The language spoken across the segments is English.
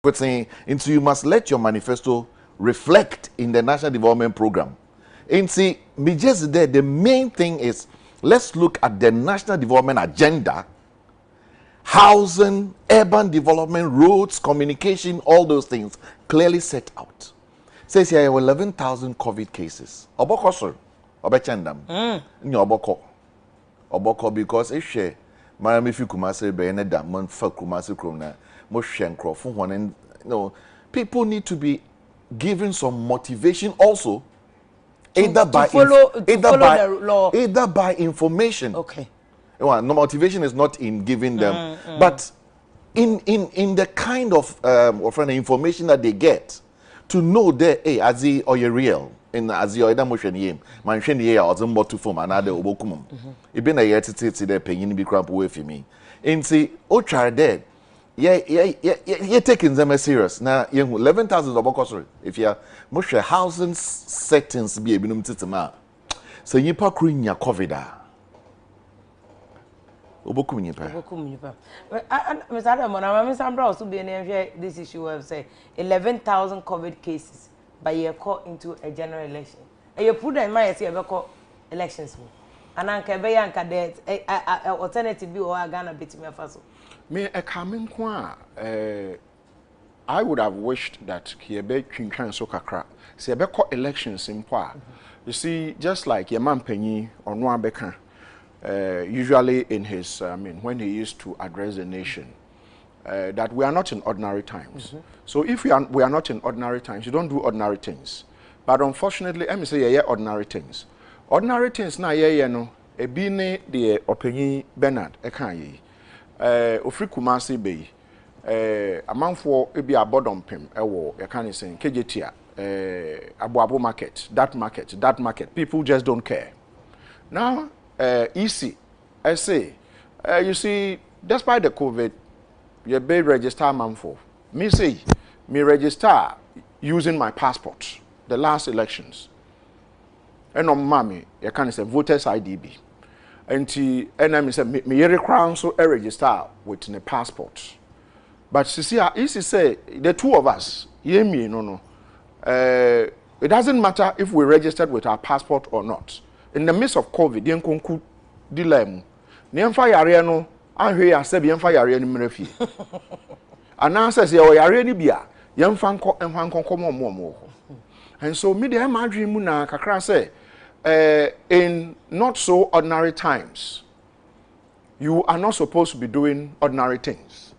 But saying, and so you must let your manifesto reflect in the national development program. And see, me just there, the main thing is let's look at the national development agenda, housing, urban development, roads, communication, all those things clearly set out. Says here 11,000 COVID cases. Oboko sir, obechendam. Oboko because if she, Marami fi kumase be ene da man fa kumase krona mo hwenkro fo hon. No, people need to be given some motivation also, either by information. Okay. Well, no, motivation is not in giving them, but in the kind of information that they get to know that hey, as he or you real in as you either motion yim, man sheni ye or some to form another obokumum. It been a year to the penny be crap away for me. And see, oh, try there. You're taking them as serious. Now, 11,000 of if you're most housing settings be a minimum to so you pack in your COVID. Obokum nipa. Mr. Adam, I'm Sandra also be this issue of say 11,000 COVID cases by year call into a general election. And you put in mind, say, call elections. And Uncle Bayanka, that alternative view or Ghana bit me a faso. Me a coming kwa I would have wished that he be Quincan so kakra. See a elections in Poa. You see, just like your man Penny or Noah Bekan, usually in his when he used to address the nation, that we are not in ordinary times. So if we are not in ordinary times, you don't do ordinary things. But unfortunately, let me say yeah, ordinary things. Ordinary things na yeah no e bi ne the Openi Bernard ekan ofri Kumasi Bay amanfo e bi abodom pem ewo e kan say kejetia Abu market, that market, people just don't care. Now easy I say you see, despite the COVID, you be register amanfo me say me register using my passport the last elections and on mommy you can say voters IDB and I say me yere crown so register with the passport. But see easy say the two of us hear me no it doesn't matter if we registered with our passport or not. In the midst of COVID yen konku dilem niemfa yare no ahwe ya se biemfa yare ni mrefi ana says ye yare ni bia yemfa nko komo. And so me dey ma dream mu na kakra say in not so ordinary times you are not supposed to be doing ordinary things.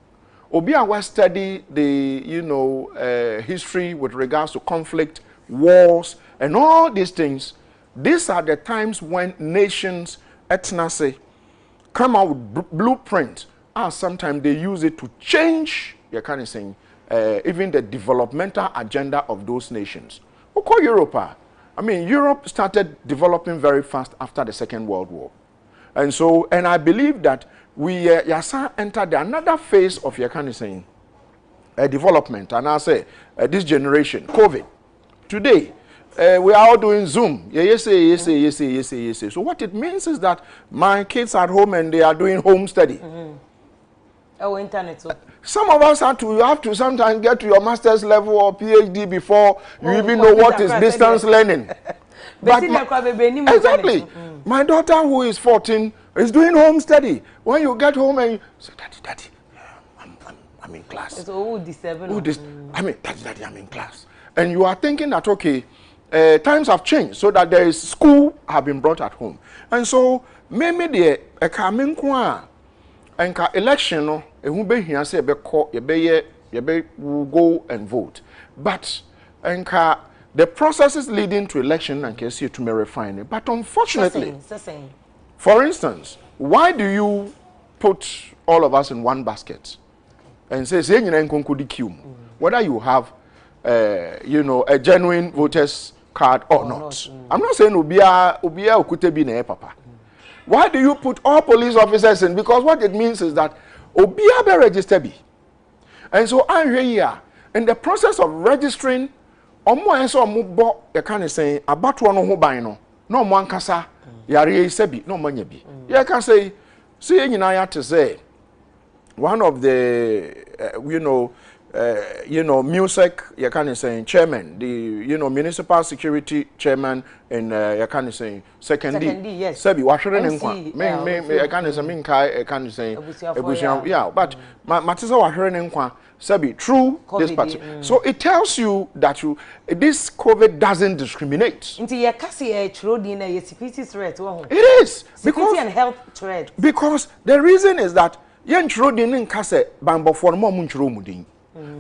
Obi a study the history with regards to conflict, wars and all these things. These are the times when nations ethnicity come out with blueprint and sometimes they use it to change you kind of saying even the developmental agenda of those nations. Okay, Europe. I mean, Europe started developing very fast after the Second World War. And so, and I believe that we entered another phase of your kind of saying development. And I say, this generation, COVID. Today, we are all doing Zoom. Yes. So what it means is that my kids are at home and they are doing home study. Oh, internet. So. Some of us you have to sometimes get to your master's level or PhD before you even know what is distance learning. But exactly. My daughter who is 14 is doing home study. When you get home and you say, Daddy, I'm in class. It's all Daddy, I'm in class. And you are thinking that, okay, times have changed so that there is school have been brought at home. And so, maybe the election, no, will go and vote. But the processes leading to election and can see to me refine it. But unfortunately, for instance, why do you put all of us in one basket and say, whether you have a genuine voters card or not? I'm not saying ubia okutebi na papa. Why do you put all police officers in? Because what it means is that obia be registered. And so I'm here in the process of registering. Omo enso omo bo e kan say abato no ho ban no no mo ankasa yare sebi no mo nya bi ye kan say nyina ya to say one of the you know, music, you can say chairman, the, you know, municipal security chairman, and you can say second D, yes. Sebi, washing in I can say Minkai, I can say yeah, but Matisa washing in Kwa, Sebi, true this part. So it tells you that this COVID doesn't discriminate. Into your Cassie, true dinner, your security threat. It is because and health threat. Because the reason is that yen true dinner Casse, Bambo for more munchro mudin.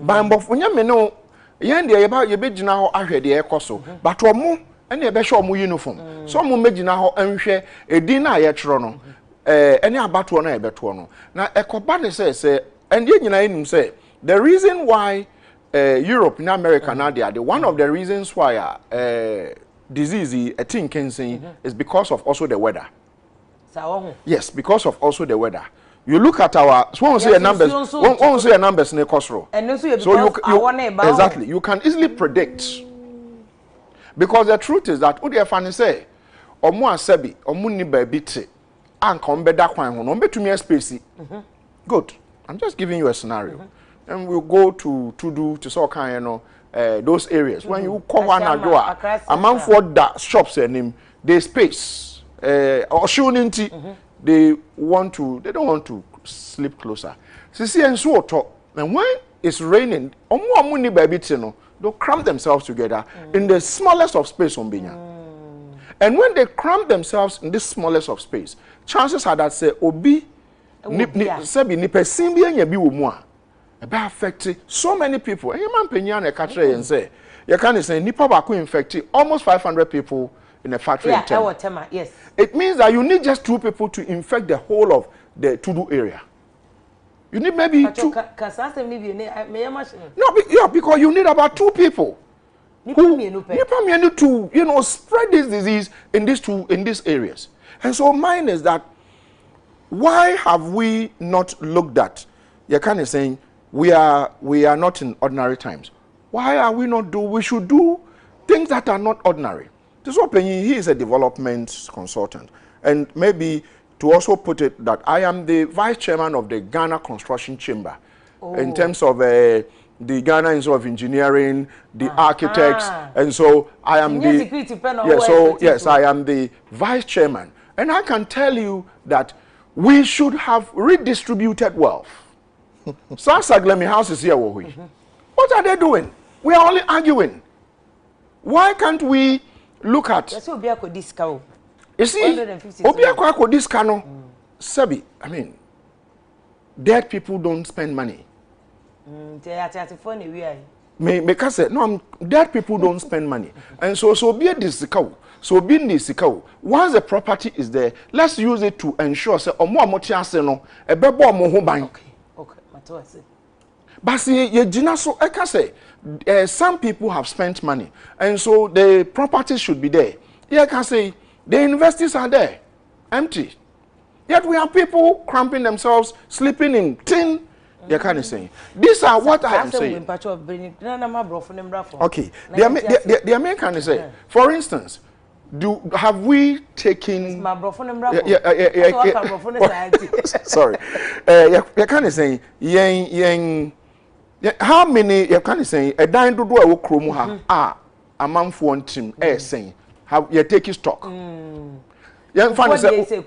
Bambo for no yen de about your bed now I heard the ecoso, but one more and a besho mu uniform. Some will make now and share a dinner yet trono. Any about one a betuano. Now a company says, and yet you say the reason why Europe in America now they are the one of the reasons why disease a thing can say is because of also the weather. Yes, because of also the weather. You look at our won't say numbers, won't say numbers in the coastal. And also you exactly you can easily predict. Because the truth is that Udi Fani say, Omu asebi, Omu ni baby te, and come better kwan ho, no betumi space. Good. I'm just giving you a scenario. And we'll go to so kind, you know, those areas. When you come one adwa, a man for that shops and him, they space. Or shooting they don't want to sleep closer. See and so talk. And when it's raining, omu baby no, they'll cram themselves together in the smallest of space on Binya. And when they cram themselves in this smallest of space, chances are that say obi sebi ni person bi anya bi wo mu a eba affect so many people. And man penya na catch and say you can say nipa ba ko infect almost 500 people in a factory in Tema. Yes. It means that you need just 2 people to infect the whole of the Tudu area. You need maybe 2. No, because you need about 2 people. To, you know, spread this disease in these areas. And so mine is that why have we not looked at? You're kind of saying we are not in ordinary times. Why are we not we should do things that are not ordinary. This is what he is a development consultant. And maybe to also put it that I am the vice chairman of the Ghana Construction Chamber in terms of the Ghana Institute of Engineering, the architects, and so I am yes, I am the vice chairman. And I can tell you that we should have redistributed wealth. Sasaglemi House is here. What are they doing? We are only arguing. Why can't we look at? You see, Obiako discount. Sebi, I mean, dead people don't spend money. Because no, dead people don't spend money, and so be a discount. So being this once the property is there, let's use it to ensure say omo amotiase no e bebo omo ho ban. Okay, but see ye gina so I can say some people have spent money, and so the property should be there. Yeah, I can say the universities are there, empty. Yet we have people cramping themselves, sleeping in tin. You can't say. These are what I am saying. Okay, the American say, for instance, have we taken? Sorry, you can't say how many? You can't say a dime to do a work room. A man for one team. Saying how you take stock. Young family say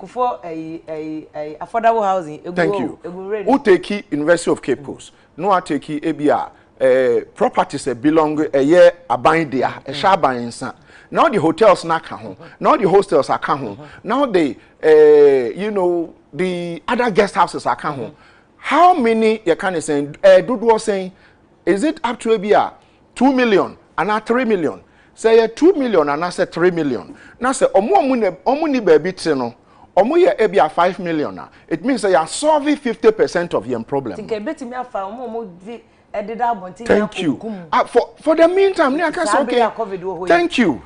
affordable housing. Thank you. Who take University of Cape Coast? No, I take ABR. Properties belong a year a bind there, a sharp buying. Now the hotels na home. Now the hostels are home. Now the you know the other guest houses are home. How many you can say? Dudu was saying, is it up to ABR 2 million and not 3 million? Say 2 million and I say 3 million. Now say omo ni baby no. Omo ye ebia 5 million. It means you are solving 50% of your problem. Thank you. For the meantime, I can say okay. Thank you.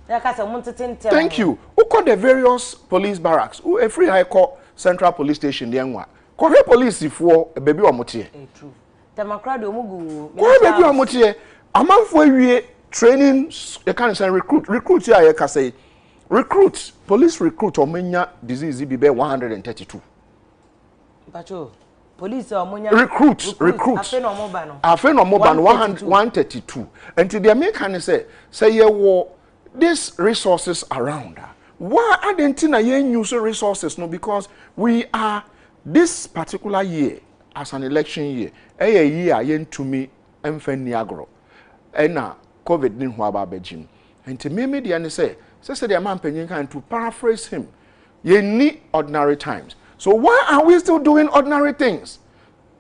Thank you. Who call the various police barracks? Who a free high court central police station the enwa. Call police for a baby omotie. True. Democrat omugu. Call baby omotie. Among for we training, you can say recruit here, you can say police recruit or mania disease be 132. Pacho, police or recruits. I feel no more than 132. And to the American say you these resources around. Why Argentina use resources? No, because we are this particular year as an election year. A year yen to me Niagara. And now COVID didn't have a Beijing. And to me, the say the man penny to paraphrase him. Ye need ordinary times. So why are we still doing ordinary things?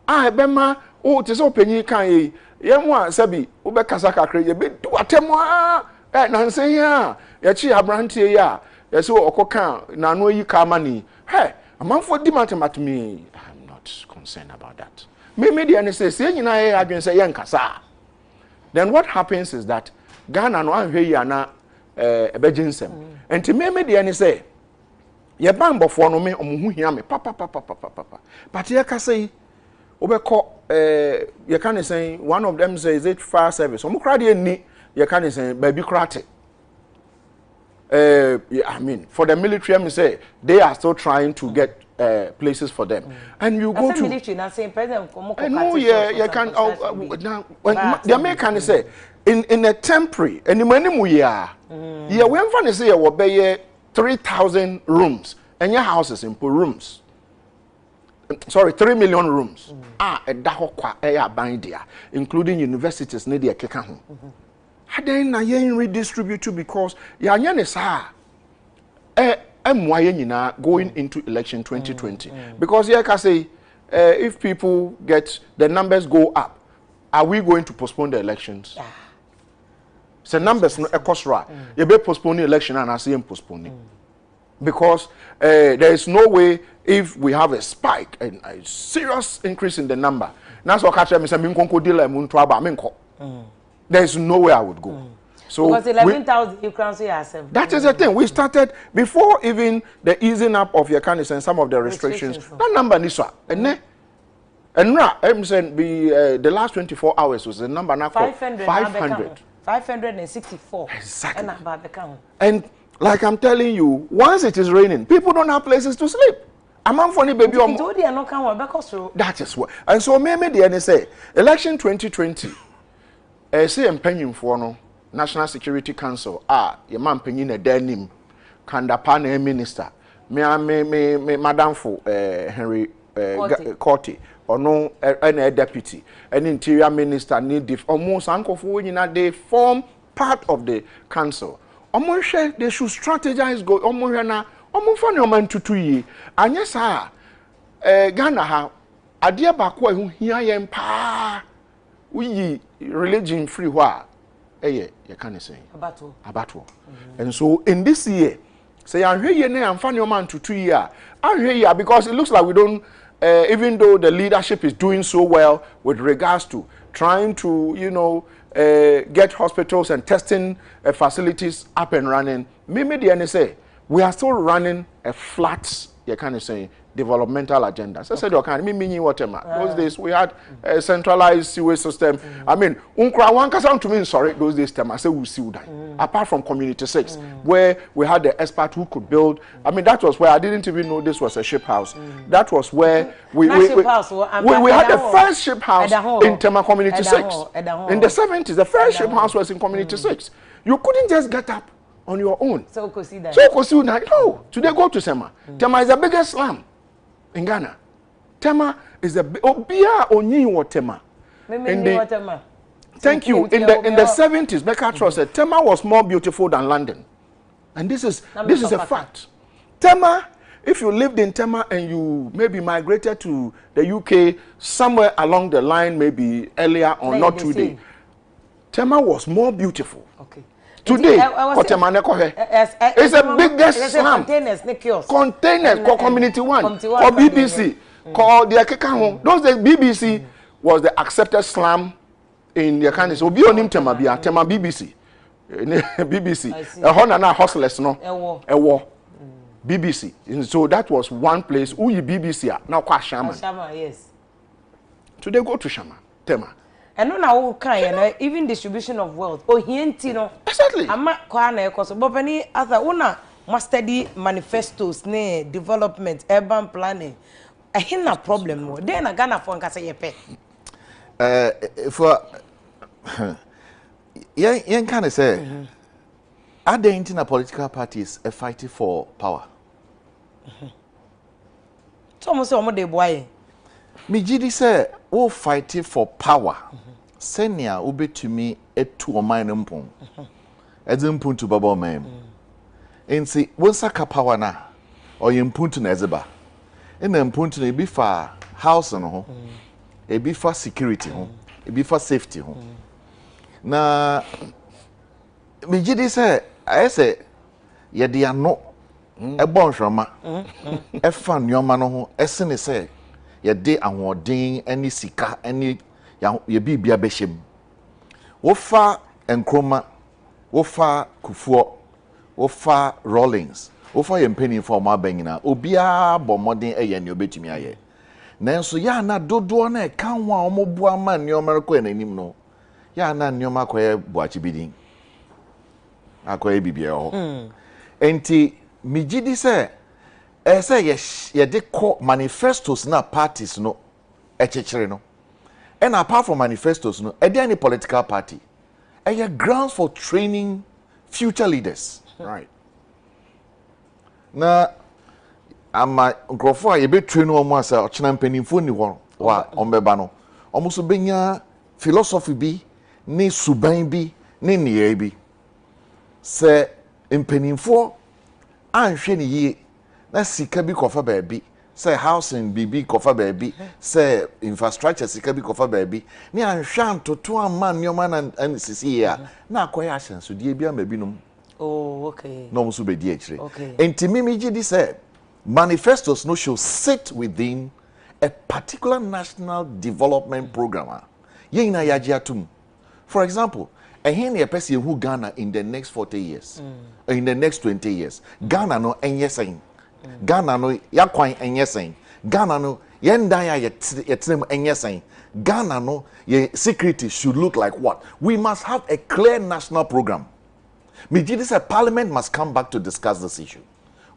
I bema oh tis open kan ye yemwa sabi ube kasaka kre ye be do atemwa nanse ya ye chi abrantie ya ye so okoka na no yi ka mani hey amanfo di matematimi. I'm not concerned about that. Me the say nyina ye adwen say ye nkasa. Then what happens is that Ghana no anhwe ya na ebejinsem. Enti me the say ye bambo for no me omuhu hia me papa. But ye ka say you can say one of them says it fire service. You can say baby krate. I mean, for the military, I say they are still trying to get places for them. And you go to military now saying president. No, you can. Now, the American say in a temporary, and when we are, yeah, when fun say you be 3,000 rooms and your houses in rooms. Sorry, 3 million rooms. Including universities need their keka ho. Then na yen redistribute because ya nyane sa going into election 2020 because here can say if people get the numbers go up, are we going to postpone the elections? So numbers no ekosra you be postponing election and I see him postponing. Because there is no way if we have a spike and a serious increase in the number. That's what catch me say there is no way I would go. So because 11,000 you can't say yourself. That is the thing. We started before even the easing up of Yakanis and some of the restrictions. That number niswa. And now I'm saying the last 24 hours was the number now 500. 564. Exactly. And like I'm telling you, once it is raining, people don't have places to sleep. I'm on funny baby. That is what. And so maybe the NSA election 2020. Say pension for no National Security Council. Your man pension a denim. Kandapane minister. Me madam for Henry Corti or no any deputy. An interior minister need almost uncle for they form part of the council. They should strategize go omorana omufani oman tutuyi anya sa Ghana ha ade ba ko ehu hia yen pa uyi religion free wa you can say abato. And so in this year say anhwe ye na amfani oman tutuyi anhwe because it looks like we don't even though the leadership is doing so well with regards to trying to get hospitals and testing facilities up and running. Maybe the NSA, we are still running a flat, developmental agenda. So I said, okay, those days we had a centralized sewage system. I mean, to me, sorry, those days, I said, we see that. Apart from Community 6, where we had the expert who could build. I mean, that was where I didn't even know this was a ship house. That was where we had the first ship house in Tema Community 6. In the 70s, the first ship house was in Community 6. You couldn't just get up on your own. So no, today go to Tema. Tema is the biggest slum in Ghana. Tema is the Obia Oni Watema. Thank you. In the 70s, Becker said Tema was more beautiful than London. And this is a fact. Tema, if you lived in Tema and you maybe migrated to the UK somewhere along the line, maybe earlier or not today, Tema was more beautiful. Okay. Today, it's the biggest slum. Containers, called Community 1, called BBC, called the Akekahon. Those days, BBC was the accepted slum in the country. So, be on him Tema BBC. BBC. A Honana hostless, no? A war. BBC. And so, that was one place. Uyi BBC, now quite Shaman. Yes. Today, go to Shaman, Tema. And no now kind even distribution of wealth. Oh, no. Exactly. I'm not quite but any other una must study manifestos, development, urban planning. a hinna problem wo then na Ghana for nkasa ye pe for yen kind of say are there in political parties fighting for power so mo say omo dey boy me gidi say wo fighting for power senia obetumi etu oman no mpon mpon to baba oman ensi won saka power na oye mpon na ezeba ena mpon na ebi fa house no ho ebi fa security ho ebi fa safety ho na me gidi say ayese ye de ano ebon hwama efa nneoma no ho esene say ye de ahoden ani sika ani ye bibia behjem wo fa enkroma wo fa kufuo wo fa rollings wo fa ye mpani for ma banyina obia bomodin eye ne obetumi aye nanso ya na dodo na kan ho a omobua ma nneoma ko enanim no ya na nneoma koye buachi bidin akoye bibia ho enti migidi say say ye de ko manifestos na parties no echechere no and apart from manifestos no are there any political party are grounds for training future leaders right na ama nkrofo a ye be train omo asa ochena mpanimfo ni ho wa ombeba no omo so benya philosophy bi ni suban bi ni niye bi se mpanimfo anhwe ni yie na sika bi kofa baabi say housing bibi kofa baabi say infrastructure sika bi kofa baabi ni anhwe antoto amman nyoma na sisi ya na akoya ahyenso die bia ma binom oh okay no musu be die akire okay entimi mi gidi say manifestos no should sit within a particular national development program yin na yaji atum for example and a person who Ghana in the next 40 years, in the next 20 years. Ghana no enyeseng. Ghana no yakwan enyeseng. Ghana no yendaya yetim enyeseng. Ghana no ye security should look like what? We must have a clear national program. Mijidi said Parliament must come back to discuss this issue.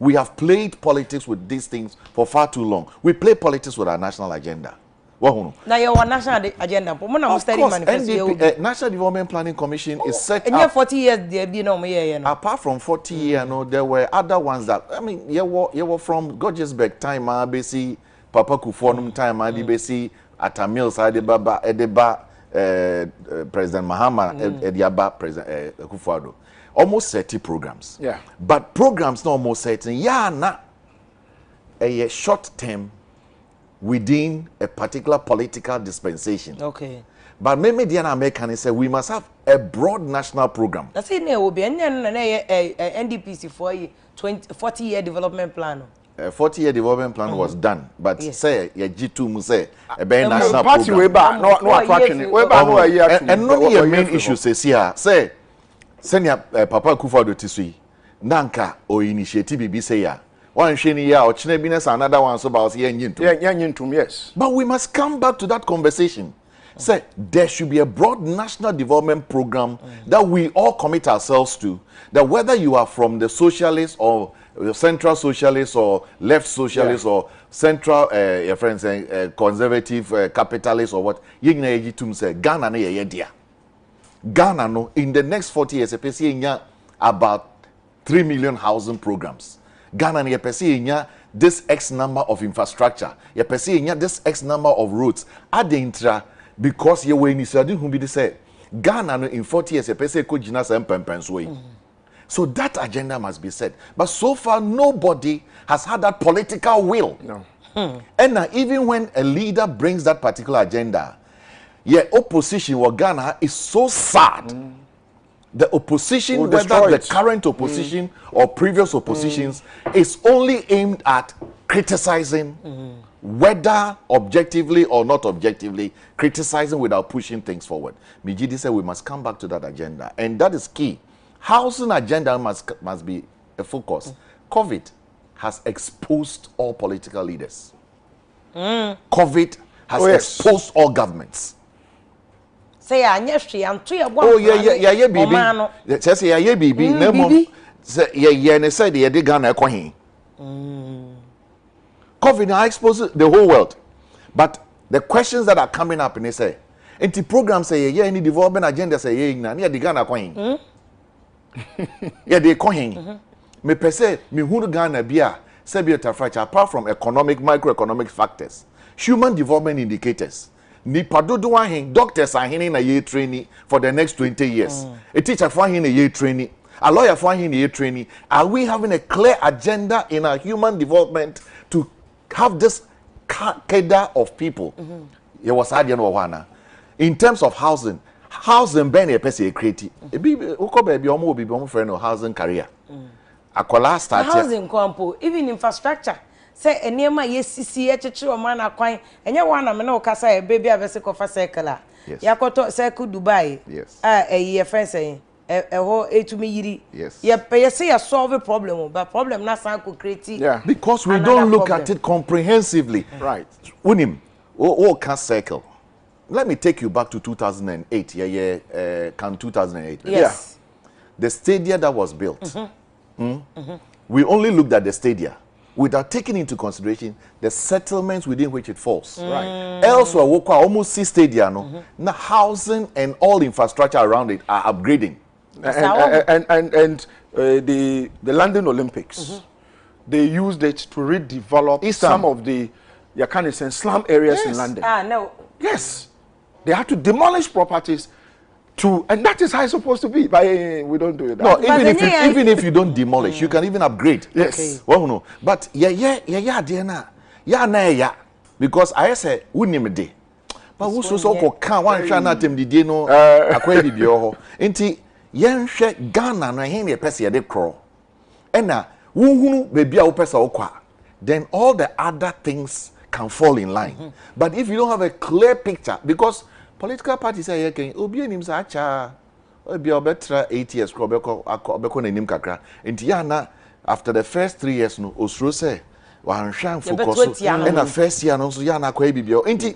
We have played politics with these things for far too long. We play politics with our national agenda. Now your national agenda, but when I'm studying manifesto, National Development Planning Commission is set up. 40 years there be no more. Apart from 40 years, no, there were other ones that you were from Georgesburg time, BC Papa Kufuor time, BC Atamil Sade Baba Edeba President Mahama Ediaba President Kufuor. Almost 30 programs. Yeah. But programs not almost certain. Yeah, na a short term. Within a particular political dispensation. Okay. But maybe the American say we must have a broad national program. That's it. There will be NDPC for 40-year development plan. A 40-year development plan was done, but say ye G2 say a national party program. Way back, no attraction. Way back, no year. And no your main issue says here. Say, senior Papa Kufuor Tisui, Nanka or initiative BB say ya. One shiny year or Chinebiness, another one so about yes. But we must come back to that conversation. Say there should be a broad national development program that we all commit ourselves to. That whether you are from the socialist or central socialist or left socialist or central your friends conservative capitalist or what, say Ghana no ye dia. Ghana no in the next 40 years about 3 million housing programs. Ghana ye pesi this X number of infrastructure. Ye pesi this X number of roads. Adintra because ye we initiative who be the say Ghana no in 40 years ye pesi ko jina sem pempens way. So that agenda must be set. But so far nobody has had that political will. No. And even when a leader brings that particular agenda, opposition or Ghana is so sad. The opposition, whether the current opposition or previous oppositions, is only aimed at criticizing, whether objectively or not objectively, criticizing without pushing things forward. Mijidi said we must come back to that agenda, and that is key. Housing agenda must be a focus. COVID has exposed all political leaders. COVID has exposed all governments. Say I'm too oh yeah baby say yeah baby nemo say yeah ne say the Ghana ekohin COVID now exposes the whole world. But the questions that are coming up, and they say, anti program say, yeah, any development agenda say, yeah, near the Ghana coin. Yeah, they coin. Me per se, me who Ghana beer, Sebia Tafracha, apart from economic, microeconomic factors, human development indicators. Nipa dodo ahin doctors are in a year training for the next 20 years. A teacher for in a year training, a lawyer for in a year training. Are we having a clear agenda in our human development to have this cadre of people? It was in terms of housing ben a person creative. Baby almost be friend of housing career. Akola start housing compo, even infrastructure. Say enema yesisi echichi o man akwan enye wana me na okasa e baby abese kofa circle yakoto circle Dubai ye friend say ho etumi yiri ye say ya solve problem but problem na san ko create because we don't look at it comprehensively, right? Unim o can circle. Let me take you back to 2008. Can 2008. Yes. The stadia that was built. We only looked at the stadia without taking into consideration the settlements within which it falls. Right. Elsewhere, almost see stadia, now housing and all infrastructure around it are upgrading. And the London Olympics, they used it to redevelop some of the slum areas in London. No. Yes. They had to demolish properties and that is how it's supposed to be. But we don't do it. No, even if you don't demolish, you can even upgrade. Yes. Okay. Well, no. But because I say we name day. But who so can one shall not them the no akwa bibio. Enti yen hwe Ghana na hen ye pese de kro. Ena wunhunu baby a wo pese okwa. Then all the other things can fall in line. But if you don't have a clear picture, because political parties say okay, obi enim sa acha obi obetra 8 years ko obeko na enim kakra. Enti ya na after the first 3 years no osuro say wan hwan focus and the first year no so ya na kwa bibio. Enti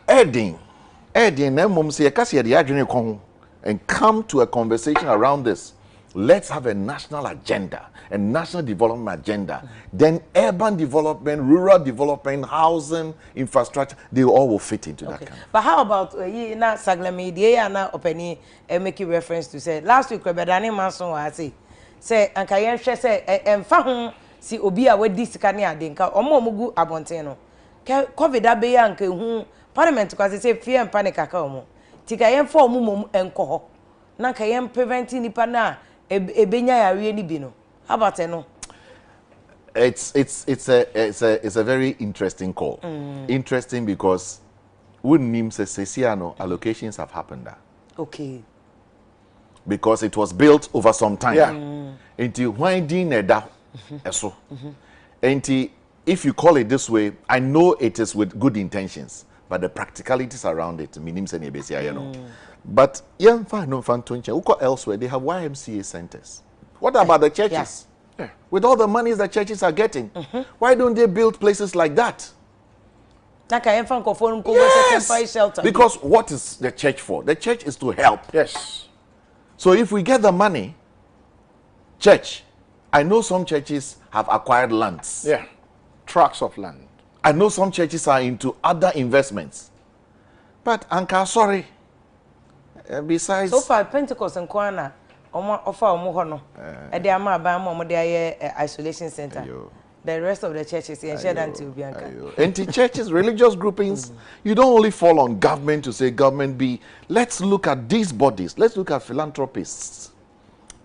Edding na mom say ka se de adwene ko ho and come to a conversation around this. Let's have a national agenda, a national development agenda. Then urban development, rural development, housing, infrastructure, they all will fit into that. But how about na Saglami dia na openi make reference to say last week Rebedani Manson was say anka yen hwe say emfa ho si obi a wadi sika ne ade nka omo omugu abonten no COVID abe ya nka hu parliament kwase say fear and panic aka omo tika yen fa omo mom enko ho na ka yen preventing nipa na ebenya yare ni bi no. How about no? It's a very interesting call. Interesting because when NIM says Sesiano allocations have happened there. Okay. Because it was built over some time. Yeah. Until when dineda eso. Until if you call it this way, I know it is with good intentions, but the practicalities around it, minim se nebesia, you know. But yeah, fine, no fun to elsewhere they have YMCA centers. What about the churches? Yeah. With all the monies that churches are getting, why don't they build places like that? Yes. Because what is the church for? The church is to help. Yes. So if we get the money, church, I know some churches have acquired lands. Yeah. Tracts of land. I know some churches are into other investments. But Anka, sorry. Besides, so far Pentecost and Kwana offer omo e dey ama ba mo dey isolation center. The rest of the churches in shared until Bianca. Anti-churches, religious groupings, you don't only fall on government to say government be. Let's look at these bodies. Let's look at philanthropists.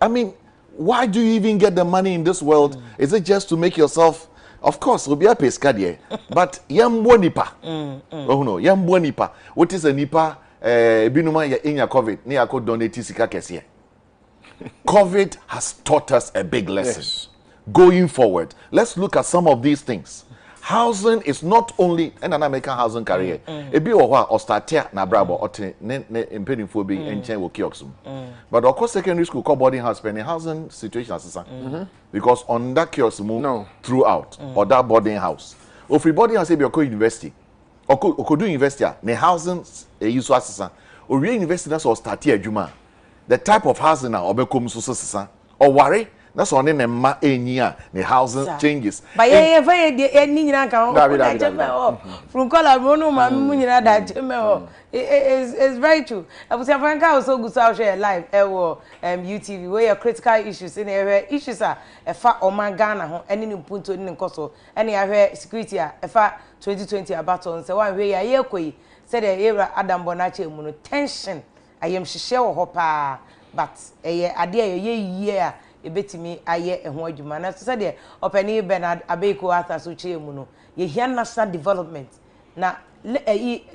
I mean, why do you even get the money in this world? Is it just to make yourself? Of course, we'll be a pescadier, but yambo nipa. Oh no, yambo nipa. What is a nipa? Binuma ya inya COVID ni ako donate sika kesiye. COVID has taught us a big lesson. Yes. Going forward, let's look at some of these things. Housing is not only an American housing career. Ebi owa ostatia na brabo ote ne impedifo bi enchen wo kioksum. But of course secondary school call boarding house penny housing situation asesa. Because on that kioksum throughout or that boarding house. Or free boarding house be your university. Or do university ne housing use asesa. Or university na so start adwuma. The type of housing na obekom so sesa. Or worry That's on in ma enya the housing changes. But yeah, any from color mono mamuna that it's very true. I was a friend also good share live UTV where critical issues in area issues are a fat or man Ghana any new punto in Koso any area security a fat 2020 about on so one way a year koi said a era Adam Bonache mono tension I am share hopa but a idea year ebetimi aye ehun adwuma na so say de opani Bernard Abeko Arthur so chie mu no ye hia national development na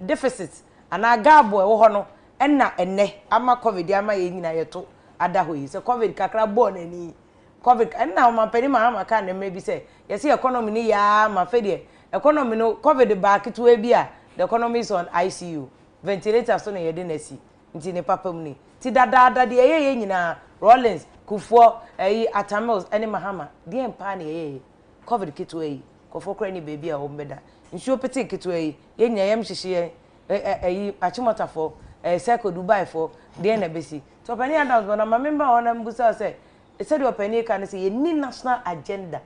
deficit ana gabo e wo ho no na enne ama covid ama ye nyina ye to ada ho yi se covid kakra bo na ni covid na o mampani ma ama ka na mrebi se ye se economy ni ya ma fe de economy no covid back to e bia the economy is on ICU ventilator so na ye de na si nti ne papa mu ni ti dada de ye nyina Rollins Kufo Atamils any Mahama the empire covid kitwe kofo kra ni baby a ombeda nsuo pete kitwe ye nyayam hihye achimota for circle Dubai for the na besi to pani Adams bona ma member ona mbusa say e said opani kan say ye ni national agenda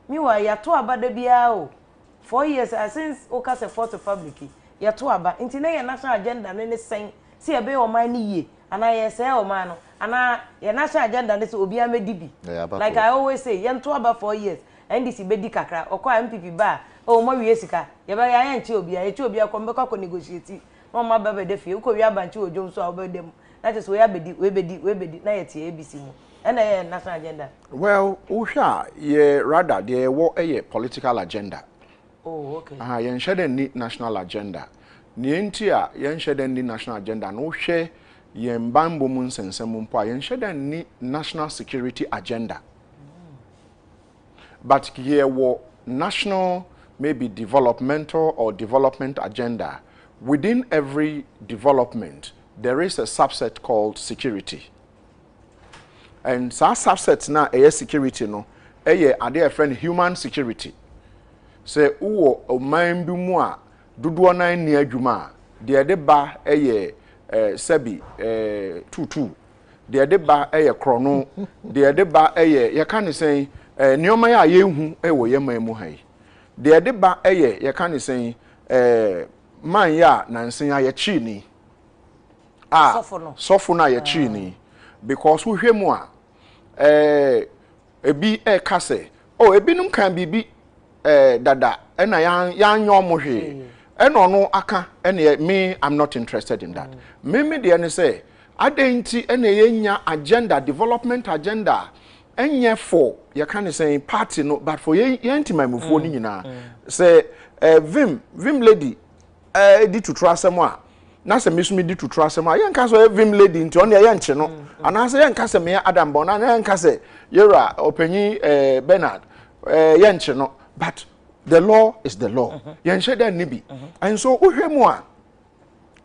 mi wa ya to abada bia o 4 years since okase fourth republic ya to aba nti na ye national agenda ne sen see ebe o man ni ye ana ye say o man no ana ye national agenda ne say obi amedibi like I always say ye to aba 4 years NDC bedi kakra okwa MPP ba o mo wie sika ye ba ya nche obi a ye che obi a ko negotiate mo ma ba be de fie ko wi abanche ojom so a obedem that is we bedi na ye tie ABC mu and a national agenda. Well, Usha, ye rather, there were a political agenda. Oh, okay. Yen share ni national agenda. Nientia, yen share ni national agenda. No share yen bambo mun sense mumpa. Yen share ni national security agenda. But here were national, maybe developmental or development agenda. Within every development, there is a subset called security. And some subsets now a security no a friend human security. Say uwo o man bi mu a dodo nan ni adwuma de de ba sebi tutu de de ba krono de de ba ye kan sen nioma ya yehu wo ye man mu hai de de ba ye kan sen man ya nansen ya chi ni sofo na ye chi ni because wo hwemu a ebi kase ebi num kan bibi dada ena yan nyomo hwe ena no aka ena me I'm not interested in that me de ene say adenti ena yenya agenda development agenda enye for you can say party no but for yenti mamufuo ni nyina say vim lady di to trust someone na se mesumi di to trust am yen ka so vim lady nti on ye nche no ana se yen ka se me Adam Bonaa na yen ka se yera opanyi Bernard yen nche no but the law is the law yen she da nibi and so ohwemu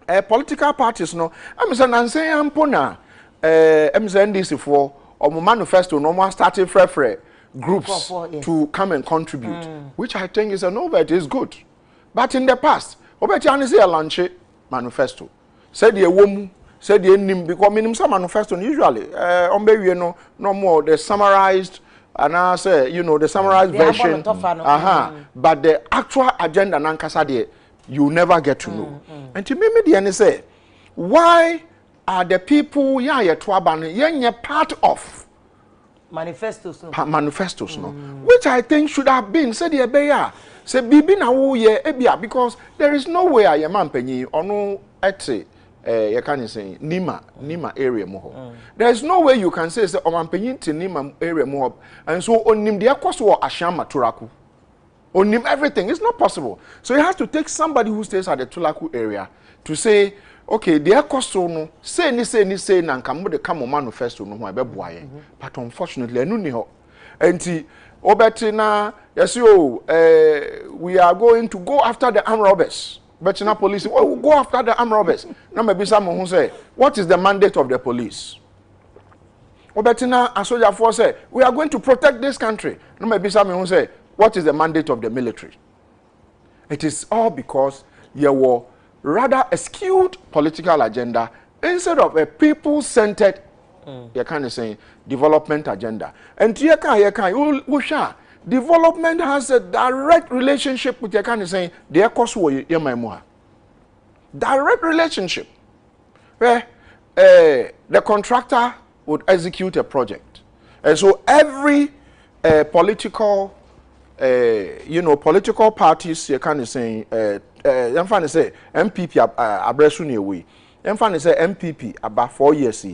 a political parties no am se nansen ampo na am se NDC for or manifesto no more started frefre groups to come and contribute which I think is an over it is good but in the past obeti an say launch manifesto said the woman said the name because minimum some manifesto usually on be no more the summarized and I say the summarized version but the actual agenda nankasa there you never get to know and to me the say why are the people to aban part of manifestos no which I think should have been said the beya say bibi na wo ye ebia because there is no way a man panyi ono ete you can say Nima area mo there is no way you can say o man panyi to Nima area mo and so onim de akoso wo Ashama Turaku onim everything it's not possible so you have to take somebody who stays at the Tulaku area to say okay the akoso no say na nka mo de come manifesto no ho abeboa ye but unfortunately enu ni ho enti Obetina, yes, we are going to go after the armed robbers. Betina police, we'll go after the armed robbers. Now, maybe someone who say, what is the mandate of the police? Obetina, a soldier force say, we are going to protect this country. Now, maybe someone who say, what is the mandate of the military? It is all because you were rather a skewed political agenda instead of a people-centered you kind of saying development agenda. And you can development has a direct relationship with your kind of saying the cost your memoir. Direct relationship. Where the contractor would execute a project. And so every political political parties, you kind of saying, I'm trying to say MPP abresuni away. I'm trying to say MPP about 4 years.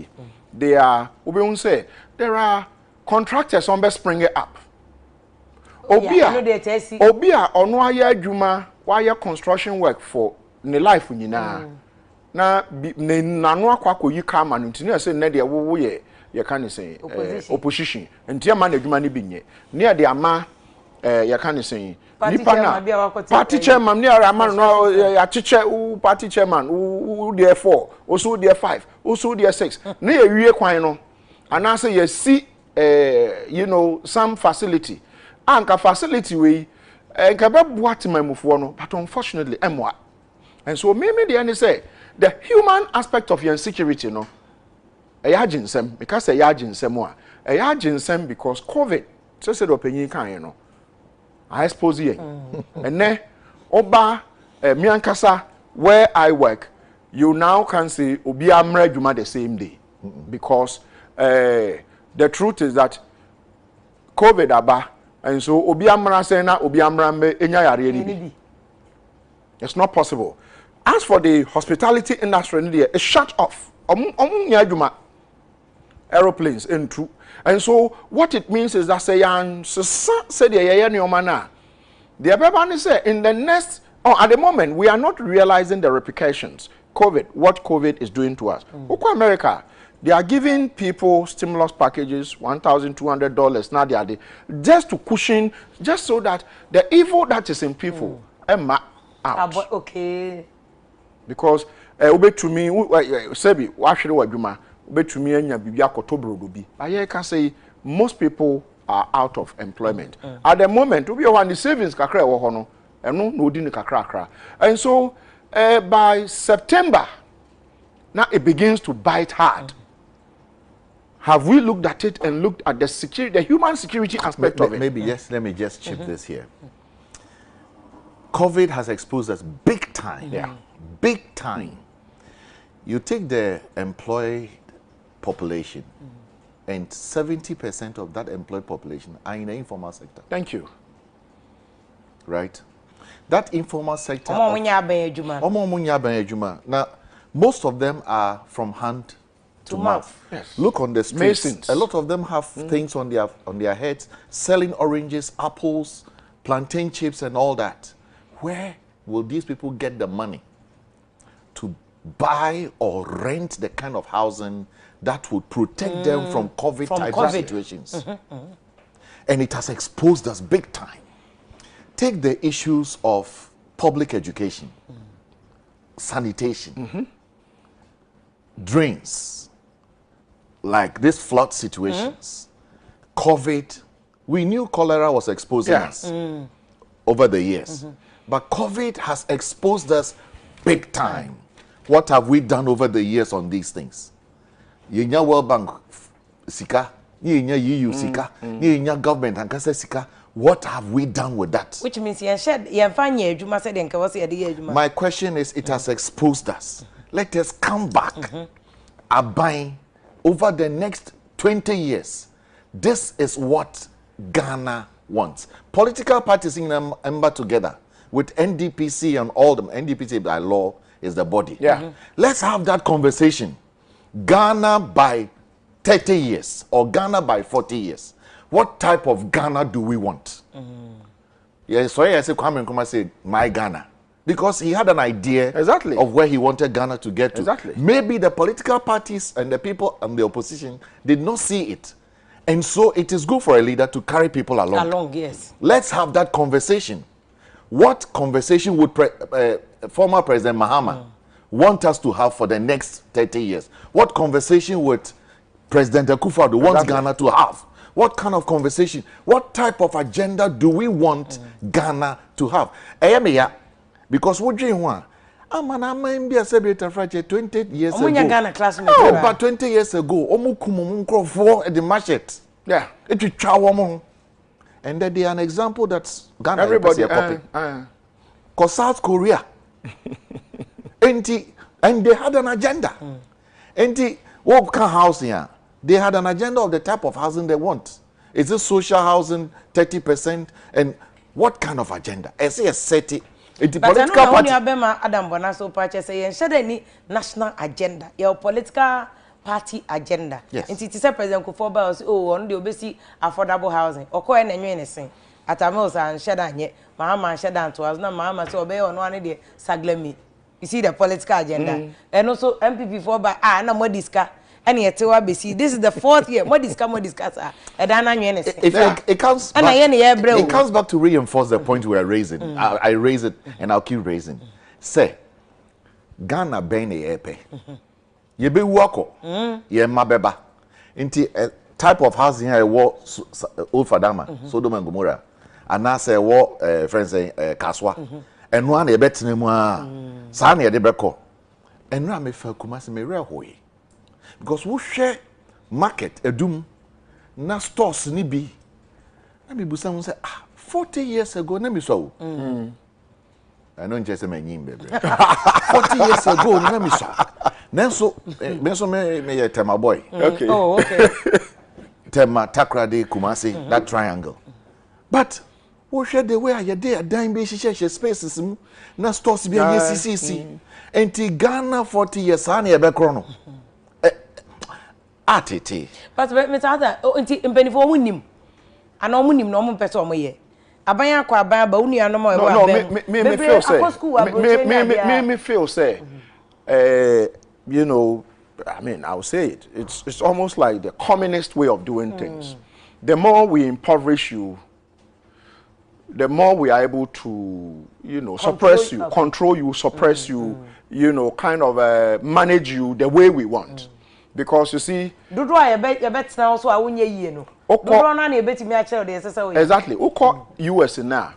They are, we won't say, there are contractors on best spring it up. Obia, ono aya juma, wire construction work for ne life nyina. Na ne nanu akwako yi kama ntini say na de wo ye kind of say opposition. Ntia man adwuma ne binye. Ne de ama you can say party chairman near a man no party chairman who there 4 also there 5 also there 6 near wie kwan no and I say you see some facility anka facility we enka be boat mamufo no but unfortunately emwa and so maybe the end say the human aspect of your insecurity no eyaginsem because eyaginsem a eyaginsem because covid so said opinion kan no I suppose ye. And then, Oba, Miankasa, where I work, you now can say, Obi Amre Juma the same day. Because the truth is that COVID aba, and so Obi Amra Sena, Obi Amrambe, Enyayari. It's not possible. As for the hospitality industry, it's shut off. Aeroplanes in true. And so what it means is that say the everybody say in the next at the moment we are not realizing the repercussions what COVID is doing to us. America, they are giving people stimulus packages $1,200 now they are just to cushion, just so that the evil that is in people out. Okay. Because to me Sebi washiri to me anya bibia kotobro do bi I can say most people are out of employment at the moment we want the savings kakra wo ho no eno no odi ni kakra and so by September now it begins to bite hard. Have we looked at it and looked at the security, the human security aspect of it? Maybe yes, let me just chip this here. COVID has exposed us big time. Big time. You take the employed population, and 70% of that employed population are in the informal sector. Thank you. Right? That informal sector. Now, most of them are from hand to mouth. Yes. Look on the streets. Masons. A lot of them have things on their heads, selling oranges, apples, plantain chips, and all that. Where will these people get the money to buy or rent the kind of housing that would protect them from COVID-type situations? And it has exposed us big time. Take the issues of public education, sanitation, drains, like these flood situations, COVID. We knew cholera was exposing us over the years, but COVID has exposed us big time. What have we done over the years on these things? Yenya World Bank sika, yenya EU sika, yenya government and kase sika. What have we done with that? Which means my question is, it has exposed us. Let us come back buying over the next 20 years. This is what Ghana wants. Political parties in member together with NDPC and all them. NDPC by law is the body. Let's have that conversation. Ghana by 30 years or Ghana by 40 years. What type of Ghana do we want? Yeah, so I say Kwame Nkrumah said my Ghana, because he had an idea of where he wanted Ghana to get to. Maybe the political parties and the people and the opposition did not see it, and so it is good for a leader to carry people along. Yes. Let's have that conversation. What conversation would former President Mahama want us to have for the next 30 years? What conversation would President Akufo-Addo want Ghana to have? What kind of conversation? What type of agenda do we want Ghana to have? Because what do you want? I'm be a celebrator for 20 years ago. Ghana classmate. Oh, but 20 years ago, Omukumu for at the market. Yeah, it will chow. And then they are an example that Ghana everybody a copy. Because South Korea, and they had an agenda. And the what housing here? They had an agenda of the type of housing they want. Is it social housing 30%? And what kind of agenda? I say a SETI. It's but political I know party. Adam Bonaa so purchase say any national agenda, your political party agenda. Yes. And it is a President Kufuor oh on the obesi affordable housing. Oko en enwe anything. Atamils and sheda nye. Mahama sheda to us na Mahama so obey on one de saglemi. You see the political agenda. And also MPP for by na mo discuss. And yet this is the 4th year. What discuss It comes back to reinforce the point we are raising. I raise it and I'll keep raising. Say, Ghana bene epe. Ye be wako. Ye mabeba. Inti type of housing here wo Old Fadama, Sodom and Gomorrah. And I say wo friends say Kaswa. And one ye betine mu a. Sa na ye de beko. And na me fa Kumasi me rehoye. Because we share market edum na stores ni bi na me busa say 40 years ago na me so I know just me nyim bebe 40 years ago na me so nanso me tema boy okay tema Takrade Kumasi that triangle but we share the way you dey dan be share spaces mu na stores bi a CCC enti Ghana 40 years na e be kro no atete but me tata nti mpenifo omunim ana omunim na omumpese omoye aban akwa aban ba unu anom e wa me feel say me feel say you know I mean I'll say it it's almost like the communist way of doing things. The more we impoverish you, the more we are able to, you know, suppress you, control you, suppress you, you know, kind of manage you the way we want. Because you see, exactly. US now.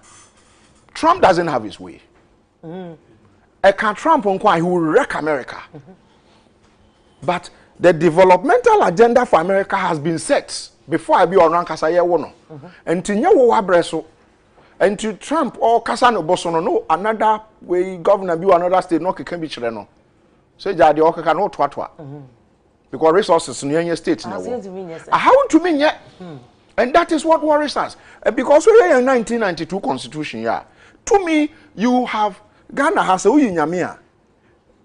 Trump doesn't have his way. Trump he will wreck America. But the developmental agenda for America has been set before I be on Rankasa wono. And to know what and to Trump or Kasano Bosono no another way governor be another state no can be chileno. Say jadi o ka no twatwa. Because resources in your state now. How to mean yet? And that is what worries us. Because we are in 1992 constitution, yeah. To me, you have Ghana has a Uyinamia.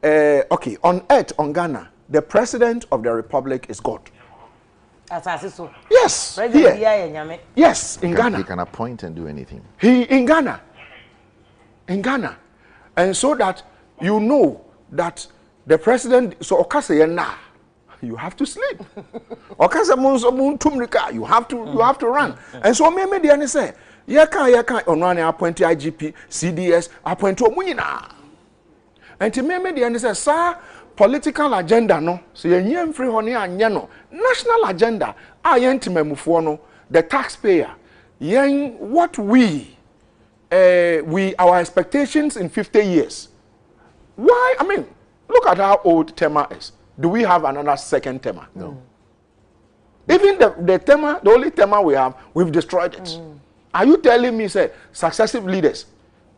Okay, on earth, on Ghana, the president of the republic is God. Yes. Here. Yes, in Ghana. He can appoint and do anything. He in Ghana. In Ghana. And so that you know that the president so okase na you have to sleep. Okase mun tumrika you have to run. And so me dey say yeka onwane appoint IGP, CDS appoint omunyina. And to me dey say sir political agenda no so yen free honey anye no national agenda ayentimamufo no the taxpayer yen what we our expectations in 50 years. Why? I mean, look at how old Tema is. Do we have another second Tema? No. Even the Tema, the only Tema we have, we've destroyed it. Are you telling me, say, successive leaders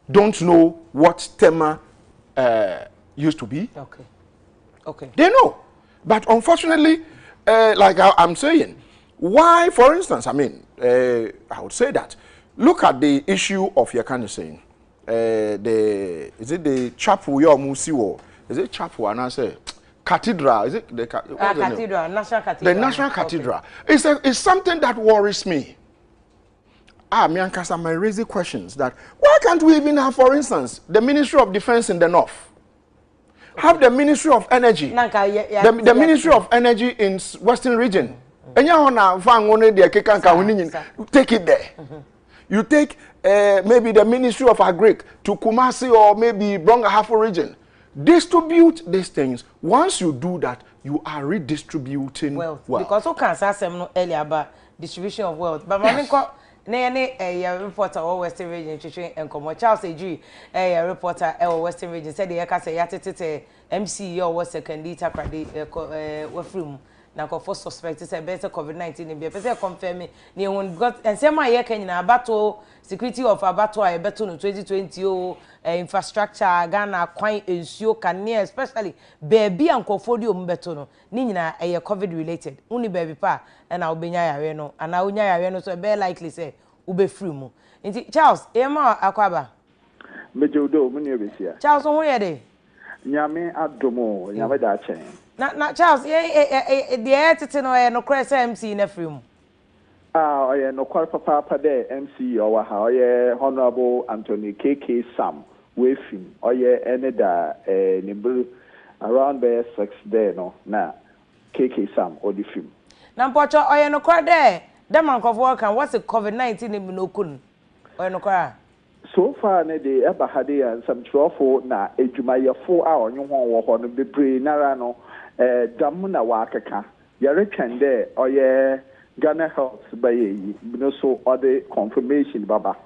don't know what Tema used to be? Okay. Okay. They know. But unfortunately, like I'm saying, why, for instance, I mean, I would say that, look at the issue of Yakani saying, is it the chapel you musiwo? Is it chapel and I say cathedral? Is it the cathedral? National Cathedral. The National Cathedral. Okay. It's something that worries me. Me and Kasa might raise the questions that why can't we even have, for instance, the Ministry of Defense in the north? Have the Ministry of Energy, the Ministry of Energy in Western region. And take it there. You take maybe the Ministry of Agric to Kumasi or maybe Brongahafo region. Distribute these things. Once you do that, you are redistributing wealth. Because you can say earlier about distribution of wealth. But yes. ne a reporter or Western Region twetwe enkomo Charles Ejui a reporter or Western Region said the yaka say yatete MC or second takrade wafrum na ko suspect say better COVID-19 e be person confirm me ne won got and say my year kan na battle security of abato a beto no 2020 o infrastructure Ghana kwan ensuo kane especially baby ankofo di ombeto no ni nyina eye COVID related uni baby pa na obenya yare no ana onya yare no so be likely say ube free mu nti Charles ema akwaba mejodo mu ne besia Charles ho ye de nyame adomo nyame da chen na Charles de tete no no cross MC na free mu oye no kwar papa de MC owa ha oye Honorable Anthony KK Sam wefim oye eneda nimbu around the 6 there no na KK Sam odifim na mpocho oye no kwar de dem ankofo kan what's the COVID-19 ni no kun oye no kwar so far ne de eba hade ya some trofo na edwumayefo a onyo ho wo ho no bebre nara no dam na wakeka yare twende oye Ghana Health by no so other confirmation baba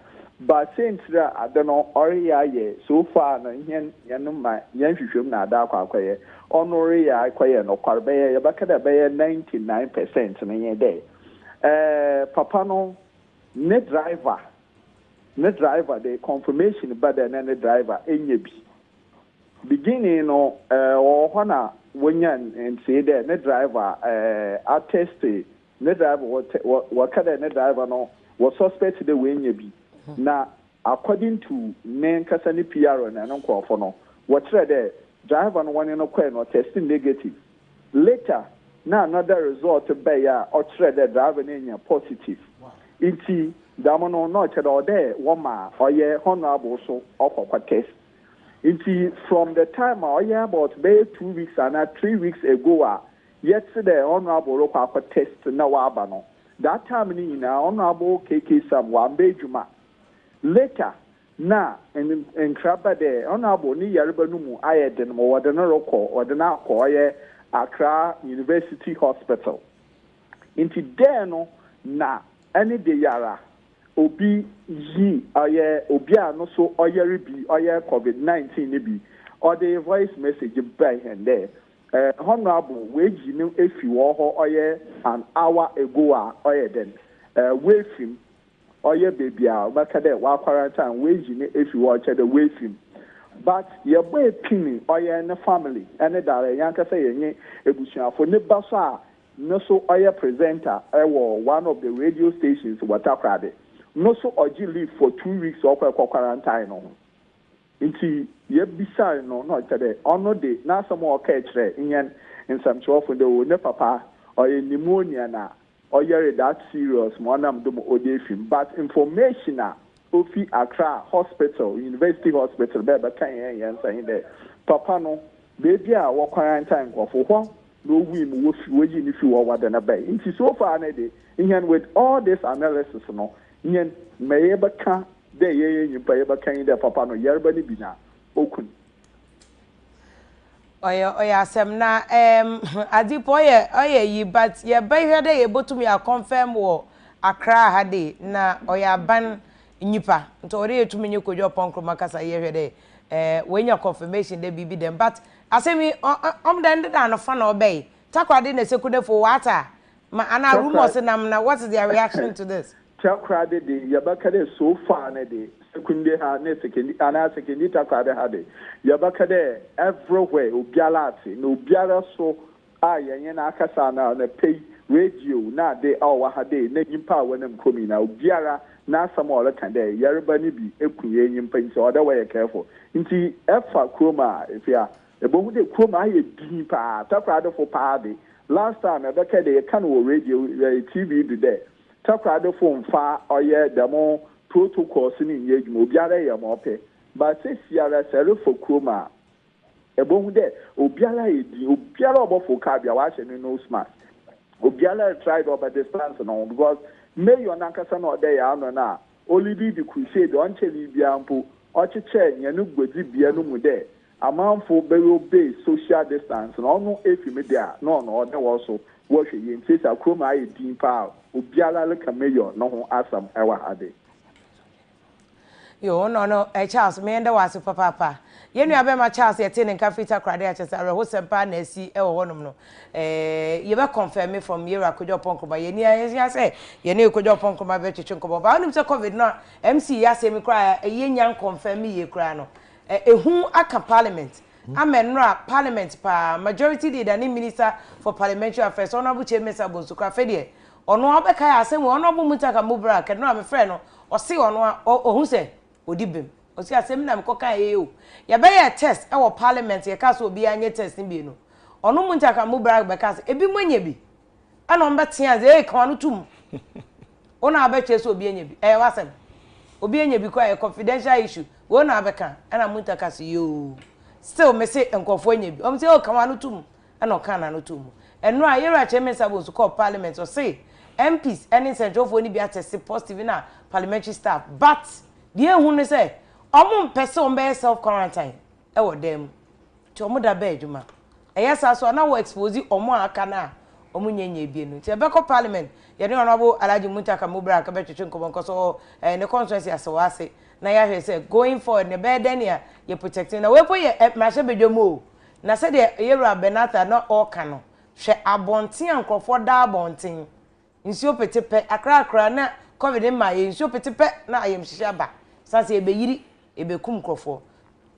but since that I don't know area so far no yen yanuma yen hwehwem na ada akwaye onore ya akwaye no kwarbe ya baka da be 99% no yen dey papa no ne driver the confirmation but then the driver enye bi beginning no ho na wonyan and say there ne driver attested ne driver what ne driver no was suspect the way bi na according to men kasa ni PR na no kwofo no what there driver no one no kwen no testing negative later na another result be ya or the driver na positive iti damono no chere there woma oye honorable so of test iti from the time oye about 2 weeks and 3 weeks ago yesterday honorable lokwa test na waba no that time ni na honorable KK Sam wambe juma later na en kraba de honorable ni yareba no mu ayeden mo wode no roko wode na akoye Accra University Hospital inti there no na any de yara obi yi oye obi ano so oyere bi oye COVID-19 ni bi or the voice message by and there honorable wage no efi wo ho oye an hour ago oye den wefim oye baby a maka de wa quarantine wage no efi wo che de wefim but your boy pini oye na family ene dare yanka say yenye ebusuafo ne baso a no so oye presenter one of the radio stations watakrade no so oji leave for 2 weeks okwa quarantine no nti ye bisa no tede ono de na samo oka kire yen nsam chofo de wo ne papa oye pneumonia na oye that serious mo nam do mo odefim but information a ofi Accra Hospital University Hospital be kan yen saying de papa no baby a wo quarantine kwofo ho no wi mu wo fi woji ni fi wo wada na bay nti so far na de yen with all this analysis no yen meye baka de ye nyimpa ye baka de papa no yerba ni bina okun oye asem na adipo oye yi but ye be hwe de ye botum ya confirm wo Accra ha de na oye aban nyipa nto ore etumi nyi kodwo ponkro makasa ye hwe de wenya confirmation de bibi dem but asemi den no fa na obey takwade na sekudefo wata ma ana rumors nam na what is their reaction to this takwade de yabakade so far na de sekunde ha na sekendi takwade ha de yabakade everywhere obiala ati na obiara so yenye na akasa na pay radio na de awa ha de na nyimpa wonam komi na obiara na some all kan de yerba ni bi ekuye nyimpa nti oda way careful nti efa kroma efia ebohu de kroma aye din pa takrade fo pa de last time ebeka de kan wo radio TV do there takrade fo mfa oye demo protocols ni nyejum obiara ye mo pe but say siara sere fo kroma ebohu de obiara ye din obiara obofo ka bia wa hye no smart obiara tried over distance no because mayor nankasa na ode ya no na only the crusade on cheli bia mpo ochiche nyanu gbodi bia no mu de amanfo be obey social distance no no efi media no no na wo so wo hwe ye nti sa kroma aye din pa obiara le kamayo no ho asam ewa ade yo no Charles me ende wase papa yenu abema Charles yete ne nka fita krade a chese awe ho sempa na asi ewo wonom no ye be confirm me from yera kojo ponkoba ye ni ya say ye ne kojo ponkoba be twetwe nkoba ba onim se covid no MC ya se me kra ye nya confirm ye kra no ehu aka parliament amenra parliament pa majority leader ni minister for parliamentary affairs honorable chairman Sabonsu kra fe de ono obeka ya asem honorable Mutaka Mubra ke no am friend no o se ono ohun se odibem o se asem na mkoka ye o ya be ye test e wo parliament ye ka so obi anye test ni no ono Mutaka Mubra be ka se ebi mwenye bi ana mbe tia ze e kan no tum ona abeche so obi anye bi wasem obi anye bi kwa confidential issue wo na abeka ana Mutaka se yo still me say enkofo anye bi o me say o kan no tum ana o kan na no tum eno a yera chairman Sabonsu call parliament o say MPs any central for ni be test positive na parliamentary staff but the ehun ne say omo mpese o be self quarantine e wo dem ti omo da be adwuma eyesa so na wo expose omo aka na omo nyanya bie no ti e be ko parliament ye ne honorable Alhaji Mutaka Mubra ka be twetwe nkomo nkoso ne constituency asewase na ya hwe say going forward ne be den ya ye protecting na we po ye mahye bedwomo na say de yewra benata na o ka no hwe abonten ankrofo da abonten nsuo petepe akra na covid ma ye nsuo petepe na ayem hihia ba sase ebeyiri ebekum krofo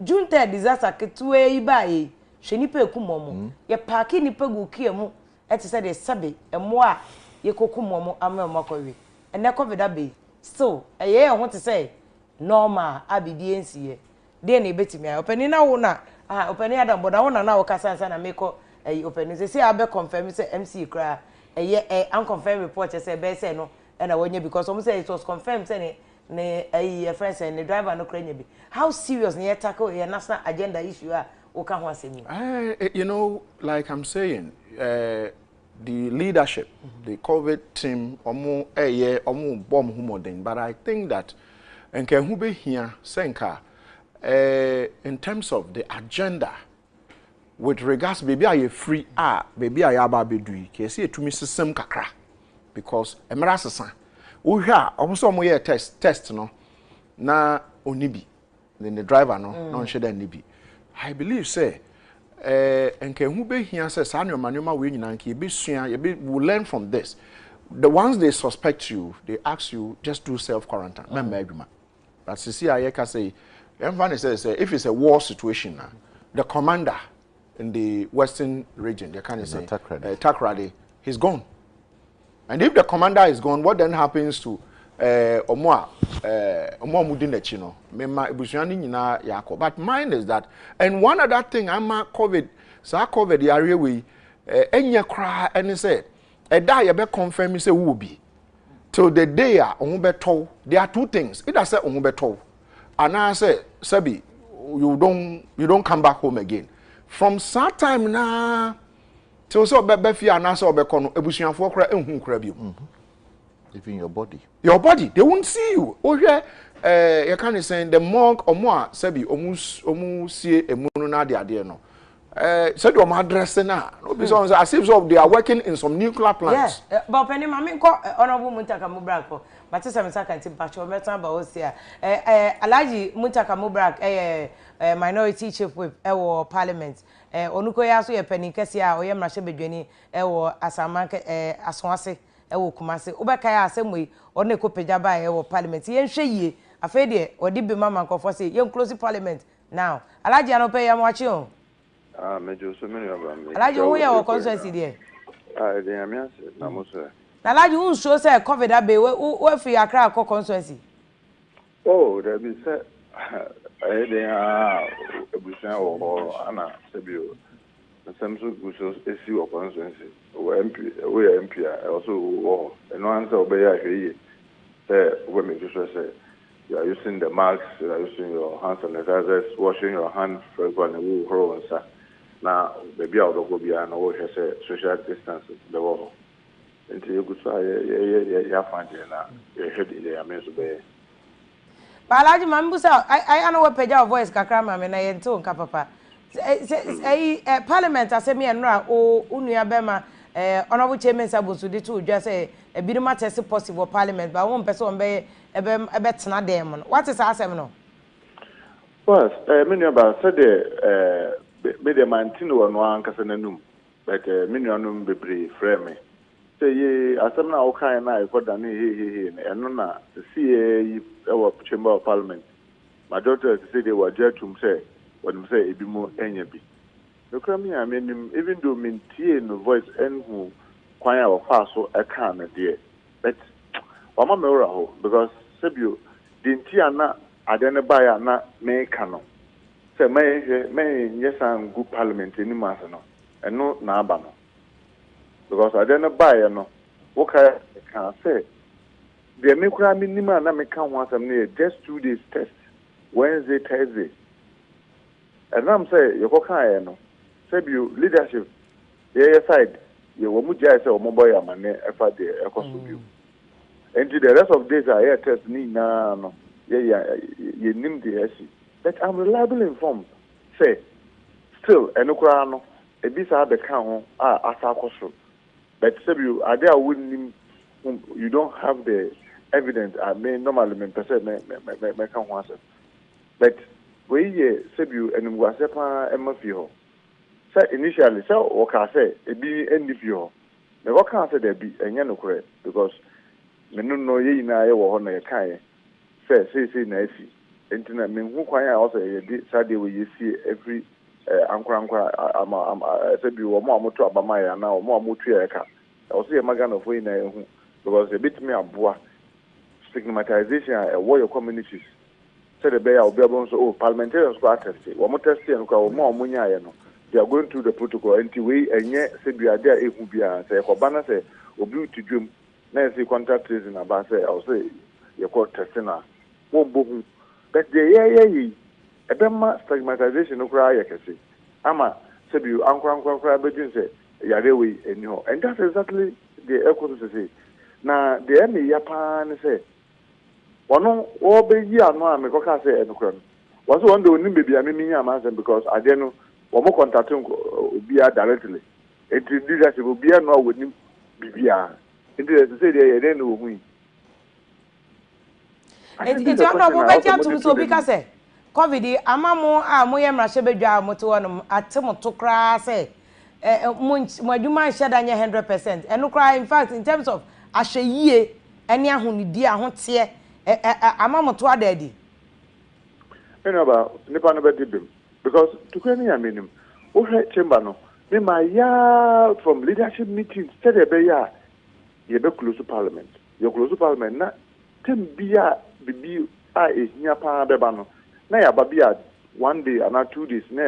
junta disaster ketwe yi ba ye hwe nipa ekum momo ye paaki nipa gukie mu etise de sabe emo a ye kokum momo amamakwe ene covid abe still eye ho te say normal abidi ensiye de na ebetimi a opani na wo na opani adam boda wo na wo kasa na meko opani se abe confirm say MC kra unconfirmed report say be say no and awonye because some say it was confirmed say ne friends and the driver no kra nya bi how serious ne tackle your national agenda issue a o ka ho asemi you know like I'm saying the leadership the COVID team omo omo bomb hu modern but I think that enke hu be hia senka in terms of the agenda with regards baby are free baby are aba bedui ke se etumi system kakra because emra sesa wo hwa omo mo ye test no na onibi then the driver no no sheda nibi I believe say enke hu be hia say sa nyoma we nyina nke be sua ye be will learn from this the ones they suspect you they ask you just do self quarantine member adwuma but see aye ka say everyone says if it's a war situation now the commander in the western region, they can say Takrade, he's gone. And if the commander is gone, what then happens to Omoa Mudinechino? But mine is that, and one other thing, I'm COVID, so I covered the area we any cry and say a die a be confirm say who be till the day there are two things. It has said and I say Sebi, you don't come back home again. From some time na till so be fear na so be kono ebusuafo kra ehun kra bi even your body they won't see you o hwe you can say the monk omo a sabi omu sie emunu na ade no said your address na no be so as if so they are working in some nuclear plants but penny mama ko honorable Mutaka Mubra ko but say me saka nti bacho metan ba o sia Alhaji Mutaka Mubra minority chief whip ewo parliament onuko ya so ye penny kese a oye mrahye bedwani ewo asamanke asonase ewo kumase obeka ya asemwe one ko pejaba ewo parliament ye nhwe yie afa de odi be mama nkofo say ye close parliament now Alhaji anope ya mwachi o mejo so many of them Alhaji wo ya wo constituency there they am yes na mo so na Alhaji un show say covid abe we fi Accra ko constituency oh there be say they are ebusan or ana sebio samso guso esi o constituency we MP also and no answer obey ahwe say we make sure say you are using the masks, you are using your hand sanitizers, washing your hands frequently, now baby out of Gobia and always say social distance the wall. Until you could say, you find it now, you head in the amazing bay. Balaji Mambusa, I know what Peja voice Kakrama and I told Kapapa. parliament asemi enra o unua bema honorable chairman sabosu de to dwa say e bi ma test possible parliament but won person be ebe tena dem no what is asem no well many about said be the maintain one one kasa nanum but many anum bebre frame say ye asem na o kan na e koda na he eno na see e chamber of parliament majority say they were jetum say when say ebi mo enya bi no krami I mean even though maintain no voice and who kwanya o fa so e kan na there but wama mewra ho because sebio dinti ana adene baya na me kano say me yesan good parliament ni masa no eno na aba no because adene baya no wo ka say the me kura minima na me kan ho asem na just 2 days test Wednesday Thursday and I'm say you go kan no sebio leadership your side you wo mu jai say o mo boy amane efa de ekosobio and the rest of days I test ni na no you nim the issue but I'm reliably informed say still enukura no ebisa be kan ho asa akoso but sebio ade a wonnim you don't have the evidence I mean normally me person me kan ho asa but we sebio enumwase pa emafi ho say initially say o ka say ebi endifi ho me go kan say there be enye no correct because me no ye na ye wo ho na ye kan say na afi entina me hu kwan a o say ye di sade we ye see every ankra say bi wo mo amoto abama ya na wo mo amoto ya ka o say magana fo na ye hu because a bit me aboa stigmatization a wo your communities say the be ya obi abon so parliamentarians go attest wo mo test and ko wo mo nya ye no they are going through the protocol until we enye say bi ade a ehu bia say ko bana say obi utidwem na say contact tracing about say I say you call testing na won bohu but the ye ebema stigmatization no kra ya kese ama say bi ankra bedin say yare we eniho and that's exactly the echo to say na the me yapa ne say wono wo be yi anu a me ko ka say enukra no was one day onim bebi amemi nya ma say because ade no wo mo contact obi directly it leadership obi no wonim bibia into say they dey no hu it's honorable beja to so because say covid amamu a moye mrahye bedwa moto wonom atemo to kra say mo adwuma nheda nya 100% eno kra in fact in terms of ahweyie ene ahonidi ahote amamu to adadi ba nipa no be dibim because to kwani aminim o he chamber no me ma ya from leadership meetings said e be ya ye be close to parliament you close to parliament na tem bia bibi a ehia pa beba no na ya babia 1 day and 2 days na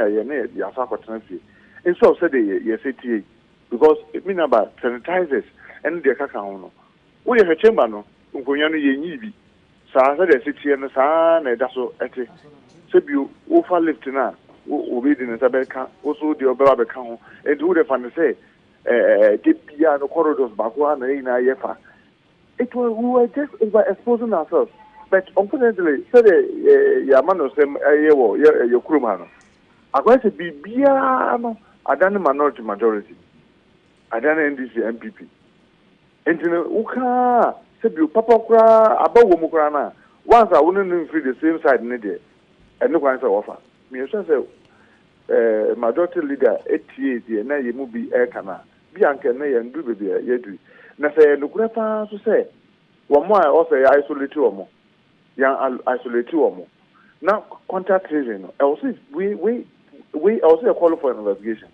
ya fa kwatena fie instead said ye say because it mean about sanitizers and the kaka ho no wo ye chamber no nkonya no ye nyi bi sa say the city no sa na da so ete sebi o fa lift na obi di nsa beka o so di obeba beka ho and who the fan say bia no corridors back na ina yefa it was we were just exposing ourselves but unfortunately said yamano sem yewo ye kuruma no akwese bibia no adane minority majority adane NDC MPP entine uka sebi papa kura abawo mu kura na once I wouldn't free the same side ne there and no kwan say offer me say majority leader etie die na ye mu bi e kana bi anke na ye ndu bebi ye du na say no kura pa so say wo mo a o say isolate wo mo ya isolate wo mo na contact tracing no also we also call for an investigation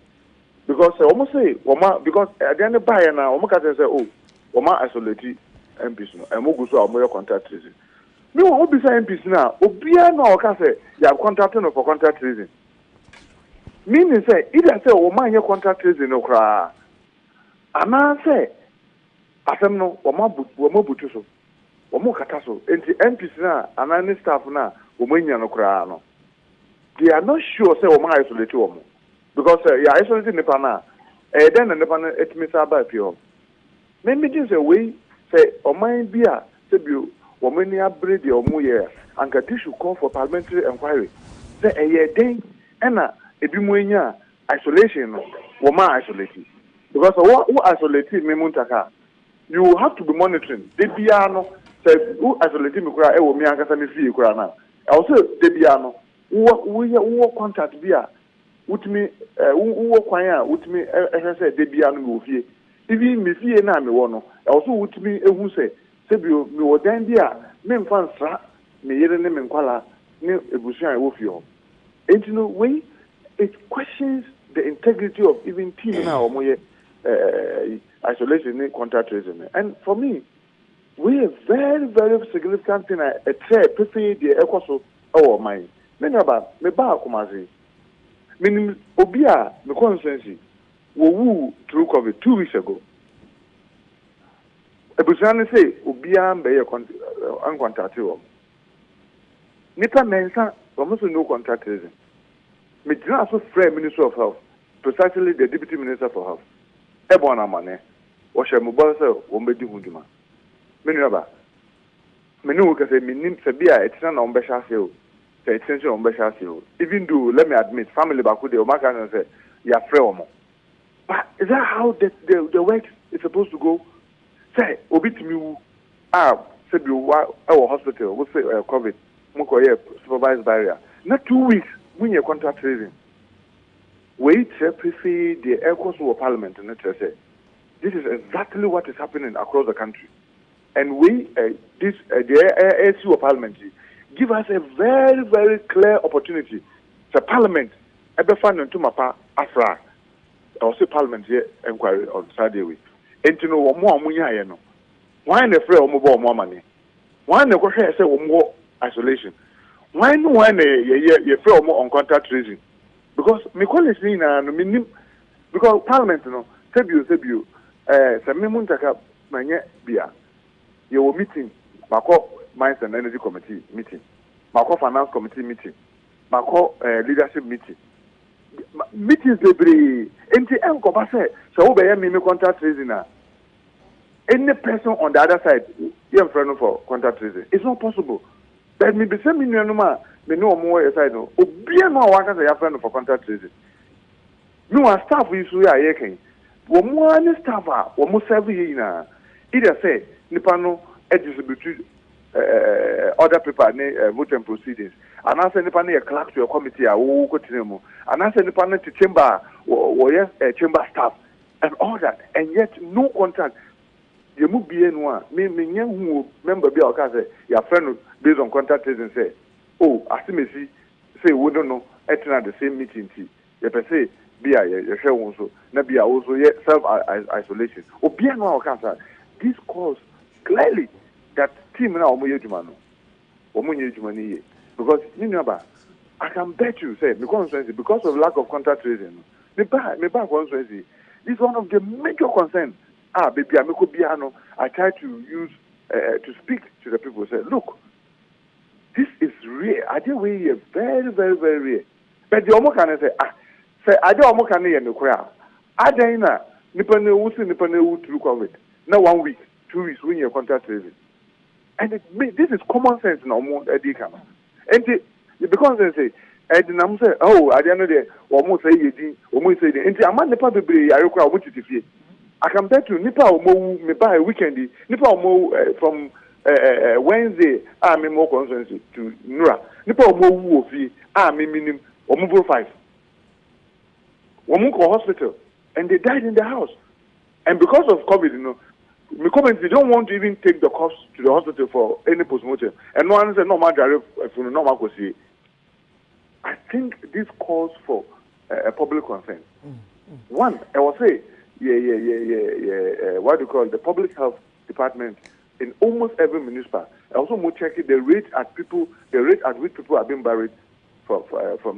because almost say wo ma because at the end buy na wo ka say oh wo ma isolate MPs no e mo go so wo contact tracing me wo be say MPs na obia na o ka say ya contact no for contact tracing meaning say either say wo ma ye contact tracing no kra ana say asem no wo ma butu so wo mo kata so enti MPs na anani staff na wo manya no kra no they are not sure say wo ma isolate wo mo because ya isolate nipa na then the nipa na etimi sa ba pio me just say we say o man bia say bi wo mani abrede o mo ye anka they should call for parliamentary inquiry say den na ebi mu enya isolation no wo ma isolate because wo isolate me muntaka you have to be monitoring de bia no say wo isolate me kura e wo mi ankasa me fie kura na also de bia no wo contact bia wutumi wo kwan a wutumi ehwese de bia no me wo fie ibi me fie na me wo no also wutumi ehu say sebio me wo dan bia me mfa nsra me yere ne me nkwala ne ebusuan wo fie ho. And you know, it questions the integrity of even team now isolation and contact tracing. And for me, we a very, very significant thing. A trade prefer the equaso our mind. Many about me ba kumazi. Meaning obia me consensi wo through COVID 2 weeks ago. Ebusiane say obia mbe ye contact wo. Nipa mensa almost no contact tracing. Me also frame Minister of Health, precisely the Deputy Minister for Health. Bonaa mane, washe mobile say wombedi hunduma. Many other. Many who can say minim sebia etina na ombesha seo. Say extension ombesha seo. Even though let me admit, family baku de omaka and say ya free omo. But is that how the work is supposed to go? Say obitimi sebi our hospital we say COVID moko ye supervised barrier. Not 2 weeks. When you contact tracing, wait, prefer the air course of Parliament and say this is exactly what is happening across the country, and the ASU of Parliament give us a very, very clear opportunity. The Parliament, ever fund into Mapa Afra, or say Parliament here inquiry on Saturday week, and to know what more money no. Why in the free or more money? Why in the question say more isolation? When you feel more on contact tracing, because me call is na because Parliament no sebiu se me muntaka manye bia you meeting mako Mines and Energy Committee meeting mako Finance Committee meeting mako leadership meetings debre enti enko ba say so wo be me contact tracing na any person on the other side you in front for contact tracing it's not possible. But me be say me nuanuma me no more side no obia no waka say ya friend for contact tracing. Me one staff we so ya yeken. Wo mo ani staff a wo mo serve yi na. Either say nipa no distribute other paper ne voting proceedings. And I say nipa no clerk to your committee a wo ko tinemu. And I say nipa no to chamber wo chamber staff and all that, and yet no contact. You move be no me who member be our say your friend based on contact tracing say oh asimesi say we don't know at the same meeting tea you per say be a share also na be also self isolation obi no our cancer this calls clearly that team na omo yeduma no omo yeduma ni because you know I can bet you say because of lack of contact tracing me ba constituency is one of the major concerns. Baby, I try to use to speak to the people. Say, look, this is rare. I think we are very, very, very rare. But the Omo can say, I don't Omo can hear no crowd. I don't know. Nipane who through COVID. Now 1 week, 2 weeks when you contact tracing, and this is common sense no more. And because they say. I didn't say, oh, I didn't know that. Almost say you almost say, and I'm not the public. I require what you feel. I can bet you Nipa Omo me buy a weekend. Nipa Omo from Wednesday me more consensus to Nura. Nipa Omo wofi me minimum Omo 5. Omo go hospital and they died in the house. And because of COVID, me comment they don't want to even take the cost to the hospital for any postmortem. And no one said no matter if no go see. I think this calls for a public concern. One, I will say. What do you call it? The public health department in almost every municipal. I also more check the rate at which people are being buried from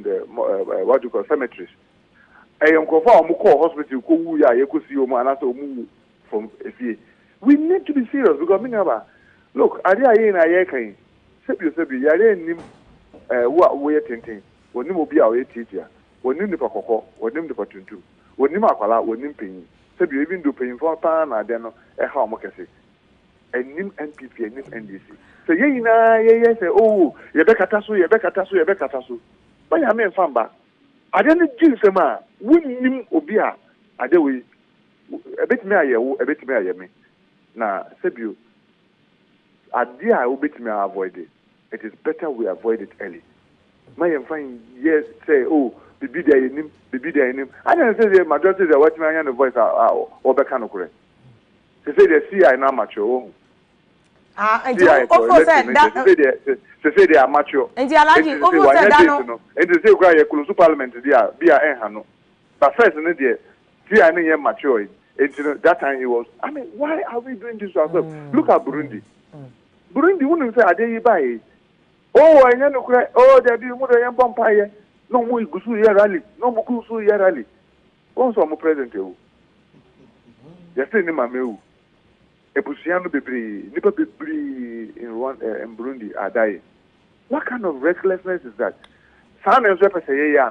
the what do you call cemeteries. From we need to be serious because look, wonim akwala wonim penyin sebi even do penyin for pa na de no e ha omo kese enim NPP enim NDC so ye nyina ye say oh ye be kata so banya me famba I didn't do some wouldn't obi a ade we a bit me me na sebu ade a obit me avoid it. It is better we avoid it early. My find yes say oh bibi there him I don't say the majority they watch me and the voice or be can correct. They say they see I now mature. And you also said that they say they are mature. And the Alaji also said that no. And they say why you could parliament there be a hano. But first in the see I know mature. That time it was I mean why are we doing this to ourselves? Look at Burundi. Burundi wouldn't say I buy. Oh, I know cry. Oh, there be more than vampire. No more Gusu rally. No more Gusu rally. Also, I'm present. You're saying in my mail. Ebusiano Bibri, Nipa Bibri in Burundi are dying. What kind of recklessness is that? San and Zeppa say, yeah,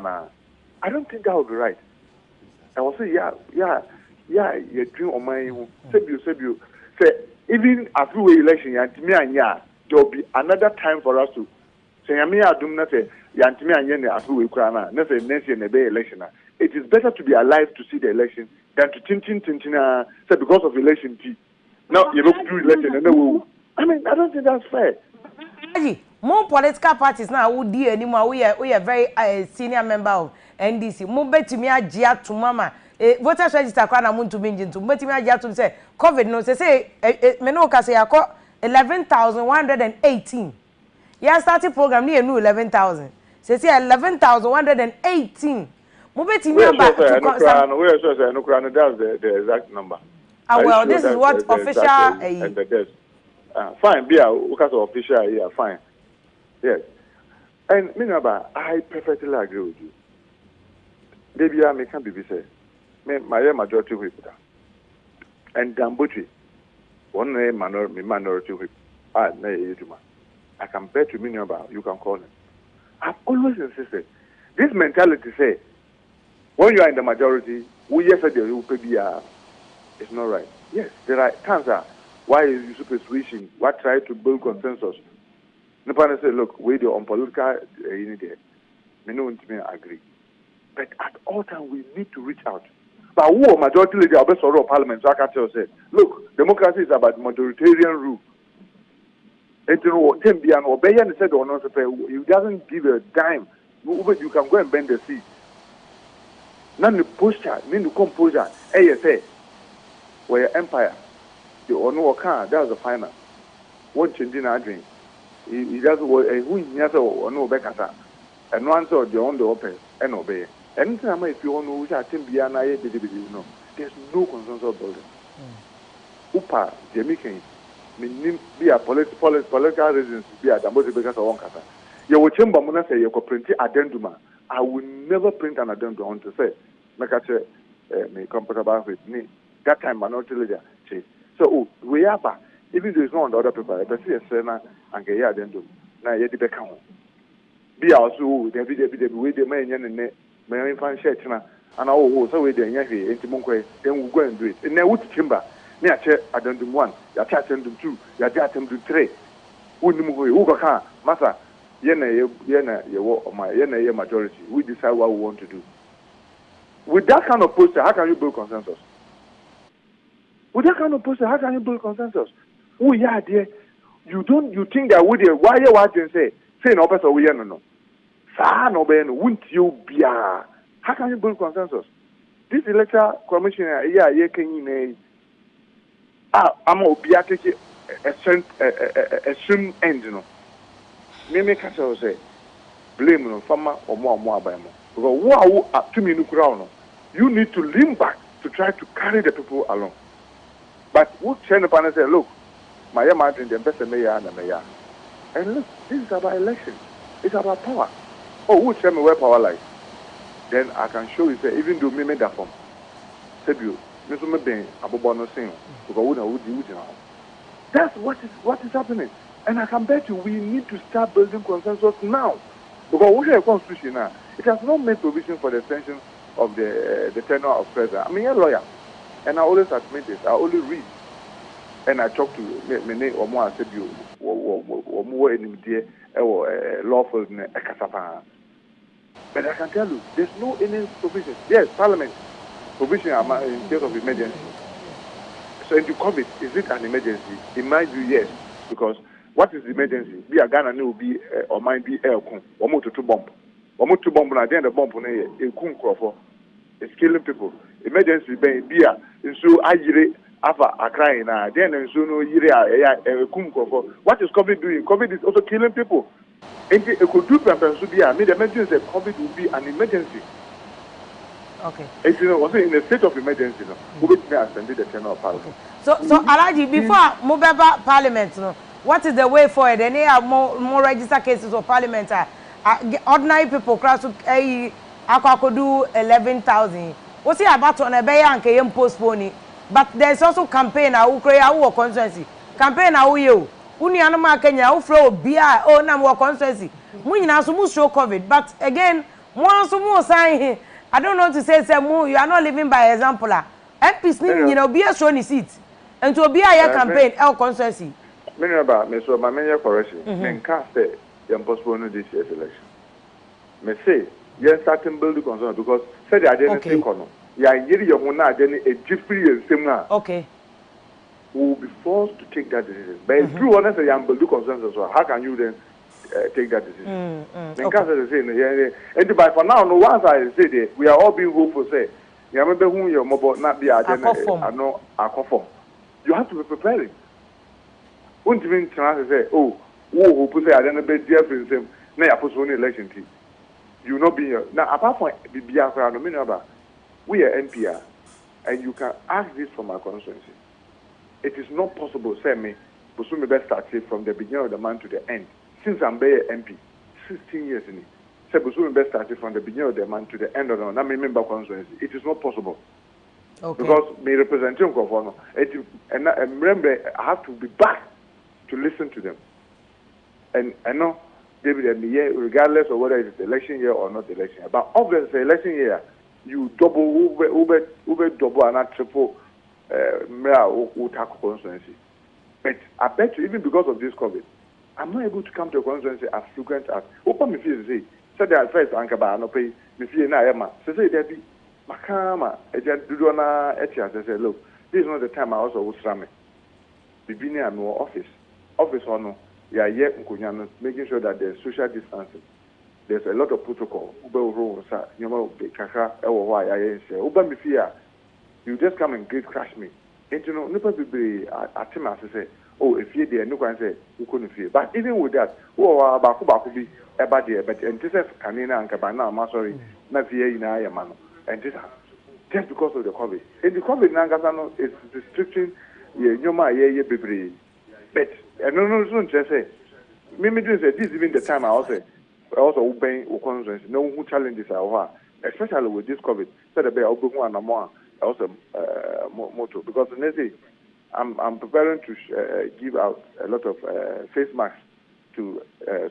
I don't think that would be right. I will say, yeah, you dream on my Sebu. Say, even after the election, there will be another time for us to say, I mean, I do not say, Yantimi and Yen after we crana, not say next year election. It is better to be alive to see the election than to tintin say because of election tea. Now you don't do election and then I mean, I don't think that's fair. More political parties now would do anymore. We are very senior member of NDC. More bet me a jia to mama. Voters register kwana muntu minji to bet me a jia to say COVID no say menoka say ako 11,118. Yeah, starting program near new 11,000. Say 11,118. More bet me about to that's the exact number. Well, this is what official and the desk. Fine, be because of official here, fine. Yes. And Minaba, I perfectly agree with you. Maybe I can be said. My majority whip. And Dambuchi, one minority whip. I can bet you Minaba, you can call him. I've always insisted. This mentality say, when you are in the majority, we yesterday you will be it's not right. Yes, there are times why is you persuasion? Why try to build consensus? Nobody say, look, we do on political unity. Me no agree. But at all times we need to reach out. But who majority leader of the parliament, so I can tell you, look, democracy is about majoritarian rule. And you know, Tim Bian Obeyan said or not, he doesn't give a dime. You can go and bend the sea. None the posture, mean the composure, say. Where empire, the Ono car, that's the final. One changing our dream. He doesn't work a win, yes, or no Becata. And one saw the on the open and obey. Anytime if you know which are Timbiana, no, there's no consensus building. Upa, Jamaican, be a political reasons, be a Dambosi because of one kata. You will chamber Mona say you could print addendum. I will never print an addendum on to say, Makache, me comfortable with me. That time minority leader say so we have even though it's not on the other paper I see a sena and get ya then do now you be can be also the way the man and my fan shirt na and so we then here entimonko then we go and do it and now which chamber me a check addendum 1 ya check addendum 2 ya addendum 3 who go can master ye majority we decide what we want to do with that kind of poster. How can you build consensus? With that kind of poster, how can you build consensus? Oh yeah, dear. You think that we there? Why you watching say no person we no. Sa no be no. Won't you be a? How can you build consensus? This electoral commission, yeah, can you I'm a be a extreme end, you know. Me catch say blame no farmer or more by more. Because wow, to me no crown. You need to lean back to try to carry the people along. But who turn up and say, look, my mountain, the best mayor and the mayor. And look, this is about election. It's about power. Oh, who tell me where power lies? Then I can show you, say, even though me made that form. Sebu, Mr. Meben, Abobono Sing, because that's what is happening. And I can bet you we need to start building consensus now. Because we have a constitution now. It has not made provision for the extension of the tenure of president. I'm a lawyer. And I always admit this. I only read. And I talk to many or more, I said, or more in the lawful. But I can tell you, there's no any provision. Yes, Parliament provision in case of emergency. So into COVID, is it an emergency? In my view, yes, because what is the emergency? Be a Ghana will be or might be air con or more to bomb. Or more to bomb, and then the bomb on a coon crop. It's killing people. Emergency be a so I Afa are crying then and so no a coon crop. What is COVID doing? COVID is also killing people. And it could do something be a made emergency that COVID will be an emergency. Okay. And you know, was in a state of emergency, who will be ascended the tenor of Parliament. So Alaji, before Mubeba Parliament, what is the way forward? Any have more register cases of Parliament? Ordinary people cross could do 11,000. What's it about on a bay and can postpone? But there's also campaign. I will create our constituency. Campaign. I will you. Uni anoma Kenya. Who flow beer. Oh, now our constituency. We now so much show COVID. But again, more so more sign. I don't know to say you are not living by example. MPs you know be a show ni seat. And to be a campaign our constituency. Many about me so my major correction. Men cast the postpone this year's election. Me say yes, starting building concern because said I didn't think on. Yeah, you will not then a different and similar. Okay. We will be forced to take that decision. But it's true, honestly, I'm building consensus. So how can you then take that decision? And by for now, no once I say that we are all being hopeful. Say, you remember who your mobile not be a no a conform. You have to be preparing. Won't even try to say, oh, hope say I don't be dear for him. Nay, I post one election team. You not be here now. Apart from the we are NPR, and you can ask this from our constituency. It is not possible, say me, Busumi best started from the beginning of the month to the end. Since I'm Bay MP, 16 years in it. Say Busumi best started from the beginning of the month to the end of the month. I member constituency. It is not possible. Okay. Because me representing Kofono, and remember, I have to be back to listen to them. And I know, David and me, regardless of whether it's election year or not election year. But obviously, election year, you double, over double, and not triple. Constituency. But I bet you, even because of this COVID, I'm not able to come to a constituency as frequent as open me feel say. Said that first Ankaba no pay me feel na Emma. Say there be Makama, Dudona Etia say, look, this is not the time I also will slam me. Bibini and no office. Office or no, yeah, making sure that there's social distancing. There's a lot of protocol. You just come and gate crash me. And you know, no people at him as say, oh, if you there, no one say you couldn't feel. But even with that, oh, Baku be about there, but and this is Kanina and Cabana, sorry, not here in Ayamano. And this just because of the COVID. And the COVID Nangasano is restricting Yoma, ye baby. But and no, just say, maybe this is even the time I also obeying conference. No who challenges our, especially with this COVID. Said the bear open one and more. Also, motto because next day I'm preparing to give out a lot of face masks to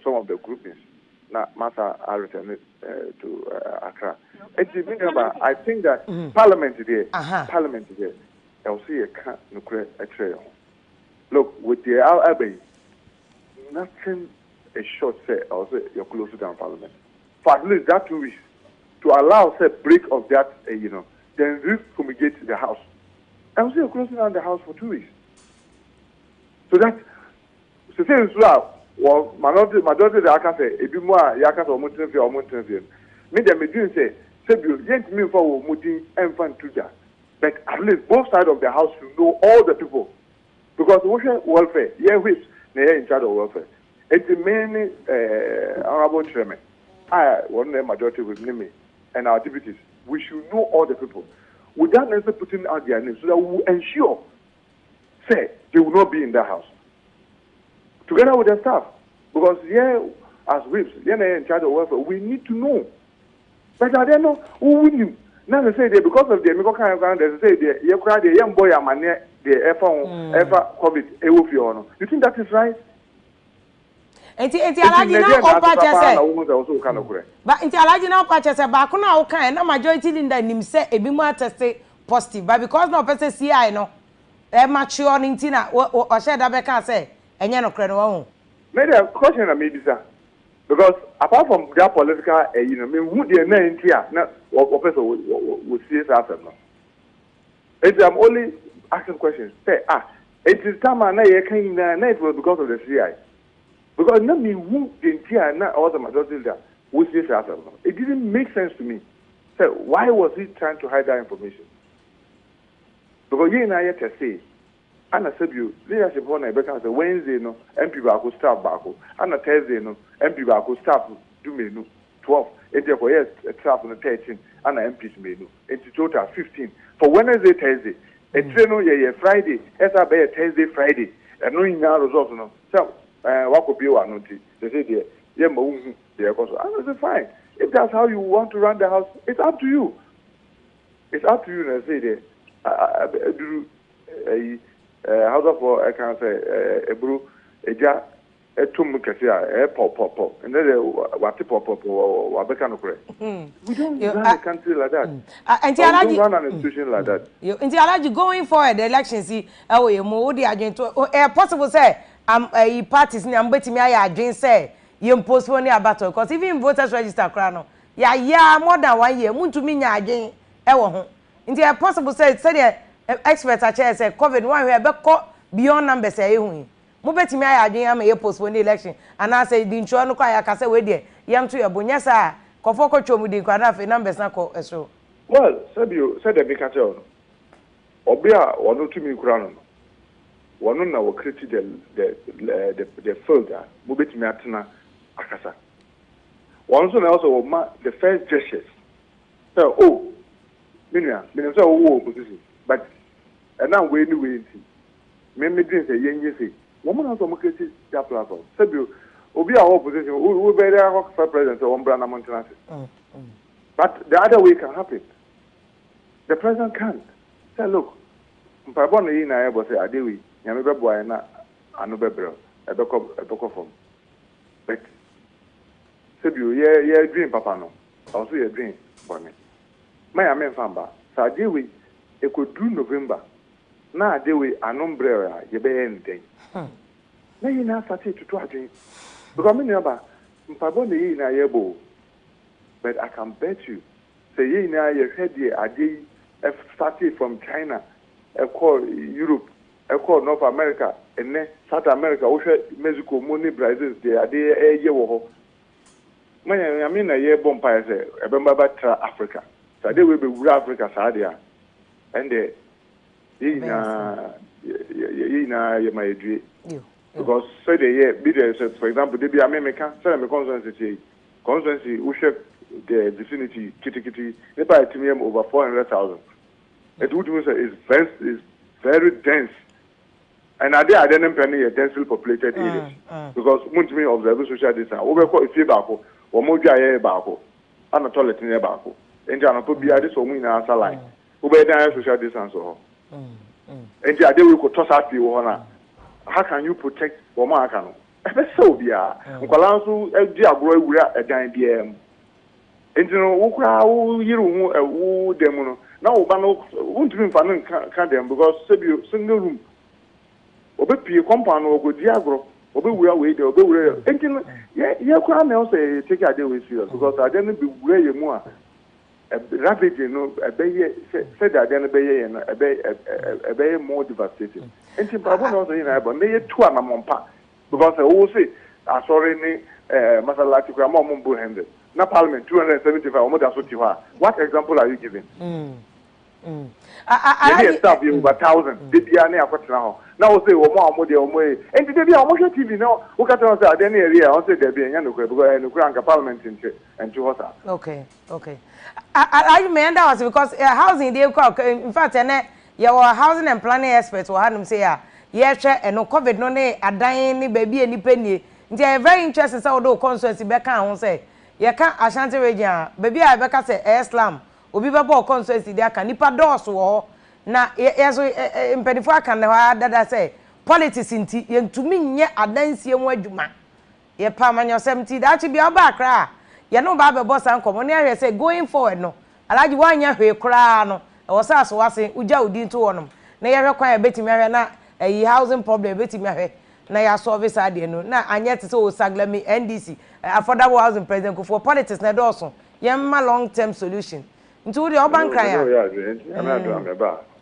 some of the groupings. Now, Martha, I returned it to Accra. I think that Parliament today, I'll see a can't a trail. Look, with the Abbey, nothing a short say. I'll say you're closer than Parliament. For at least that 2 weeks to allow say break of that, then re-fumigate the house. And so you're closing down the house for 2 weeks. So that, so say as well, my daughter, I can say, if you more, I can say, or Montenegro. Me, they may do say, you yank me for Mutin and Fan Tuja. But at least both sides of the house should know all the people. Because welfare, whips, they are in charge of welfare. It's the main honorable chairman. I want the majority with me and our deputies. We should know all the people without necessarily putting out their names so that we will ensure, say, they will not be in the house. Together with the staff. Because as whips, in charge of welfare, we need to know. But I don't know who we knew. Now they say that because of the American kind of they say the young boy and man the ever COVID. You think that is right? Enti alaji na opacha say but enti alaji na opacha say ba ko na wo kan na majority leader nim say ebi mu attest positive but because no person CI no e mature nti na o she da be kan say enye no kre no wo me the question na me bisa Because apart from that political, you know, I mean, who the name here, not what person will see it after no. I'm only asking questions. Say, it is time I know you can network because of the CI. Because not me who the here not all the majority leader will see it after no. It didn't make sense to me. Say, why was he trying to hide that information? Because you and I to say. And I said, you leadership on a better Wednesday, no, MP Baku staff back, and a Thursday, no, MP Baku staff do me no 12, and therefore, yes, a staff on 13, and an MP's menu, and to total 15 for Wednesday, Thursday, a train on Friday, as I bear Thursday, Friday, and knowing now results, no, so, what could be one notice? They say, yeah, they're also, I said, fine. If that's how you want to run the house, it's up to you. It's up to you, and I say, I do house of I can say a brew a jar a tomb cassia pop and then what pop or becano correct. We don't run a country like that. And we don't run an institution like that. You going for the election, see, oh, you move the agent to possible say a parties I'm betting me I again say you postpone a battle because even voters register crown. Yeah, more than 1 year, moon to me again. Into possible say experts are say COVID one we have beyond numbers say you. Mo betimi aya adwen am e postpone the election and I say the ntwa no kwa ya kase we de yam to yabonya sa kofo ko twom di kwa na fe numbers na ko eso. Well, said the big catcher. Obia ono tumi kura no. Wono na wo create the folder. Mo betimi atena akasa. One so na also the first gestures. So minua, say opposition. But and now we anyway. Me didn't say yen say. Woman also make that platform. Sebio, obi our opposition, we be there for president or umbrella maintenance. But the other way can happen. The president can't. Say, look, Mpabon yi na ebo say adewi, nyame be boy na anu be bro, e be ko But Sebio, ye dream papa no. Also ye dream for me. My amen famba. Sa adewi e could do November. Na adewi anumbrella ye be anything. Na yi na start to adwin. Because me never Mpabon yi na yebo. But I can bet you say yi na ye head ye ade started from China, call Europe, call North America, and then South America, Mexico, money Brazil, they are there a year or I mean a year bumpire say remember Africa. So they will be Africa Sadia and the my dream. Because say the year be there, for example, they be American, say me constituency we share the vicinity kitty they buy TMM over 400,000. It would mean is very dense. And I didn't penny a densely populated area. Because most me observe social distance. Over call if you back or more jay back and a toilet in a back. And Jana put be at this woman in answer line. Over there social distance or and the idea we could toss out you honor. How can you protect Womakano? So dear, Uncalansu, Diabro, we are a giant DM. And you know, you demono. Now, won't be fun can them because single room. Obe compound or go Diagro, Obe we are waiting, Obe we are. And you can't also take a day with you because I didn't be where you more. Rapid, you know, a bay said I didn't bay and a bay more devastating. And Zimbabwe also in Ireland, may you two among because I always say, I saw any Masalati Gramon handed. Na Parliament 275 or more than what you are. What example are you giving? I stop you over 1,000. Did you now? Now say more and today be almost TV now. Look at us at any area. I'll say there be a because Parliament and to us. Okay. I remember that was because housing they in fact your housing and planning experts will have them say and no COVID no ne adan baby any penny. They are very interested so do constituency back on say you can't Ashanti region baby I beka say Islam obi bebo constituency there can nipa doors wo na yeso impedifo aka na dada say politics inti yentumi nye adansie mu adwuma ye pa manyosem ti da chi bia ba akra ye no ba bebo san komo ne ahwe say going forward no alaji wanya hwe kra no e wo sa so wase uja udi nto wonom na ye hwe kwan e betimi ahwe na housing problem betimi ahwe na ya solve sa de no na anya te se o saglami NDC affordable housing president ko for politics na dawson yemma long term solution nti wo de oban kan ya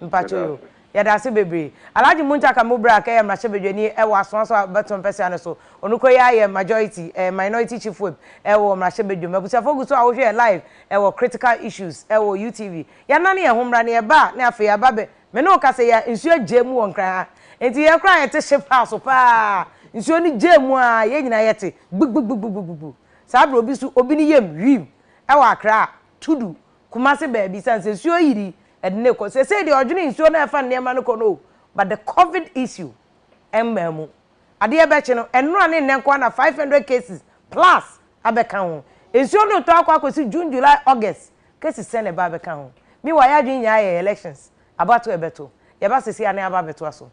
mpacho ya da se bebre alaji munta ka mobra ka ya mrahye bedwani e wo asonso beton pese ne so onuko ya majority minority chief whip e wo mrahye bedwam abusa foguso a wo hwe live e wo critical issues e wo UTV ya nane ye homra ne ye ba na afa ya ba be me no ka se ya nsu agemu won kran enti ye kran ye te ship house pa nsu ni gemu a ye nyina ye te gbugbugbugbugbugbu sa bro obi su obi ni yem rim e wo akra tudu kumase ba bi san se nsu yiri edne ko say the odwene nsuo na efa nneema no ko no but the covid issue emmemu ade e be che no enno ane nnenko na 500 cases plus abeka ho nsuo no to akwa si June July August cases se ne ba abeka ho mi wa ya dwen nya elections abato ebeto ye ba sesi ane aba beto aso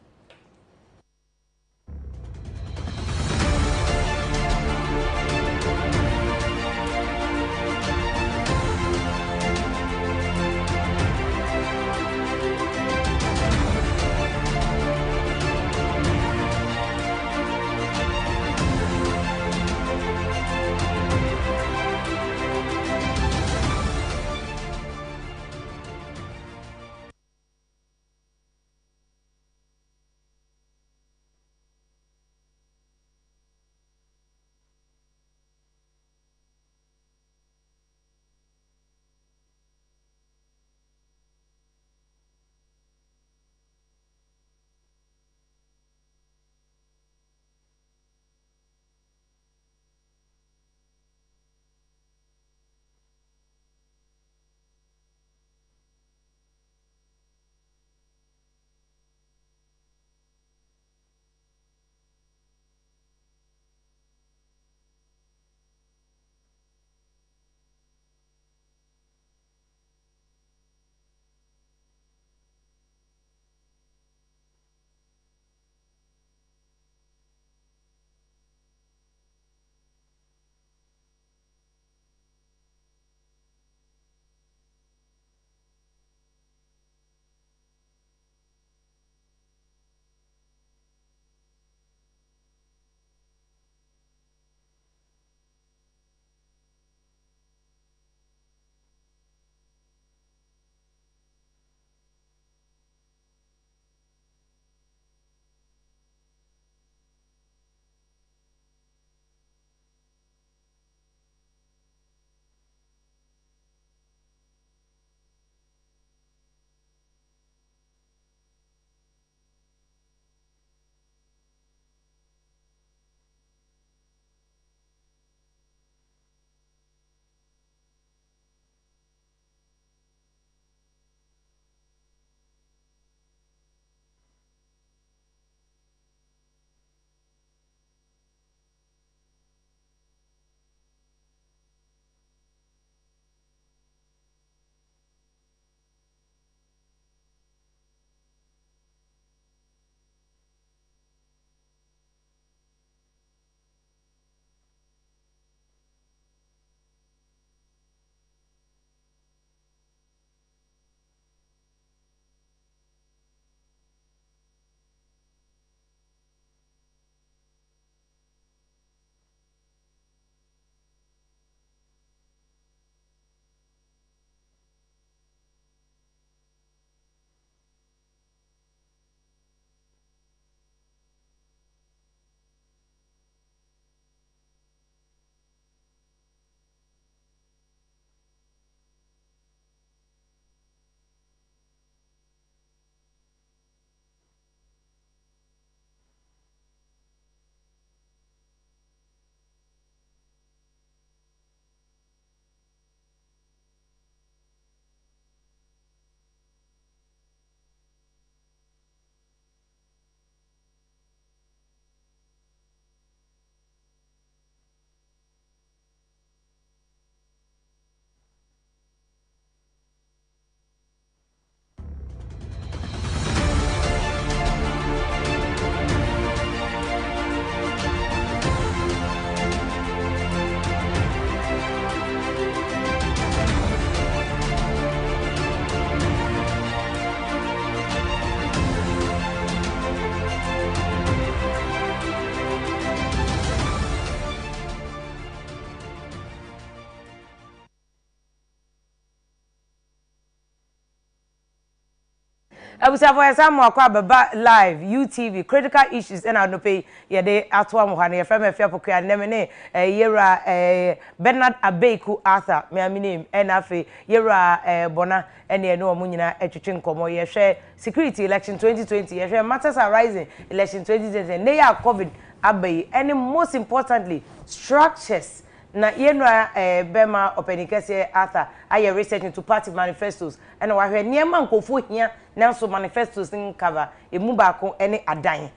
Abusa for example akwa baba live UTV critical issues and no pay ye de atwa mo ha na ye frame fia pokua nem ne yera Bernard Abeku Arthur me aminem and afi yera Bonaa ene no mo nyina etwetwe nkomo ye hwe security election 2020 ye hwe matters arising election 2020 ne ya covid abai and most importantly structures na yenra bema openikese Arthur aye research into party manifestos and wa hwe niema nkofo hia nanso manifestos in cover emu baako ene adan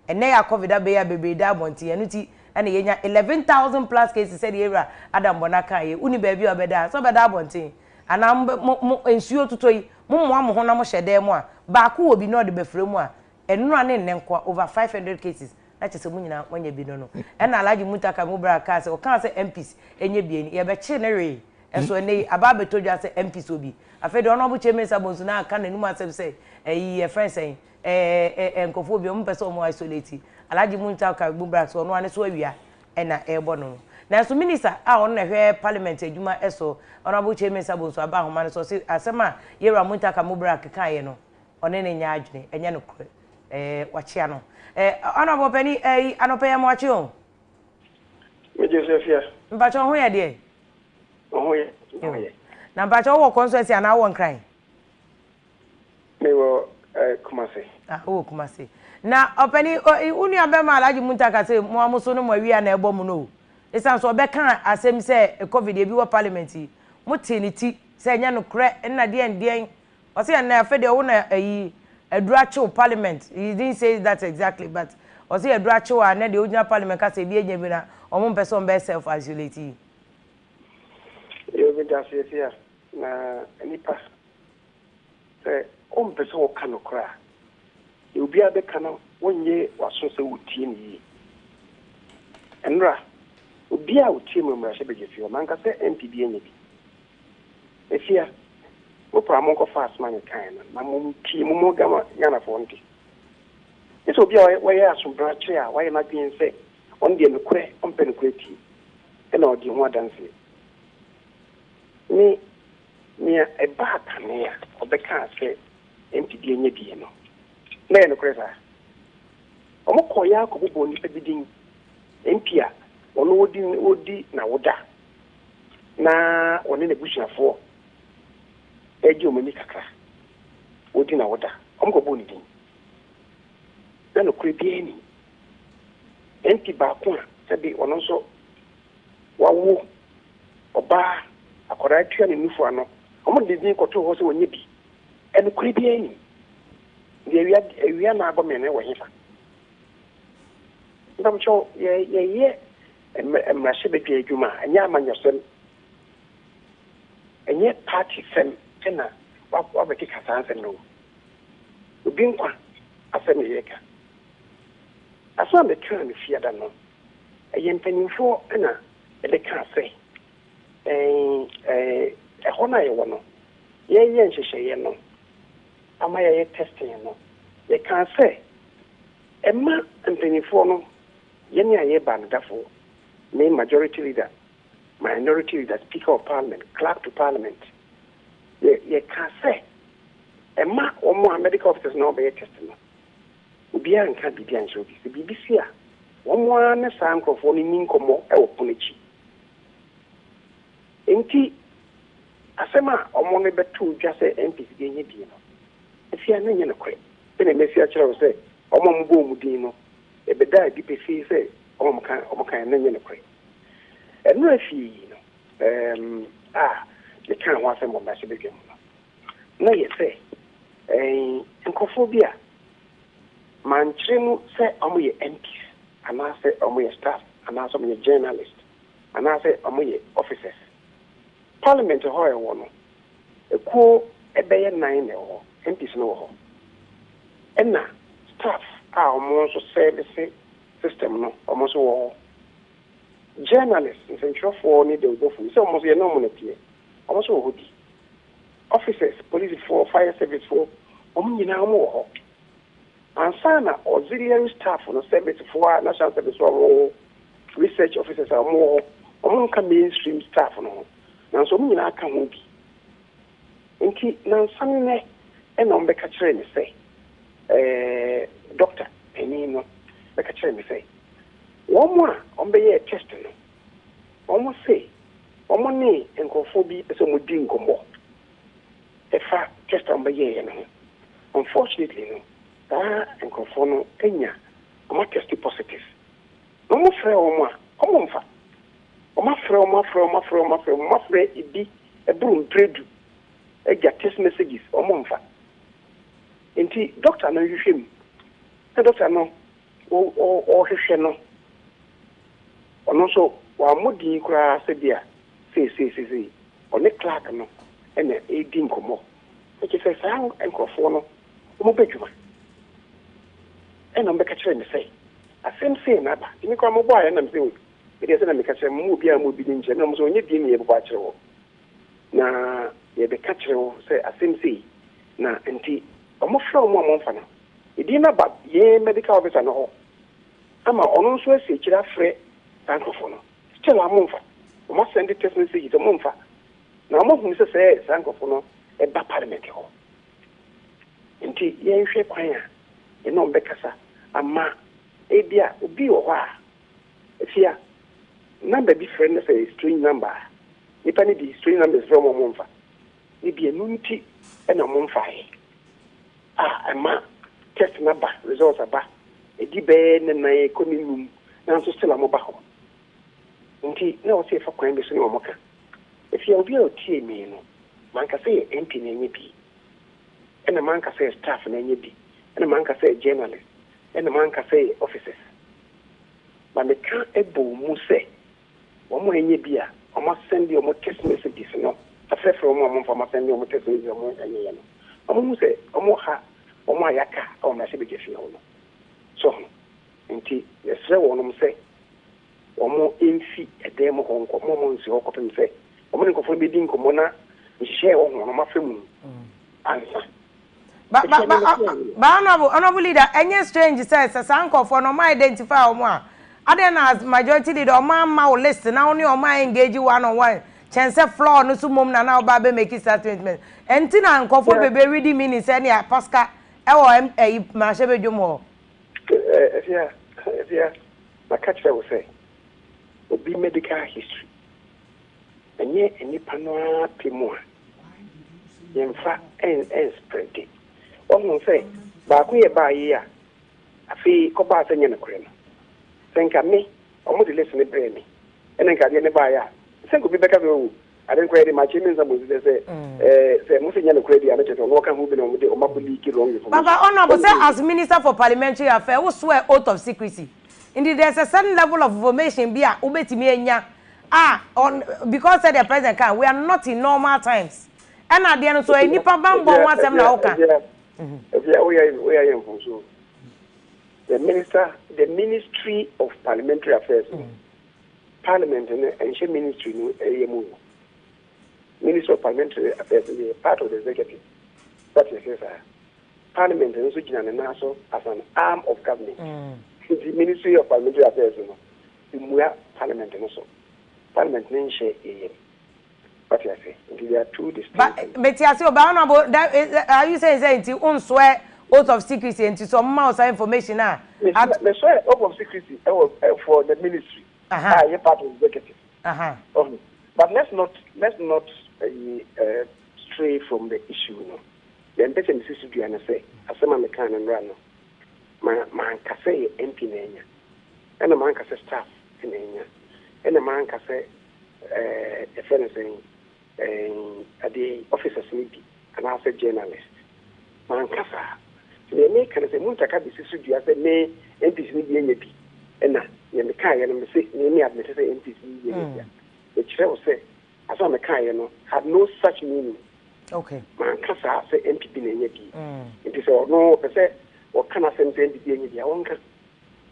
ene ya covid abai bebe da bonti enu ti ene yenya 11,000 plus cases said era Adam Bonaa kai uni baabi obeda so beda bonti ana ensuo tutoyi mo mo ho na mo hyede mu a baako obi no de befre mu a enura ne nenkwa over 500 cases na chese mu nyina wanya bi no ena alaji mutaka mu bra ka se o kan se MPs enye bi ni ye be che ne re enso ne aba betodwa se MPs obi afede ono bu cheme sa bonsu na aka nanu asem se yi e friend say enkofo bi o mpese o mo isolate alaji mutaka mu bra so ono ane so awia ena ebo no na so minister a ono na hwe parliament adwuma eso ono bu cheme sa bonsu aba homa no so se asema yera mutaka mu bra ka ye no one ne nya adwene enye no kure wachia no honorable penny anope ya mwachi o me Josephia mpacho ho ye de ho ye na mpacho wo constituency ana wo nkran me wo Kumasi wo Kumasi na openi unu abema alaji muntaka se mo amuso no mawia na ebo mu no isan so obeka asem se covid ebi wo parliament mutiniti se nya no kre na de ndien o se na afede wo na Edracho parliament. He didn't say that exactly, but was he Edracho and the original parliament can say be a or person best self isolate. You will just say here, na nipa. Say, person can cry. You be a becano 1 year was so routine. And ra, be out team of Russia if you man can say MPB any. If here. Opa monko fast man kind na mum ti mum gama yana fonti eso bia we ya so branch a we na bin say on de no kure on pen kure ti e na odi ho adanse ni e ba kan ya obeka say MPD enya bi no na no kure sa omo koya ko bo ni pe bidin MP a ono odi na woda na one ne busuafo ejo mani kakra odi na woda omko boni din na no kure bi ani enti ba ko a sabi ono so wawo oba akora atua ne nufu ano omo de din koto ho se wonye bi eno kure bi ani de ewia na agomene wo hifa ndam cho ye emrashe be adwuma anya amanyosem enye party sem na wa be kika sanse no obi nkwa asem yeka aso me twa me fia da no eye mpanimfo na de ka se hona ye wono ye nhyehyeye no ama ye testing no ye ka se emma mpanimfo no ye ne aye ba ndafo me majority leader minority leader speaker of parliament clerk to parliament ye can say emma omo medical officers no be testing obi an ka bi an so bi BBC a omo an sa nkrofo ni nkomo e oponechi enti asema omo ne betu dwa se MPs ge nye bi no efia na nye no kre be na mesia kire se omo mbo mu din no e be da bi pesi se omo kan na nye no kre enu afi no the kind of thing that should begin. No, you say, Encophobia. Man, Trimu say, I'm your MPs, and I say, I'm your staff, and I say, I'm your journalists, and I say, I'm your officers. Parliament, a horror one. A cool, a bay 9 or MPs no. And now, staff are almost a service system, no, almost all. Journalists, in Central for need to go for so almost a normal here. Also, hoodie. Officers, police for fire service for more. And sana auxiliary staff on the service for national service for research officers are more among mainstream staff. No, now so many can be. In key, now some and on the catcher say, doctor any no like a chair me say one more on be test no almost say one money and conformity as a mudding combo if I test on be no unfortunately no that and conform Kenya I'm test positive no more free one come on fa my friend it be a broom trade a get test messages or monfa inti doctor no you him the doctor no or hwehwe no ono so wa modi kura se dia say on the clerk no and e din komo which is say enkrofo no mo bedwuma and on be catch me say asem say na ba imi kwa mo boy na me say it is na me catch mo bi a mo bi nje na mo so onye bi me ye bo a kire wo na ye be catch wo say asem say na enti omo fra omo amfa na idi na ba ye medical officer no ho ama ono so ase kira frɛ sankofo no still amfa omo send test message to momfa na omo hu se sankofo no e ba parliament ho enti ye hwɛ kwan a e no mbekasa ama e bia obi wo ha efia number bi frɛ no say string number nipa ni di string numbers from momfa ni bia nunti e na momfa he ama test number results aba edi be na economy na so still amoba ho nti na o se fa kwan be so ni o moka if you obi o tie me no man ka say MP na nye bi ena man ka say staff na nye bi ena man ka say journalist ena man ka say officers ba me ka ebo mu say o mo nye bi a o mo send o mo text messages no afrefe o mo fa ma send o mo text messages o mo nye no o mo say o mo ha o mo ayaka o ma se be jefi no so nti yesre wonum say omo enfi edem ho nko mo nsi ho kopem say omo nko fo be din ko na nhye ho no ma femu ansa ba honorable leader enye strange say sankofo no ma identify omo a ade na majority leader omo ma list na oni omo engage one on one chense floor no so mom na oba be make statement enti na nkofo bebe ready meaning say na pascal e wo ma shebe dwom yeah my catch will say will be medical history and yet any panoa pimua in fact and spread it one say back we buy here I feel go back and you think of me or to listen to me and then can you buy ya think will be better I didn't create my chimneys and say moving yellow credit and just walk and moving on with the Omabuli wrong. Baba Honorable say as Minister for Parliamentary Affairs who swear oath of secrecy. Indeed there's a certain level of information be a ubetimi enya on because the president can we are not in normal times. And at the end so any pabambo one sem na oka. We are in so the Ministry of Parliamentary Affairs Parliament and she ministry no Minister of Parliamentary Affairs is part of the executive. That is Parliament and also as an arm of government. The Ministry of Parliamentary Affairs, we are Parliament and also Parliament name share a. What you say? There are two distinct. But are you saying you won't swear oath of secrecy into some mouse information now? The swear oath of secrecy for the ministry. You're part of the executive. But let's not stray from the issue. No, the ambition is to do and say, as some man can and run. Man can say MP nenya, and a man can say staff in nenya, and a man can say a friend saying the officers maybe, and I say journalist. Man can say they make and say Muntaka be to do as a may MPs need maybe, and you can and say me admit to say MPs need the chair will say. As I'm a kind, had no such meaning. Okay. Man, Cassa say MP in any it is all no per se, or can I send MP in the Onka?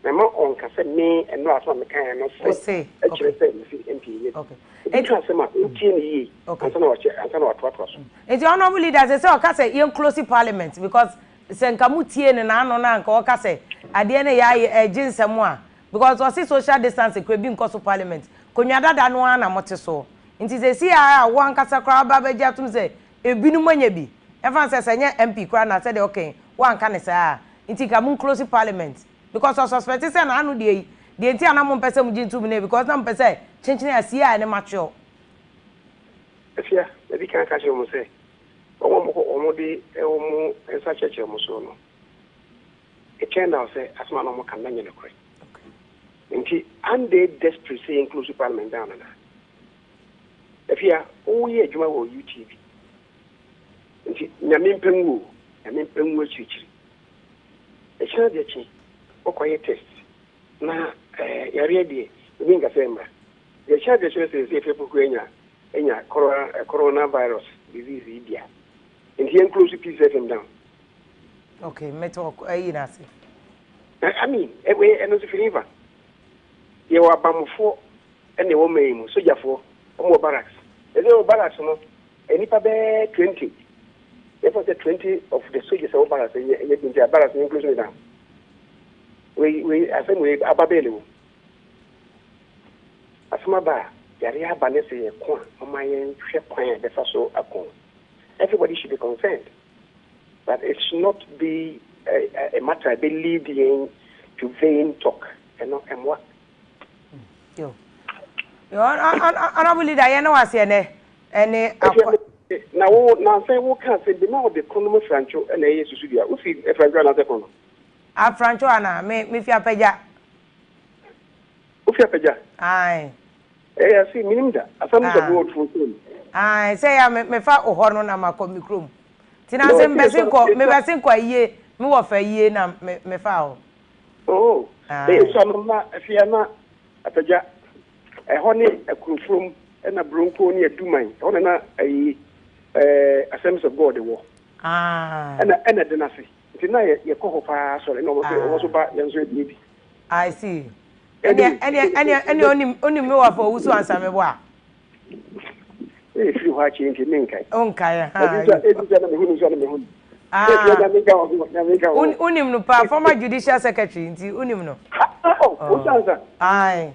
My mom can say me and not from the kind of say, actually say MP. Okay. It was some okay. I don't know what was. It's your normal leader, as I say, you're close to Parliament because Senkamuti and Anona or Cassa at the end of a gin somewhere because was it social distance equipping cost of Parliament. Kunyada Danwana Moteso. Inti se si a wan kasa kra ba beja tum se ebinu manya bi e fan se senye MP kra na se de okay one can say inti ka mun close parliament because of suspect say na anu dey the enti ana mun pese mu jintu mu ne because na mun pese chenchen asia ne macho afia e bi kan ka che mu say omo de omo ensa cheche mu so no e turned out say asma no mo kan na nyene kore nti and they desperate say inclusive parliament down na afia o ye adwuma wo UTV nti nyame mpengu chichiri e chana de chi okoye test na yare de ninga sema de chana de say people ku enya coronavirus disease idia nti inclusive peace set him down. Okay, meto ayi na se. I mean, eno se finiva. Ye wa bamfo ene wo maimu sojafo omo barracks. Ene wo barracks no enipa be 20. If I say 20 of the soldiers over barracks ye bin their barracks inclusive down. We asem we ababele. Asma ba yare abane se ye kwa omayen hwe kwan be fa so akon. Everybody should be concerned. But it should not be a matter of leading to vain talk and not and what. Yo, honorable leader, you know what's here, any. Now say what can say the now the economy francho and a susudia. We see if I grant another corner. A francho ana me fia peja. Ufia peja. Aye. I see minimum. Asamu the word for soon. Aye, say I me fa ohorno na makomikrum. Tina se mbese ko me bese ko aye me wo fa aye na me fa ho. Oh. Eh so na afia na ataja ho ne akurufrom na bronco ne aduman. Ho na ayi Assemblies of God wo. Ah. Ena de na se. Nti na ye ko ho pa so na wo so ba yenso edibi. I see. Any onim me wa for wusu ansa me bo a. If you watch it, Onkai, unim no pa former judicial secretary nti unim no. Oh, Ushanza. Aye.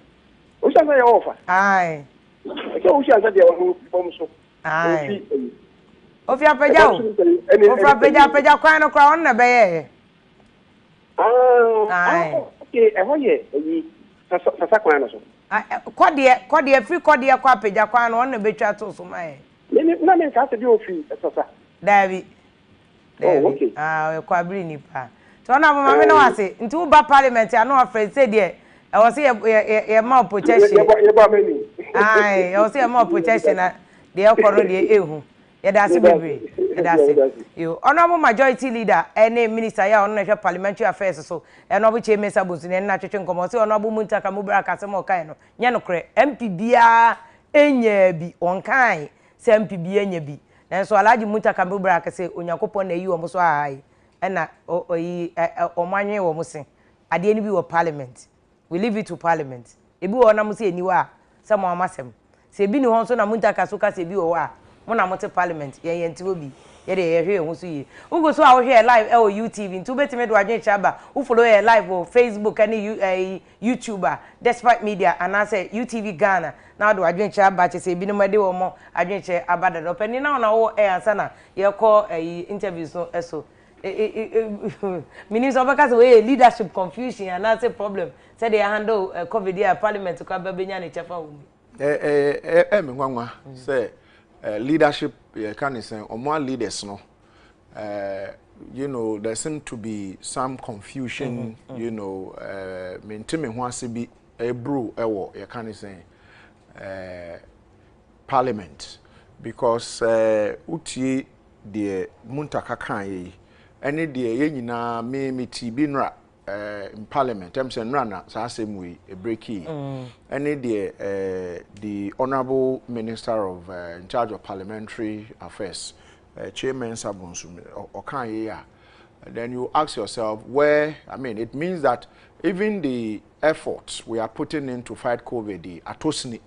Ushanza ya offer. Aye. So Ushanza dia wo bom so. Aye. Ofi apeja o. Ofi apeja kwan no kwa on na be ye. Ah. Okay, e ho ye yi sasa kwan no so. Kode free kode kwa apeja kwan no on na betwa to so mai. Na me ka se bi ofi sasa. David. Oh, okay. We kwa bri ni pa. So na mama me no wase nti wo ba parliament ya no afraid say there e was ye ma protection. Ye ba mani. Aye, e was ye ma protection na de e kworo de ehu. Ye da se bebre. Ye da se. Yo, honorable majority leader ene minister ya ono na hwe parliamentary affairs so eno bo che mesa bonsu ne na twetwe nkomo se honorable muntaka mubra kase mo kan no. Nya no kre MP bia enya bi onkan se MP bia enya bi. Nanso alaji muntaka mubra kase onyankopon na yi wo so ahai. Ena oyi omanwe wo musin ade ni bi wo parliament we leave it to parliament ebi wo na musi eniwa se mo amasem se bi ni ho so na muntaka so ka se bi wo wa mo na mo te parliament ye nti obi ye de ye hwe ho so yi ugo so a wo hwe live o UTV nti betime do adwen chaba wo follow ye live o Facebook and YouTuber despite media and I say UTV Ghana na do adwen chaba che se bi no made wo mo adwen che abada do pani na wo ansa na ye ko interviews no eso Minister because we leadership confusion and that's a problem. Say they handle COVID here parliament to come benya ne chefa wo. Me nwanwa say leadership can say omo leaders no you know there seem to be some confusion you know me ho ase bi ebru ewo ye can say parliament because utie de muntaka kan yi ene de ye nyina me ti bi nra in parliament em say nra na sa asem e breaki ene de the honorable minister of in charge of parliamentary affairs chairman Sabonsu or kan ye then you ask yourself where I mean it means that even the efforts we are putting in to fight COVID atosni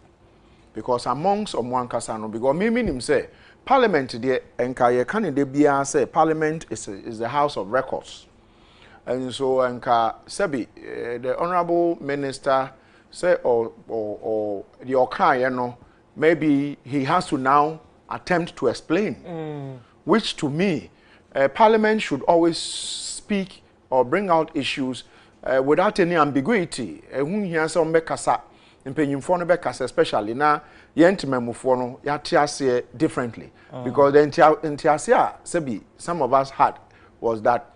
because amongst one kasano because me him say Parliament the enka ye can de bia say Parliament is the house of records. And so enka sebi the honorable minister say or the okan you know maybe he has to now attempt to explain which to me Parliament should always speak or bring out issues without any ambiguity. Who here some be kasa, mpenyimfo no be kasa, especially na yentimemufo no yate differently because the entiasia sebi some of us had was that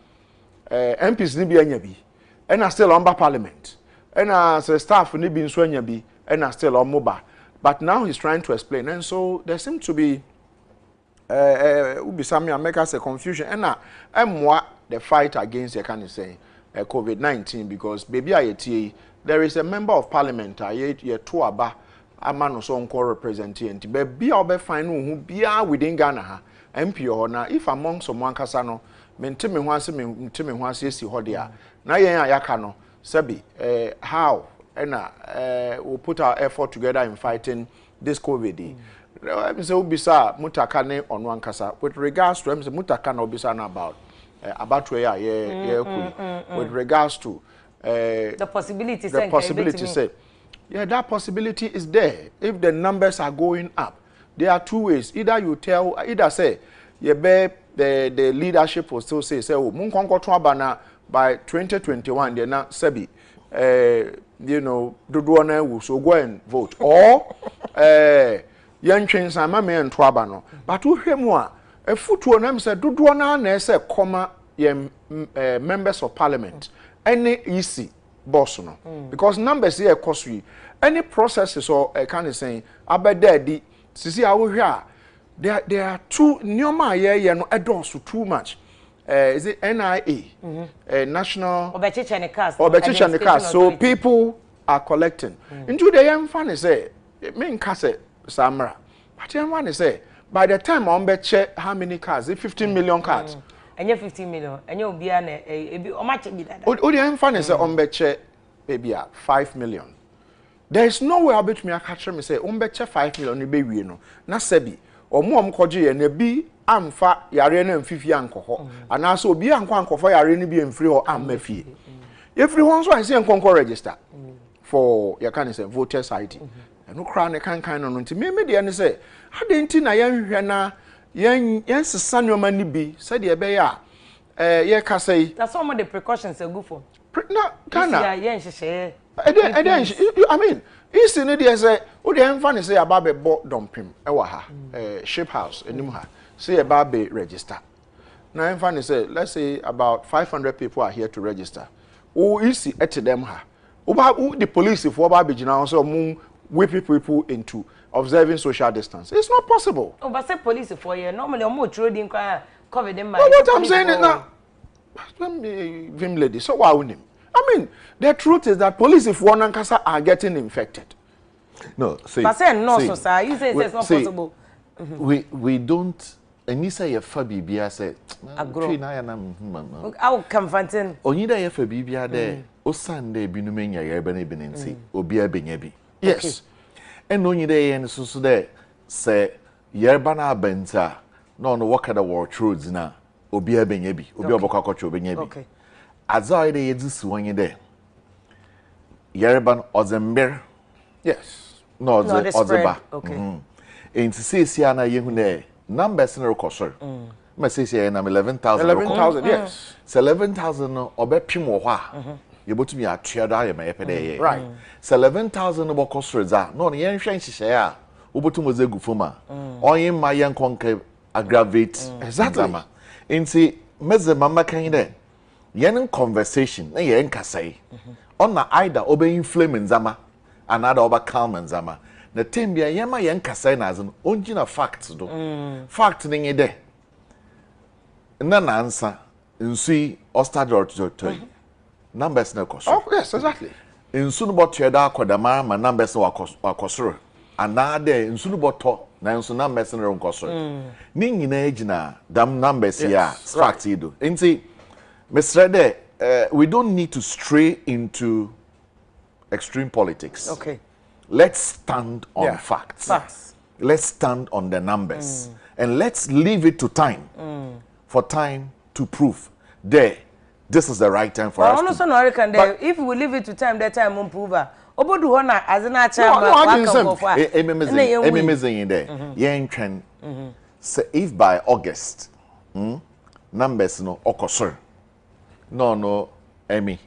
MPs ni bi anya bi and still on parliament and as staff ni bi nso anya bi and still on mobile, but now he's trying to explain, and so there seems to be ubisami make us a confusion and emwa the fight against the kind of say COVID-19 because baby ayeti there is a member of parliament ye to aba amano so nko representative baby obe find who bia within Ghana ha MP or na if among someone kasa no mentime ho ase mentime ho ase esi ho dia na yen ayaka no sabi how and we put our effort together in fighting this COVID. Say ubisa mutaka ne onu ankasa with regards to mutaka na ubisa na about where with regards to the possibility say yeah, that possibility is there if the numbers are going up. There are two ways: either say you be the leadership will still say oh mun konko to abana by 2021 they na sebi you know dodo na will so go and vote or yantwen ma me ento aba no but wo hwemu a efutuo na me say dodo na say comma members of parliament any easy boss no because numbers here cost you any processes or kind of saying abeda di sisi a wo hwe a there are two nyoma ye no edorso too much is it NIA national obechiche cast so people are collecting into the young fan say me nkase samra but young one say by the time on beche how many cars 15 million cars enye 15 million enye obia na ebi o ma che bi dada o the young fan say on beche baby 5 million there is no way about me catch me say on beche 5 million be wie no na sabi omom koje ye na bi amfa yare na mfifi ankoho ana so obi ankofa yare ni bi emfiri ho amafie everyone so I say enkonko register for your kind of say voters ID no kra ne kan no nti me de ne say adenti na yan hwehwe na yan sesa nyoma ni bi say de be ya ye ka say that's some of the precautions are good for na kana yan hwehwe I mean isi ne de say o de enfa ne say ababe bo dompim e wa ha ship house enim ha say ababe register na enfa ne say let's say about 500 people are here to register o isi ete them ha the police if what be now so whip people into observing social distance. It's not possible. Oh, but say police for you normally I'm throw the cover them. What I'm saying is now vim lady so why him? I mean the truth is that police if one ankasa are getting infected. No, see. But say no so sir you say it's not possible. We don't and you say your fabi bia say agro na ya na I will confronting onyida your fabi bia there o Sunday binu menya ya ebe na ebe nti obi abenya bi. Yes. And no nyida ye nso so there say yerba na abenta no work at the world roads na obi abenya bi obi obokwa kwacho obenya bi. Okay. Azai de yedisi wanye there yerba ozember. Yes. No ozeba. Okay. Enti sesi ana yehu na numbers na rekosor. Ma sesi ya na 11,000. 11,000 yes. So 11,000 no obepim wo ho a. Yebotumi atwa da ye ma yepede ye. Right. So 11,000 no bokosor za. No ye nhwe nhihye a obotum ozegu foma. Onye ma ye nkonke aggravate exactly. Enti meze mama kan de yen conversation na ye nkasai. Ona either obe inflame nzama another oba calm nzama. Na tembia yema yen kasai na azun onjina facts do fact ninge de na nansa nsui ostador to numbers na koso Oh yes exactly nsu no boto da akodama ma numbers na wakosoro anade nsu no boto na nsu numbers na nkosoro ni nyina ejina dam numbers ya fact do nti Mr. De we don't need to stray into extreme politics. Okay. Let's stand on facts. Let's stand on the numbers. And let's leave it to time. For time to prove this is the right time for us to... But if we leave it to time, that time won't prove her. Obodu hona as an if by August numbers no okosor no Emmy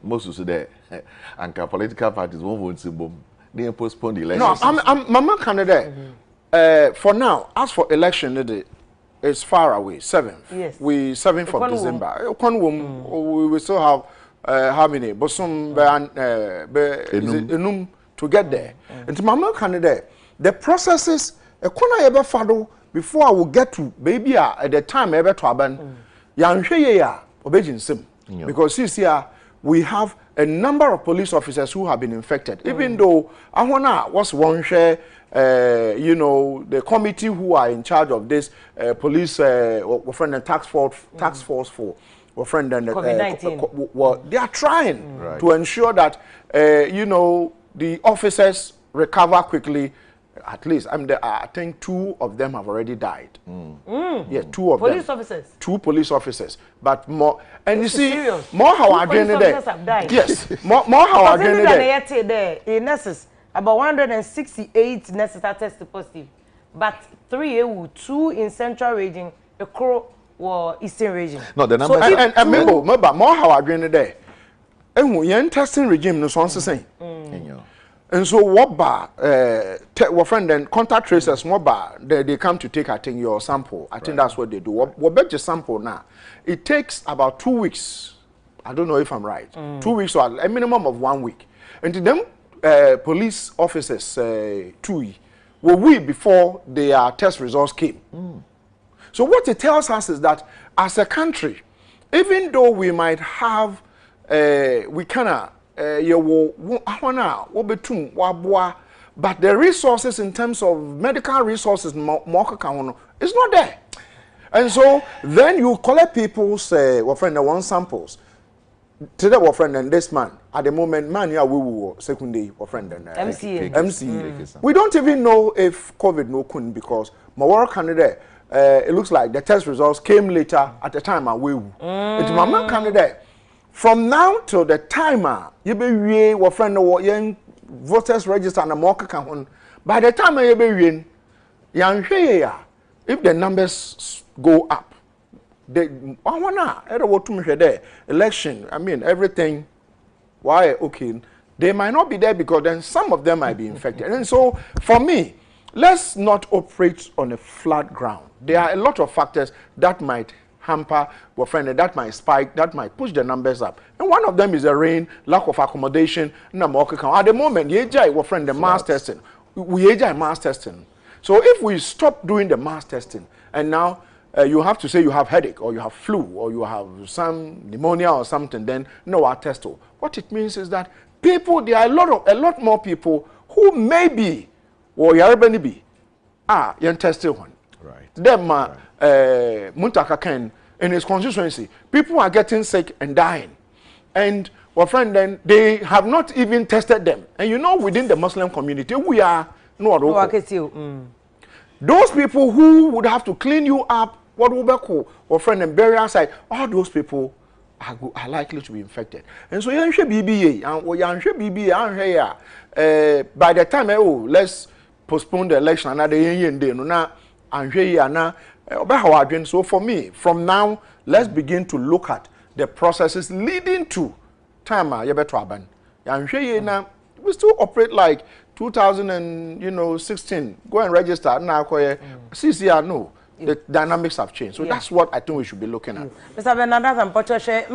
most of the anka political parties won't vote to bomb they postpone the elections. No, I'm mama candidate. For now, as for election, it's far away. 7th. Yes. We 7th of December. We will still have how many? But some enum to get there. And to mama candidate, the processes ever follow before I will get to baby at the time ever to happen. Because this year we have a number of police officers who have been infected. Even though Ahwana was one share, you know, the committee who are in charge of this police, friend and task force for friend and COVID-19. they are trying to ensure that you know the officers recover quickly. At least I think 2 of them have already died. Yeah, 2 of police them. Officers. 2 police officers, but more. And This you see, serious. more how I police officers have died. Yes, more how I there. In nurses, about 168 nurses are tested positive, but 3 2 in central region, a crow or eastern region. No, the numbers. So, and more how I there. And we testing regime no so saying. And so what friend and contact tracers they come to take I think your sample. I think that's what they do. What bet your sample now? It takes about 2 weeks. I don't know if I'm right. 2 weeks or a minimum of 1 week. And to them police officers 2 were we before their test results came. So what it tells us is that as a country, even though we might have we kinda but the resources in terms of medical resources it's not there. And so then you collect people's one samples. Today friend and this man at the moment we secondary friend and MC. We don't even know if COVID no couldn't because my work candidate it looks like the test results came later at the time it's my candidate. From now till the timer, you be we friend or young voters register and a market can. By the time you be win, if the numbers go up, they election. I mean everything. Why okay? They might not be there because then some of them might be infected. And so for me, let's not operate on a flat ground. There are a lot of factors that might hamper your friend, and that might spike, that might push the numbers up. And one of them is the rain, lack of accommodation. At the moment, your friend, the mass testing. We mass testing. So if we stop doing the mass testing, and now you have to say you have headache, or you have flu, or you have some pneumonia or something, then no, our test. What it means is that people, there are a lot more people who maybe, or you be, you're tested one. Right. Them, Muntaka Ken, in his constituency, people are getting sick and dying. And our friend, then they have not even tested them. And you know, within the Muslim community, we are those people who would have to clean you up, what will be called, or friend and burial site, all those people are likely to be infected. And so, BBA, by the time, let's postpone the election another year, so for me, from now, let's begin to look at the processes leading to time. We still operate like 2016. Go and register now. CCR, no. The dynamics have changed. So that's what I think we should be looking at. Mr. Bernard and Pochoshe,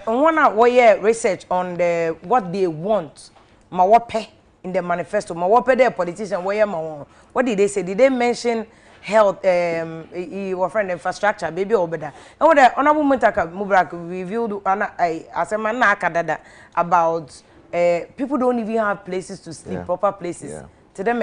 one research on what they want. In the manifesto, their politician, what did they say? Did they mention health, your friend infrastructure, baby over there? And what the Honorable Muntaka Mubarak reviewed as a man about people don't even have places to sleep, proper places. To them,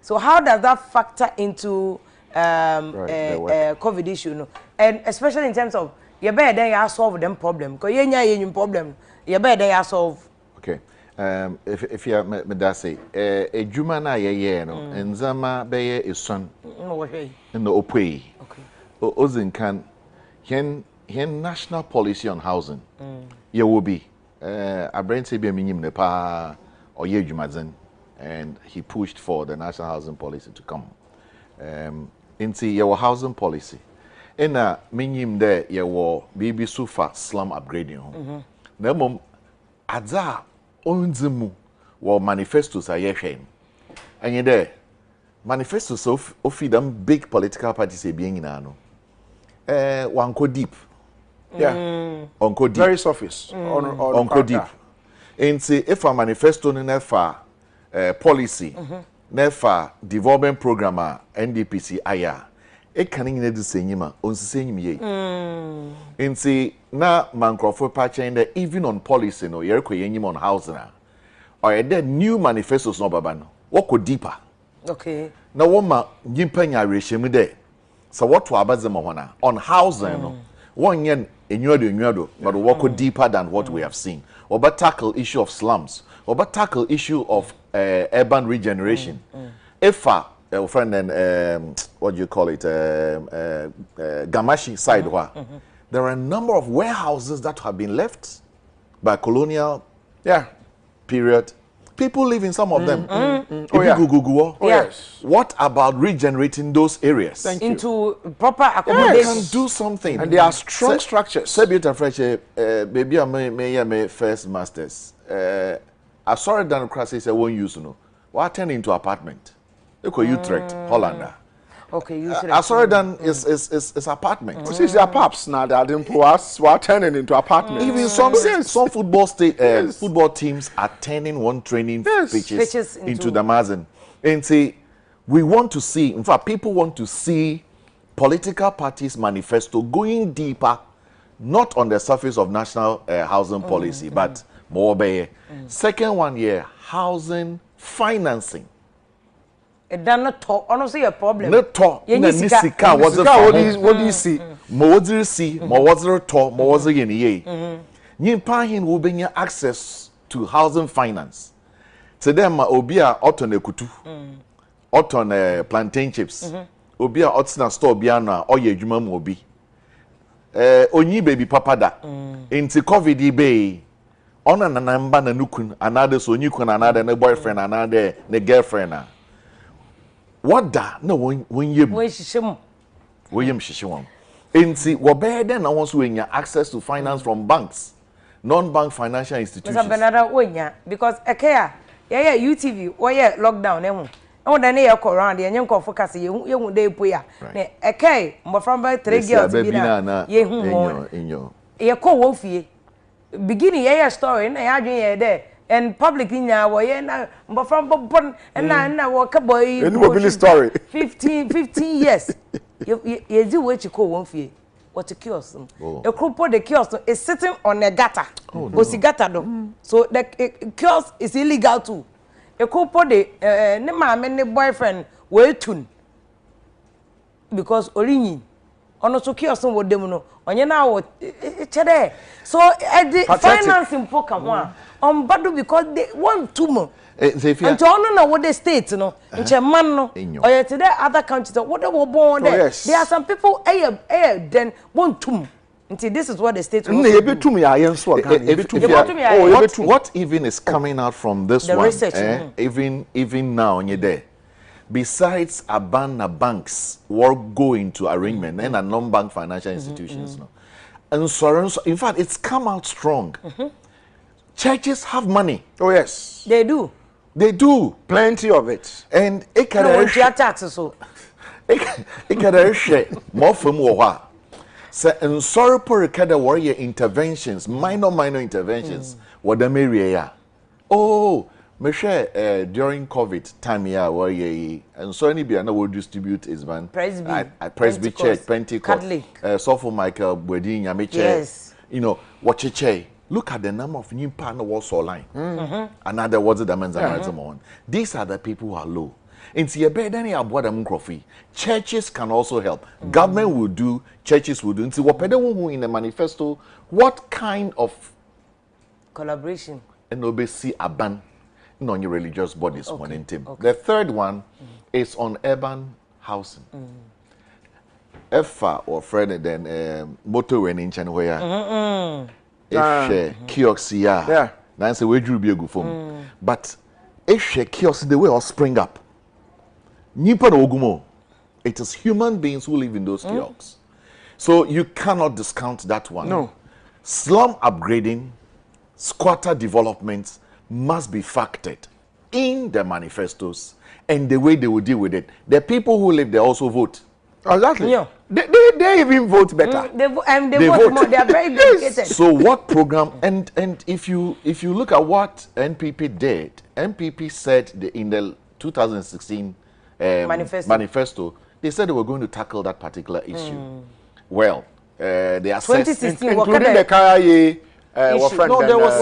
so how does that factor into COVID issue? No? And especially in terms of you better then you solve them problem because you problem. You better then you solve. Okay. If you me say a juma na ye no nzama be ye eson in the opwe okay ozin kan hen national policy on housing ye will be abrante be minyim ne pa oye jumazen and he pushed for the national housing policy to come into your housing policy ena menyim de ye wo bibi sofa slum upgrading ho na mom adza onzimu wo manifestos ayehwe enye de manifestos of them big political parties e bien nyina no wanko deep onko deep very surface onko deep nti if a manifesto no nefa policy nefa development program a NDPC aya e kan nyina di senyima onsisenyim ye nti na mankrofo pa chen de even on policy no yereko yenyim on housing or the new manifestos no baba no woko deeper okay na woma nyimpa nya rehwemu de so what to abazema hona on housing no one yen enwado but woko deeper than what we have seen or tackle issue of slums or tackle issue of urban regeneration if friend and what do you call it Gamashi side there are a number of warehouses that have been left by colonial period. People live in some of them. Yes. What about regenerating those areas? Into proper accommodation? Yes. Can do something. And they are strong structures. Sebita fresh, baby, I may first masters. I saw it down across. Say won't use no. What turn into apartment? Look at Utrecht, Hollander. Okay, I saw it done is apartment. This is your paps now that didn't pour us. We're turning into apartments. Even some football football teams are turning one training pitches into the Mazen. And say we want to see. In fact, people want to see political parties manifesto going deeper, not on the surface of national housing policy, but more by second one year housing financing. It does not talk. Honestly, a problem. Not talk. Nisika was what do you see? What do you see? What was the talk? What was the ye? Nyimpa hin will be access to housing finance. To them, obia oton ekutu, oton plantain chips, obia otina store biana oye juma mu obi. Onyi baby papa da. Inti COVID be. Ona na namba na nukun another so nyukun another na boyfriend another na girlfriend na. What da no when yem shishim nti wo be den na won so enya access to finance from banks non-bank financial institutions. Mr. Benada onya because ekea yeah UTV wo yeah lockdown ehu e da na ye call round ye nyen ko focus ye hu dey poya na ekea mbo from 3 girls bi na ye hu enyo ye ko wo fie beginning yeah story na ya adwen ye there and public nya wo ye na mbo from bon na wo ka boy story 15 years ye di we chiko won fie what a kiosk a group the kiosk is sitting on a gutter gutter do so the kiosk is illegal too a group the ne mama ne boyfriend we tune because orinyi ono so kiosk wo dem no onye na wo chede so financing poka ho a on badu because they want to more and ono na what the state no nche man no or today other countries what they were born there there are some people then want to until this is what the state what even is coming out from this the one research, even now on your day besides abandon banks work go into arrangement and a non-bank financial institutions no insurance in fact it's come out strong. Churches have money. Oh yes, they do. They do plenty of it, and it can taxes so. It can share more from what. So, and sorry for the warrior interventions, minor interventions. What the area? Oh, me share during COVID time here warrior and so any be I will distribute is man. Presby Church, Pentecost, Sopho Michael Bwedin Yamiche. Yes. You know what che. Look at the number of new partner was online. Another words that these are the people who are low. In churches can also help. Government will do, churches will do. In the manifesto, what kind of collaboration? And obviously a ban on your religious bodies. The third one is on urban housing. EFA or friend then motor in Chanwaya. Kiosks now say we drew be a good form. But if kiosks the way or spring up. Nipa no ogumo. It is human beings who live in those kiosks. So you cannot discount that one. No. Slum upgrading, squatter developments must be factored in the manifestos and the way they will deal with it. The people who live there also vote. Exactly. Yeah. They even vote better. They vote more. They are very dedicated. So what program and if you look at what NPP did, NPP said in the 2016 manifesto, they said they were going to tackle that particular issue. Well, they assessed 2016, including the Kaya. No, there was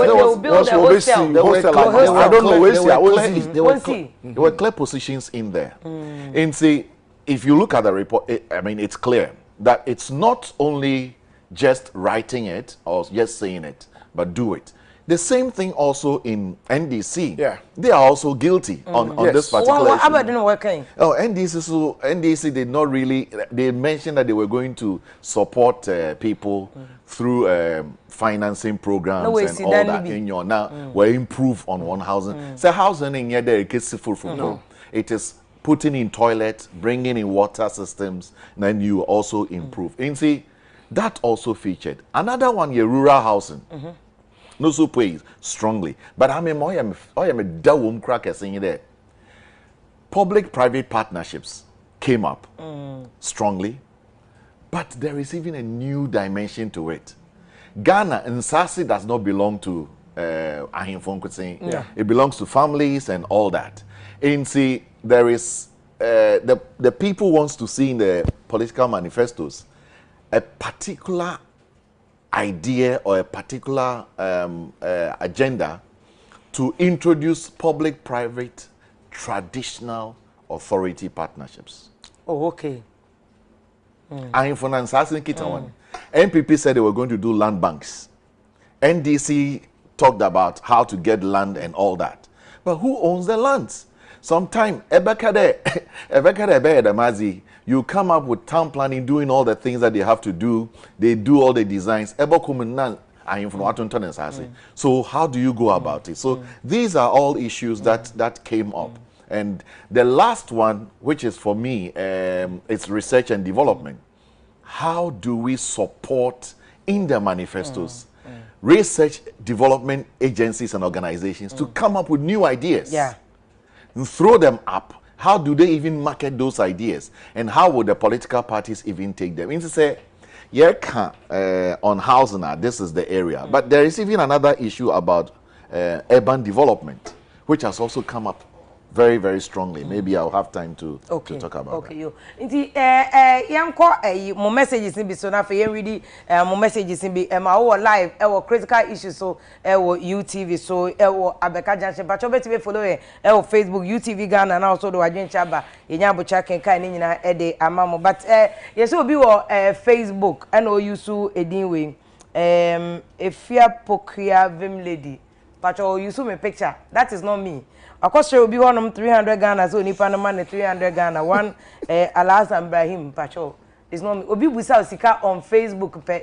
there were clear positions in there. And see, if you look at the report, I mean, it's clear that it's not only just writing it or just saying it, but do it. The same thing also in NDC. Yeah. They are also guilty on this particular issue. What didn't working? Oh, NDC did not really. They mentioned that they were going to support people through financing programs and all that. In your now, we improve on one housing. So housing in here, there is full. It is putting in toilets, bringing in water systems, and then you also improve. And see, that also featured. Another one, your rural housing. No so praise strongly. But I am a dawum cracker saying there. Public-private partnerships came up strongly, but there is even a new dimension to it. Ghana and Sasi does not belong to it belongs to families and all that. And see, there is the people wants to see in the political manifestos a particular idea or a particular agenda to introduce public-private traditional authority partnerships. Oh, okay. NPP said they were going to do land banks. NDC talked about how to get land and all that. But who owns the lands? Sometime, you come up with town planning, doing all the things that they have to do. They do all the designs. So how do you go about it? So these are all issues that came up. And the last one, which is for me, it's research and development. How do we support in the manifestos research development agencies and organizations to come up with new ideas? Yeah. And throw them up. How do they even market those ideas? And how would the political parties even take them? And to say, on housing, this is the area. But there is even another issue about urban development, which has also come up very, very strongly. Maybe I'll have time to talk about that. Okay, Inti mo messages in be so na for you read mo messages in be ma live critical issues so UTV so Abeka Junction but you better follow Facebook UTV Ghana and also the Adwen Chaba yenya bocha kenkan ni nyina de amamo but yes obi wo Facebook and o use edin we Efia Pokria Vim lady but you use my picture that is not me. Akoshe obi honom 300 Ghana so nipa no man 300 Ghana one Alhassan Ibrahim pacho is not me obi busa sika on Facebook pe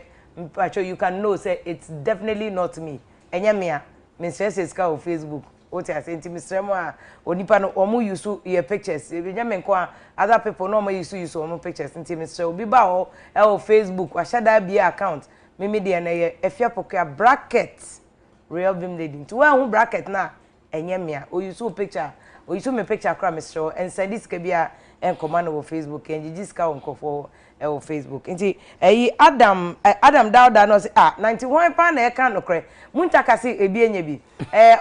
pacho you can know say it's definitely not me enya me me stress sika on Facebook what I say Mr. Mo onipa no omo use your pictures enya me nko other people no mo use omo pictures nti Mr. obi ba ho Facebook ashada bia account me de na Efia Pokua bracket real vim lady nti wa hu bracket na enyemia o use picture o use me picture kra me show and send this ke bia en command over Facebook and jiska on kofo o Facebook nti Adam Dauda no say 91 pa na e kan no kre muntaka se ebi enya bi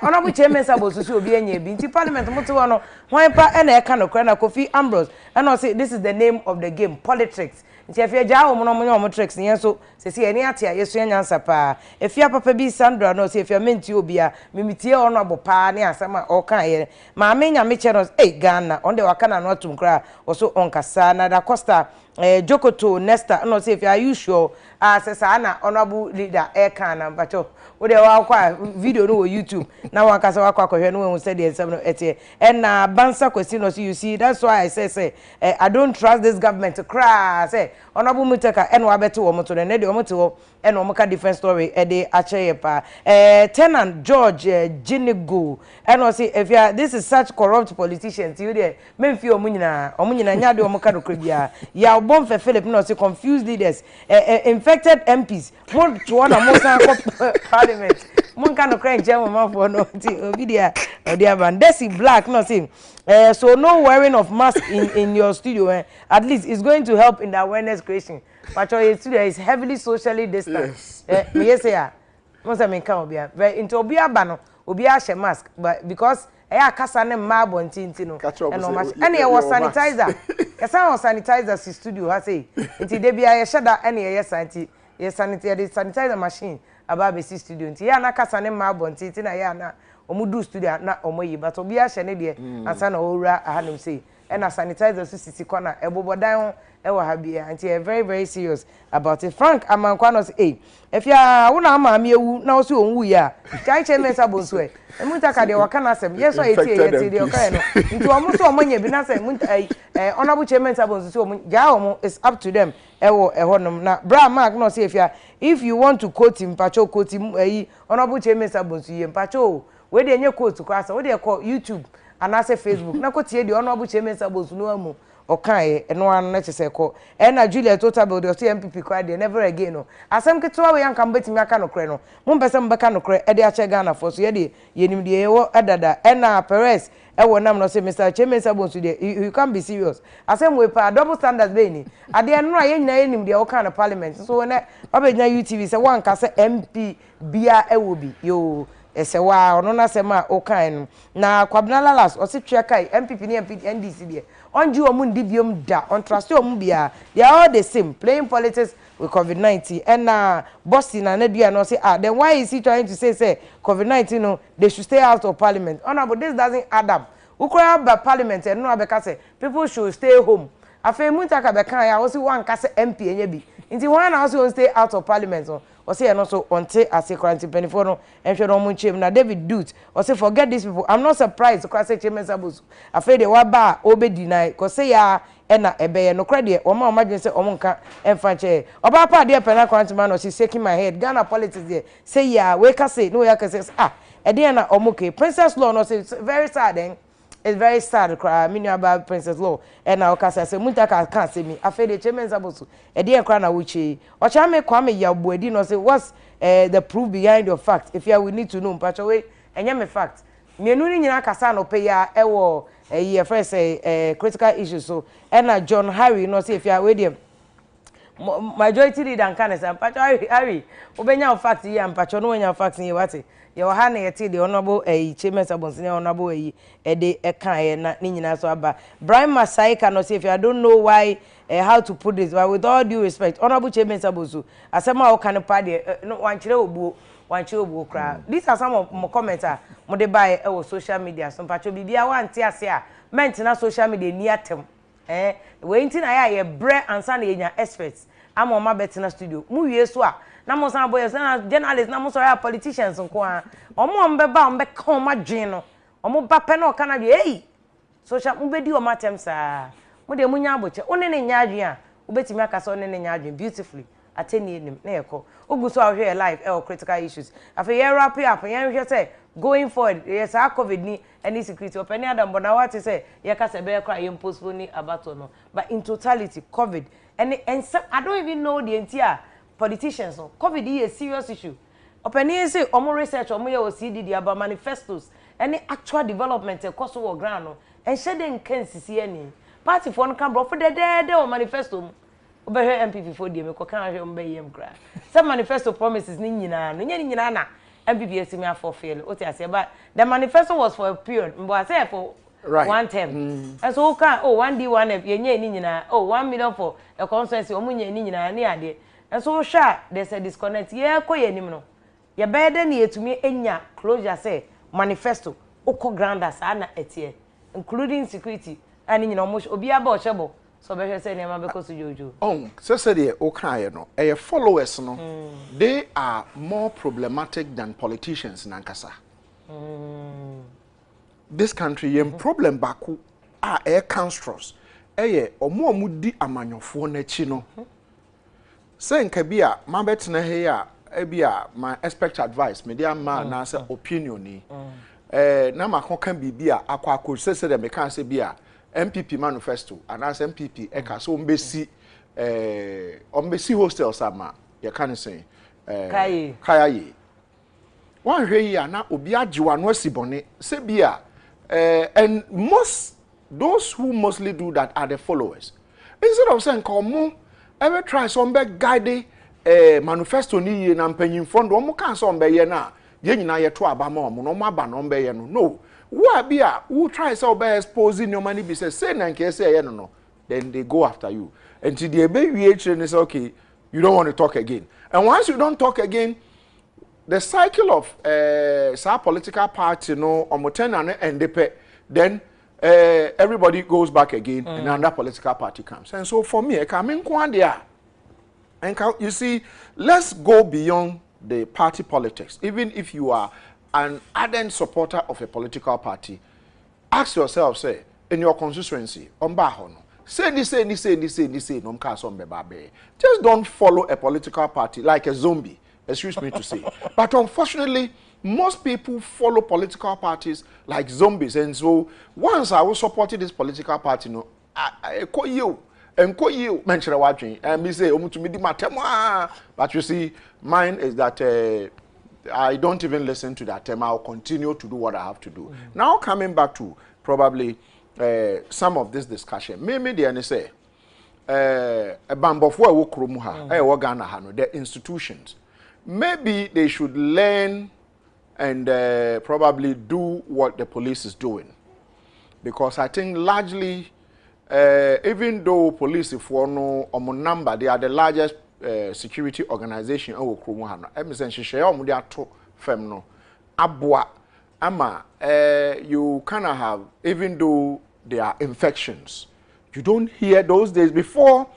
honorable chairman sabo so obi enya bi nti parliament moto no hwan pa na e kan no kre na Kofi Ambrose and I say this is the name of the game politics nti afia ja wo no tricks yen so se se eni ate ayeso nyansa pa afia papa bi Sandra no se afia menti obi a mimitie ono abopa ne asama o kan ye ma menya me che no Ghana on de waka na no atum kra oso onkasa na da Costa Jokoto Nesta no se afia you sure asesa na honorable leader e kan na bacho wo de wa kwa video no YouTube na wankasa wa kwa hwe no we say the ensem no ete na bansa kwesi no so you see that's why I say I don't trust this government to cry say honorable Muteka and wa beto wo moto ne de omoto e no omoka different story e de ache pa tenant George Jinigo and no say if you this is such corrupt politicians you there memfi omunyina nya de omoka do krabia ya obon fe Philip no say confused leaders infected MPs more to one more parliament mon kan no kran jam man for no obi dia ban Desi Black no say so no wearing of mask in your studio at least it's going to help in the awareness creation but your studio is heavily socially distant me yes ya mo say me kan obi a into obi aba no obi a share mask but because akasa ne ma bontinti no and e was sanitizer kasa on sanitizer si studio ha say nti de bia ye sheda and ye sanitizer machine aba be si studio nti ya na kasa ne ma bontinti na ya na omudu studio na omoyi but obi a share ne de asa na owura ahanum say and a sanitizer so sisi corner ebobodan ho e wa ha bia nti very very serious about it. Frank Amankwa no say if ya wo na ama me ewu na wo so onwu ya chai chemesa bonso e muntaka de waka na asem yes o eti de oka no nti omo so omonya bi na asem honorable chemesa bonso so omo ja omo is up to them ewo ehonom na bra mark no say if you want to quote him pacho quote him honorable chemesa bonso ye pacho we de nye quote kwa asa we de call YouTube and ase Facebook na kotie de honorable chemesa bonso no amu okaye eno an na chese ko na Juliet Total de so MPP kwa de never again no asem ketwa we yanka mbetimi aka no kre no mo mpese mbeka no kre e de ache Ghana for so ye de yenim de yewo adada na Perez e nam no say Mr. Chemesa bonso de you can be serious asem we pa double standards be ni ade no a ye nyina yenim de o kan parliament so na obegna UTV say wan ka say MP bia e wo bi yo ese wa ono na sema o kan na Kwabena Lalas o se twa kai MPP ni NDC de onji omu ndi biom da on trust omu bia they are all the same playing politics with COVID-19 and bossy na dua no say then why is he trying to say COVID-19 no they should stay out of parliament but this doesn't add up ukura ba parliament and no abeka say people should stay home afei muntaka be kan ya o si wan ka say MP enye bi nti wan na o si stay out of parliament so o say no so onte as a quarantine penifo no enhwe no mu chem na David Dut o say forget these people I'm not surprised to say Chemesa Bosu afei de wa ba obedi na ko say ya na ebe no kra de o ma imagine say o mo nka emfa che oba pa de pena quarantine man no she's shaking my head Ghana politics there say ya we ka say no ya ka say e de na o mo ke Princess Law no say very sad it's very sad cry me about Princess Law and now kasa say muntaka can say me afei de Chemesa Bosu e de kra na wuchi o cha me kwa me ya buedi no say what's the proof behind your fact if you we need to know mpacho we enye me fact mienu ni nyina kasa no pe ya ewo ye first say critical issues so and John Harry no say if you we dem majority leader kan say mpacho Harry obenya fact ya mpacho no wenya fact ye wate ye ha na yeti de honorable Chemesa Bosu ne honorable e de kan na ni nyina so aba Brian Masai can say if I don't know why how to put this but with all due respect honorable Chemesa Bosu asema o kan pa de no wan kire obuo kra these are some of my comments mo de buy e social media so pacho bibia wan ti ase a ment na social media ni atem we nti na ya ye bre ansa na yenya experts ama ma betina studio mu wie so a na mo san boy na journalists na mo so ya politicians nko a omo mbeba ombe ka o madwen no omo ba pe na o kana bi social mo bedi o matem sa mo de munya aboche one ne nya adwen a obetimi akasa one ne nya adwen beautifully ateni enim na yeko oguso ahwe live critical issues afi ye wrap up ye hwe say going forward yes our COVID ni any security open adam Bonaa what say ye kasa be kra ye postpone abato no but in totality COVID and I don't even know the entire politicians no COVID is a serious issue open say omo research omo ye CDD about manifestos any actual development e cost wo ground no and share den kan sisi ani party for no kan bro for the o manifesto obehwe MPP for die me ko kan ahwe mbe yem kra some manifesto promises ni nyina no nyina na MPP esimi afofeel o ti ase but the manifesto was for a period mbo ase for one term and so kan 1D1F yenye ni nyina 1 million for a constituency omunye ni nyina ni ade and so sure there's a disconnect ye ko yenim no ye bede na yetumi enya closure say manifesto oko granders ana etie including security ani nyina omo obi aba ochebo so be say na ma be ko so jojo say de o kan no followers no they are more problematic than politicians nankasa this country yem problem baku cancerous omo di amanyofo na chi no Say nkabia ma betena he ya ebia my expert advice media ma na say opinion ni na makoka bibia akwa say dem kan say bia MPP manifesto and as MPP e ka so ombesi hostels ama ye kan say kaya yi one hwe yi na obi agiwa no asibone say bia and most those who mostly do that are the followers instead of saying come ever try some big guide manifesto ni ye na mpanyimfo ndo mo kan so mbe ye na ye nyina ye to aba ma no mo aba no mbe ye no who bia who try so be exposing your money be say na nke say ye no then they go after you until the be wie and say okay you don't want to talk again and once you don't talk again the cycle of sa political party no omotena na endepe then everybody goes back again and another political party comes. And so for me, and you see, let's go beyond the party politics. Even if you are an ardent supporter of a political party, ask yourself, say, in your constituency, say this, no just don't follow a political party like a zombie, excuse me to say. But unfortunately, most people follow political parties like zombies, and so once I was supporting this political party, no, I call you and call you, mention watching, and me say, but you see, mine is that I don't even listen to that term. I'll continue to do what I have to do. Now coming back to probably some of this discussion, maybe they say a bamboo for the institutions, maybe they should learn and probably do what the police is doing. Because I think largely, even though police, if we know on number, they are the largest security organization. You kind of have, even though there are infections, you don't hear those days before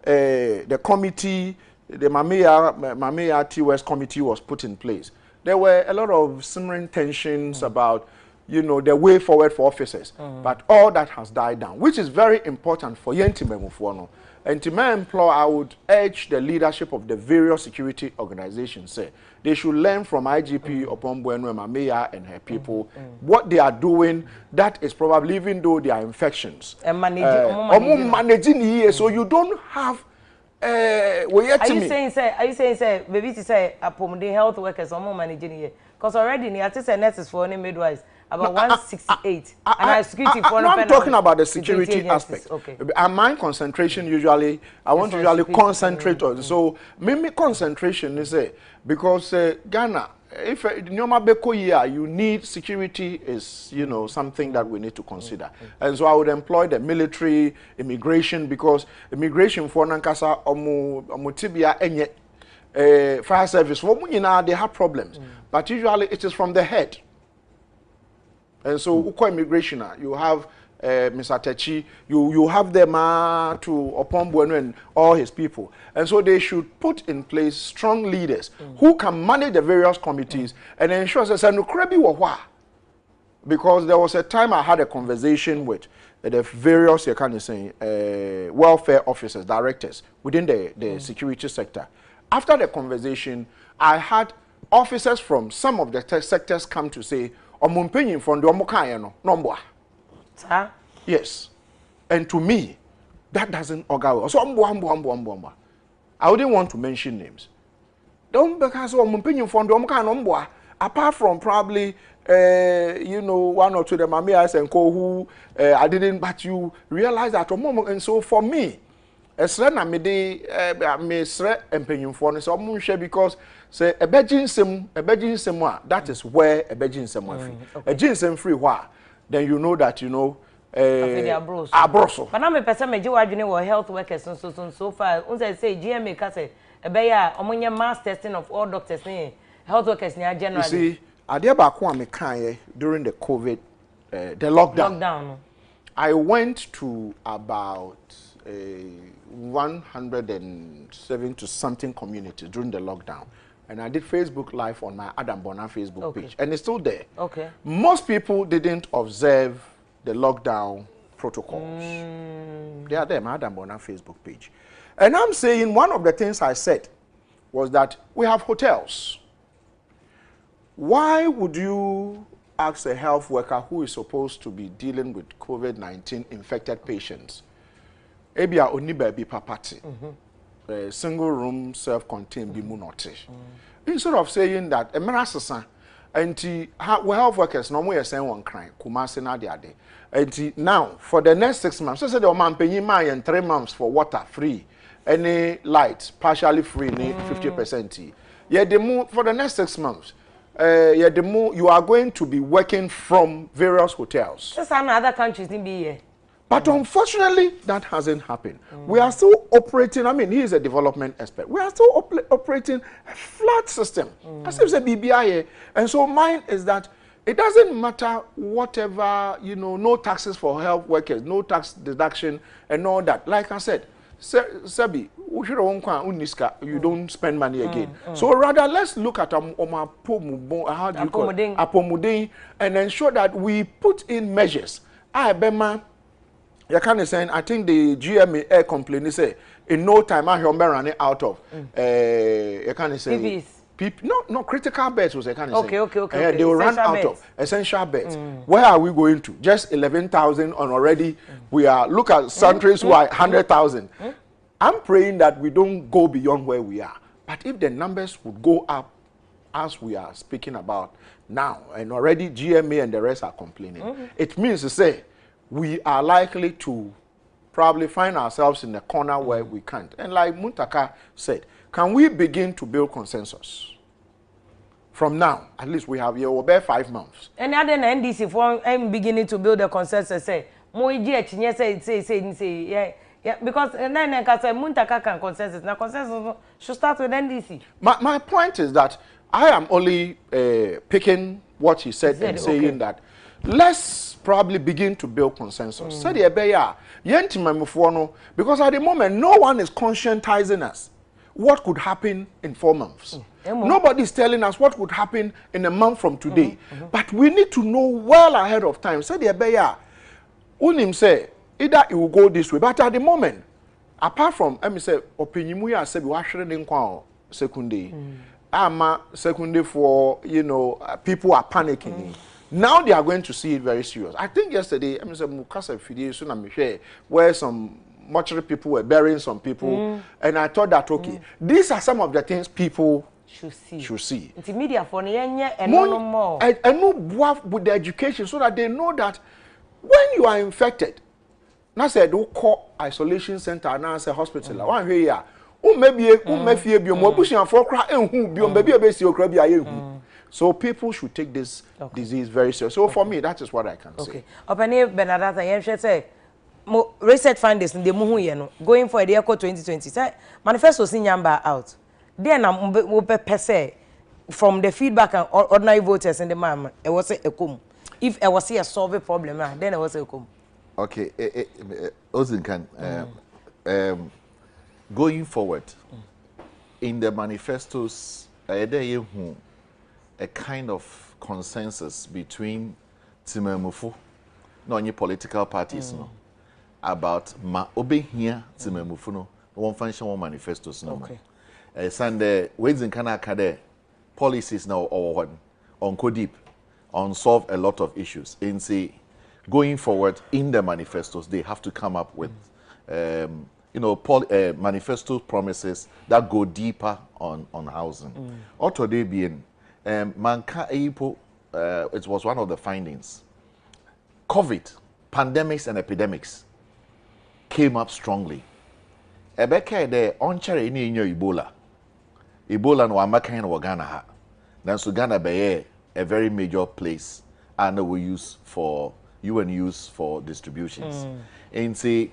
the committee, the Mamea TOS committee was put in place. There were a lot of simmering tensions about, you know, the way forward for officers. But all that has died down, which is very important for Yentime Mufuono. And to my employer, I would urge the leadership of the various security organizations, say, they should learn from IGP upon Bueno Mamea and her people what they are doing. That is probably, even though there are infections. And managing here, so you don't have are you saying say maybe to say upon health workers or more managing here? Because already the artists and nurses for any midwives about 168 and security for I'm talking about the security aspect. Okay. And my concentration usually I want to usually concentrate on so maybe concentration is because Ghana if you need security is, you know, something that we need to consider. And so I would employ the military, immigration, because immigration for Nankasa Omutibia enye fire service they have problems. But usually it is from the head. And so uko immigration you have Mr. Techi, you have them to upon Bueno and all his people. And so they should put in place strong leaders who can manage the various committees and ensure that because there was a time I had a conversation with the various welfare officers, directors within the security sector. After the conversation, I had officers from some of the sectors come to say, yes. And to me, that doesn't augur. So I wouldn't want to mention names. Don't because apart from probably you know, one or two of the mamias and co who I didn't, but you realize that moment. And so for me, esrena me de me sre empenyum for so munhwe because say a bejinsem that is where a bejinsem free. A jinsem free where then you know that, you know, abroso. But now me person me jiwadwene wo health workers so far unse say GMA ka say ebeya omonye mass testing of all doctors ne health workers ne generally. You see, ade ba ko am kan during the COVID the lockdown. I went to about 107 to something communities during the lockdown. And I did Facebook Live on my Adam Bonaa Facebook page. And it's still there. Okay. Most people didn't observe the lockdown protocols. They are there, my Adam Bonaa Facebook page. And I'm saying one of the things I said was that we have hotels. Why would you ask a health worker who is supposed to be dealing with COVID-19 infected patients, ebia oni baby papati, single room self-contained be munote, instead of saying that a merasasa and health workers no more saying one crime kumasi na de and now for the next 6 months, so the man paying my and 3 months for water free, any light partially free, 50%. Yeah, the more for the next 6 months. Yeah, the more you are going to be working from various hotels. So some other countries didn't be here. But unfortunately, that hasn't happened. We are still operating, I mean, he is a development expert. We are still operating a flat system. As if it's a BBI. And so mine is that it doesn't matter whatever, you know, no taxes for health workers, no tax deduction and all that. Like I said, Sabi, you don't spend money again. So rather, let's look at how do you call it? Apomuding, and ensure that we put in measures. Bema, you can say, I think the GMA air complaint say in no time I am running out of you can say no critical beds was I can say. Okay. They will run out of essential beds. Where are we going to? Just 11,000 on already. We are look at countries who are 100,000. I'm praying that we don't go beyond where we are. But if the numbers would go up as we are speaking about now, and already GMA and the rest are complaining, it means to say we are likely to probably find ourselves in a corner where we can't. And like Muntaka said, can we begin to build consensus? From now, at least we have here over 5 months. And other than NDC, for I'm beginning to build a consensus, say, yeah, because then I can say Muntaka can consensus. Now consensus should start with NDC. My point is that I am only picking what he said and saying that let's probably begin to build consensus. Because at the moment, no one is conscientizing us what could happen in 4 months. Nobody is telling us what would happen in a month from today. But we need to know well ahead of time. Unim say, either it will go this way. But at the moment, apart from, let me say, opinion we are saying, we are sharing secondary. Secondary for, you know, people are panicking. Now they are going to see it very serious. I think yesterday, I mean, Mukasa video, so I'm sure, where some mortuary people were burying some people, and I thought that these are some of the things people should see. It's media for and no more. And no with the education so that they know that when you are infected, now say do call isolation center, now say hospital. One here, so people should take this disease very serious. So for me, that is what I can say. Opani Benadata, you say research findings in the muhu going for the eco 2020. Say manifesto sin yamba out. Then per se from the feedback and ordinary voters in the mama, it was a cum. If I was here solve a problem, then I was a cum. Okay, Ozinkan, going forward in the manifestos, a kind of consensus between Timamufu, no any political parties, no, about ma obe here Timamufu no one function one manifestos no. Okay. Sunday ways in Canada policies now or on CODIP on solve a lot of issues. In say going forward in the manifestos, they have to come up with manifesto promises that go deeper on housing. Or today being Manka Eipo, it was one of the findings. COVID, pandemics and epidemics came up strongly. Ebeke de onchare ini inyo Ebola. Ebola no amaka in Ghana ha. Then so Ghana be a very major place and we use for distributions. And say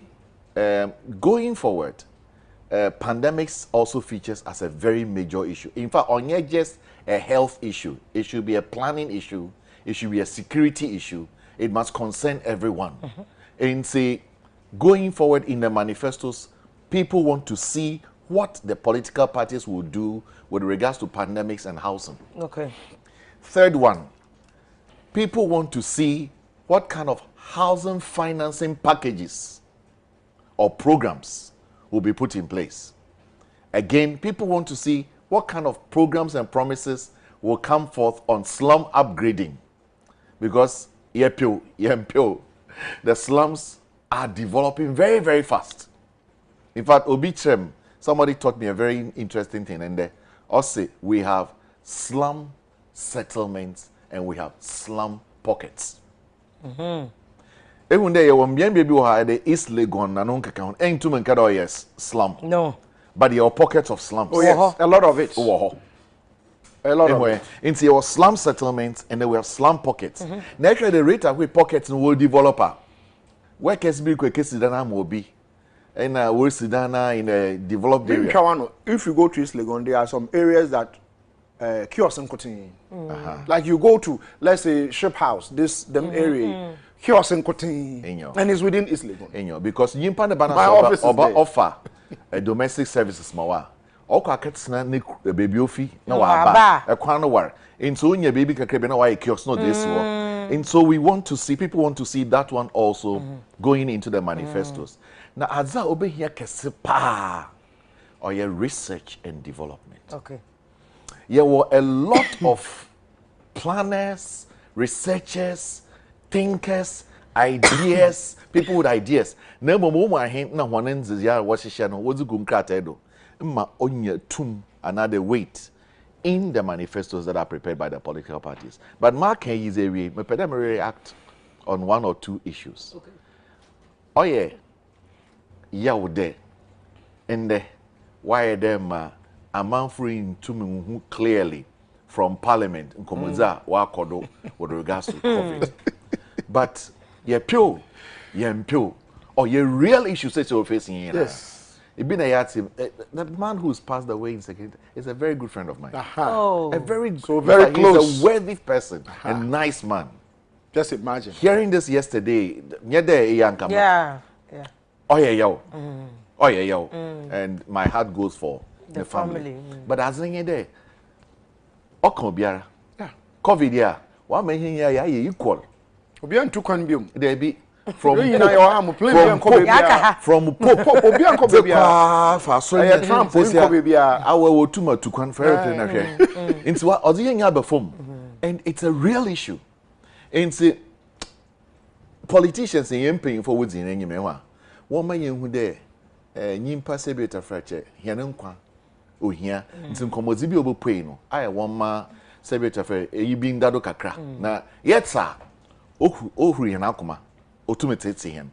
going forward, pandemics also features as a very major issue. In fact, on not just a health issue, it should be a planning issue, it should be a security issue. It must concern everyone. And say going forward in the manifestos, people want to see what the political parties will do with regards to pandemics and housing. Okay. Third one, people want to see what kind of housing financing packages or programs will be put in place. Again, people want to see what kind of programs and promises will come forth on slum upgrading. Because the slums are developing very, very fast. In fact, Obichem, somebody taught me a very interesting thing, and they also we have slum settlements and we have slum pockets. Even there, when baby the East Legon and Uncle ain't too many yes slum. No. But there are pockets of slums. Oh, yes. A lot of it. A lot anyway, of it. Into your slum settlements and then we have slum pockets. Naturally, the rate at which pockets will develop. Where can be quick Sidana will be? And we're Sidana in a developed area. If you go to East Legon, there are some areas that kiosks and cotton. Like you go to, let's say, Ship House, them area, kiosks and cotton. And it's within East Legon. Because you can offer domestic services. Oka ketsna ne baby ofi na wa ba ekwan no war into nya baby kakebe na wa kiosk no this one. And so we want to see, people want to see that one also going into the manifestos. Now adza obehia kese pa or your research and development. Okay. There were a lot of planners, researchers, thinkers, ideas, people with ideas. Na momo ma hin na honen ya washisha no wozu gumkrata do. Ma onya tum another weight in the manifestos that are prepared by the political parties. But Mark is a way, me react on one or two issues. Okay. Oh yeah, there, and why them a man free to me clearly from Parliament in Komoza Wakodo with regards to COVID. But pure, or your real issues that you're facing here. Yes. The man who's passed away in second is a very good friend of mine. Oh. A very close. He's a worthy person, a nice man. Just imagine. Hearing this yesterday, yeah. Oh yeah, and my heart goes for the family. But as in there, Okobiara, COVID yeah, one man here equal. Obian two can be there be. From Pope, Trump, our to confer into what other young and it's a real issue. And see, politicians in paying for woods in any memoir. One man who there, Nimpa Sebeta fracture, Hianankwa, oh here, and some commodity pain. I one ma Sebeta fair, you being Dado Kakra. Now, yet, sir, oh, Rianakuma. Ultimately him.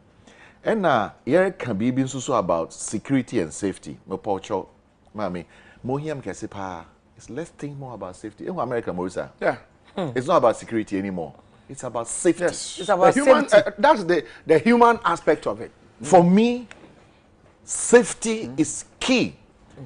And here can be been so about security and safety. No pocho, mommy. Mohiam Kasipa is let's think more about safety. In America, Morisa. Yeah. It's not about security anymore. It's about safety. Yes. It's about human, safety. That's the human aspect of it. For me, safety is key.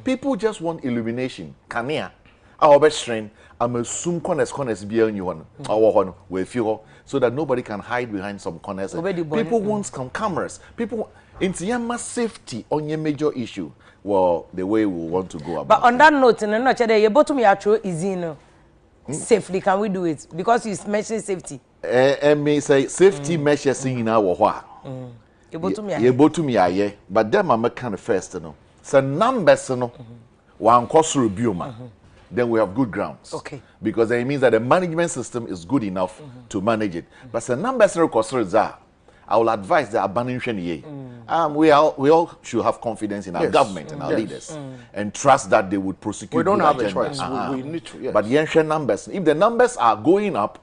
People just want illumination. Kania. Our best friend, I'm assuming corners beyond you one. Our one will feel so that nobody can hide behind some corners. People want some cameras. People into your safety on your major issue. Well, the way we want to go about. But on that note, in another day, you bottom your true easy no. Safely, can we do it? Because you mentioned safety. And may say safety measures in our wa. You bottom yeah. But them are kind of first, no. So numbers, no. One cost review, man. Then we have good grounds. Okay. Because it means that the management system is good enough to manage it. But the numbers are, I will advise the abandonment. We all should have confidence in our government and our leaders and trust that they would prosecute. We don't have agendas. a choice. We need to. Yes. But the numbers, if the numbers are going up,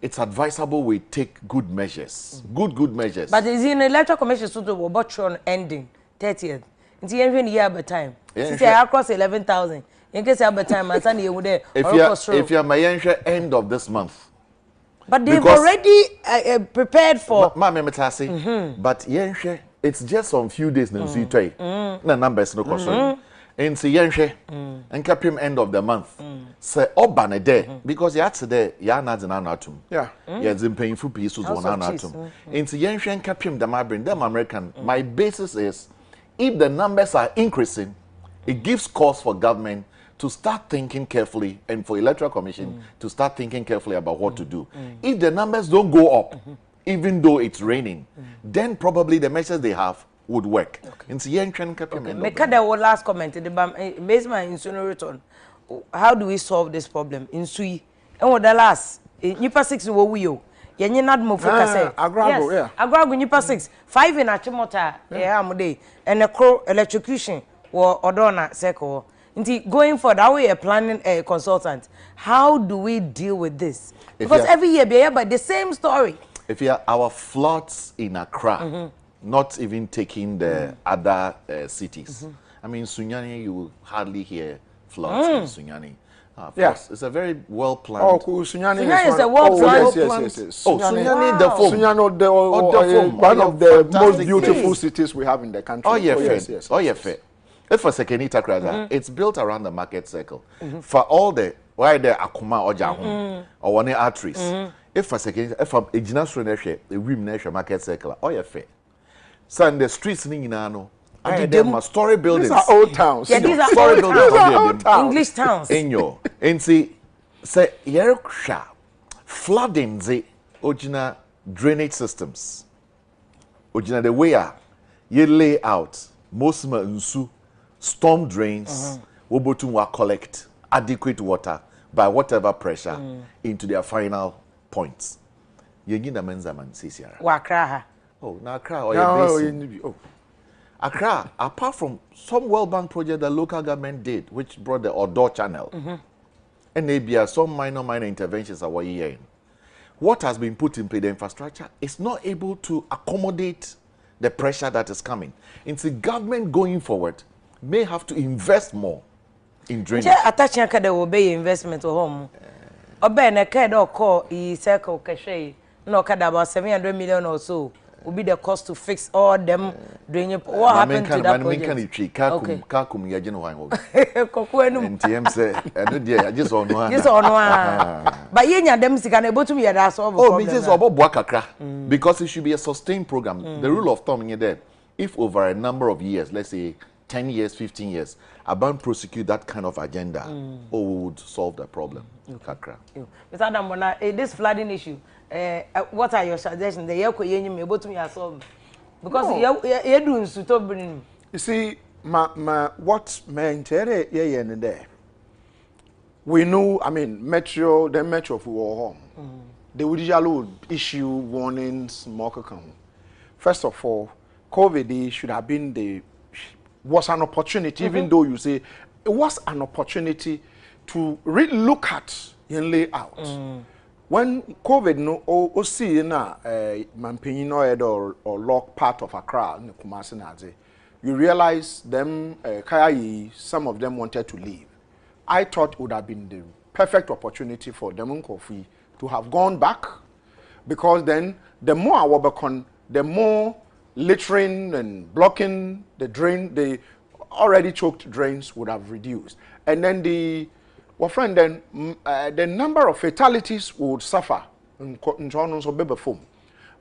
it's advisable we take good measures. Good measures. But is in the electoral commission so to Botron ending 30th. It's even year by time. Since across 11,000. In case you have time, and Sunday you would there. If you are my end of this month. But they've already prepared for. But it's just some few days now. See, no numbers no concern. And see, and kept him end of the month. Say, a day because you're today, you're not an anatum. Yeah, you're in painful pieces on anatum. And see, and kept him the Mabrin, them American. My basis is if the numbers are increasing, it gives cause for government to start thinking carefully and for electoral commission to start thinking carefully about what to do. If the numbers don't go up, even though it's raining, then probably the measures they have would work. Into yen can make the last comment the bam based my incinerator. How do we solve this problem in Sui? And what the last nipa 6 wo wi yenye nadmo focus say agrago yeah agrago nipa 6 5 in achimota amode and a crow electrocution or odona circle nti going for that way a planning a consultant how do we deal with this because every year be but the same story if you our floods in Accra not even taking the other cities I mean Sunyani you will hardly hear floods in Sunyani. Yes, it's a very well planned. Oh, Sunyani is a well planned. Yes. Oh, Sunyani, the foam. Sunyani, one of the most beautiful cities we have in the country. Oh, yeah, yes. Oh, yeah, fair. If for Sekenita Kraza, it's built around the market circle. For all the why the Akuma or Jahum or one arteries. If for Sekenita, if for Ejina the Rim Nation market circle, oh, yeah, fair. So in the streets, Ninano. Them story buildings. These are old towns. Yeah, these are story buildings. These are old towns. English towns. In your, and see, say, Yerusha, flooding the original drainage systems. Original the way you lay out most nsu storm drains. Will collect adequate water by whatever pressure into their final points. You need a menzaman, Sisiara. Wakra. Oh, now Accra or your Accra, apart from some World Bank project the local government did, which brought the Odo channel, and maybe some minor interventions are what you're in. What has been put in place, the infrastructure, is not able to accommodate the pressure that is coming. And the government going forward may have to invest more in drainage. Attaching a obey investment or home. Obey a card or call e circle cachet, no about 700 million or so. Will be the cost to fix all them drainage. What happened to that project? Okay. Kakum yajin wine. NTM say, I just on one. Just on one. But yenya them can able to be a solve. Oh, Mrs. Obobwakakra. Because it should be a sustained program. The rule of thumb in there, if over a number of years, let's say 10 years, 15 years, about prosecute that kind of agenda, we would solve the problem. Kakra. Mr. Adam Bonaa, this flooding issue. What are your suggestions? The yako yenye able to solve because you doing to bring. You see, what maintain there. We know. I mean, the metro for home. They would usually issue warnings. First of all, COVID should have been was an opportunity. Even though you say it was an opportunity to look at and lay out. When COVID no see na Mampini no or lock part of Accra in Kumasi Naze, you realize them some of them wanted to leave. I thought it would have been the perfect opportunity for them Kofi to have gone back, because then the more our Wabacon, the more littering and blocking the drain, the already choked drains would have reduced, and then the number of fatalities would suffer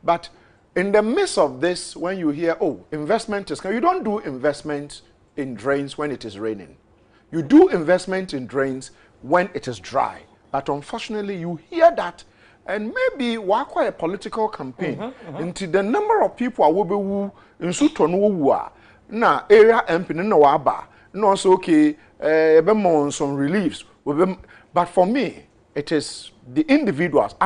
but in the midst of this, when you hear, oh, investment is coming, you don't do investment in drains when it is raining. You do investment in drains when it is dry. But unfortunately, you hear that, and maybe quite a political campaign into the number of people are will be in Sutonu na area MP no waba no so okay some reliefs. But for me, it is the individuals.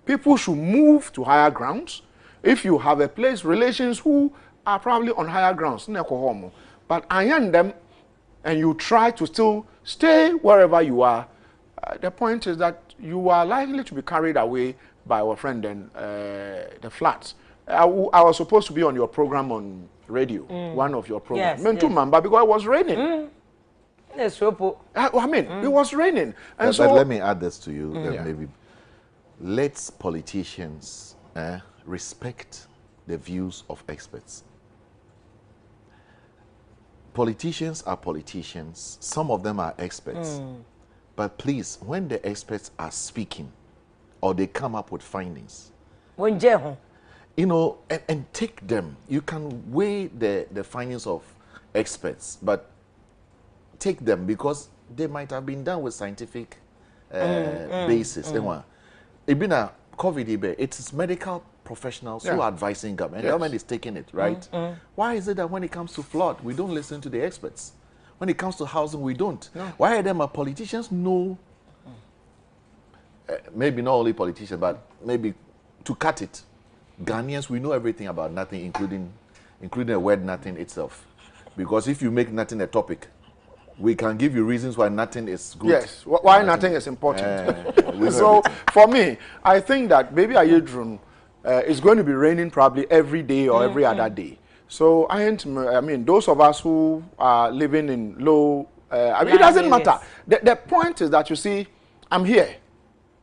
People should move to higher grounds. If you have a place, relations who are probably on higher grounds, but them, and you try to still stay wherever you are, the point is that you are likely to be carried away by our friend and the floods. I was supposed to be on your program on radio, one of your programs. Yes, because it was raining. I mean, it was raining. And but let me add this to you. Maybe let politicians respect the views of experts. Politicians are politicians. Some of them are experts. But please, when the experts are speaking or they come up with findings, you know, and take them. You can weigh the findings of experts, but take them because they might have been done with scientific basis. COVID, it's medical professionals who are advising government. The government is taking it, right? Why is it that when it comes to flood, we don't listen to the experts? When it comes to housing, we don't. No. Why are them politicians know? Maybe not only politicians, but maybe to cut it, Ghanaians, we know everything about nothing, including the word nothing itself. Because if you make nothing a topic, we can give you reasons why nothing is good. Yes, why nothing is important. So for me, I think that maybe Ayedrun is going to be raining probably every day or every other day. So I mean, those of us who are living in low, I mean, it doesn't matter. The point is that you see, I'm here.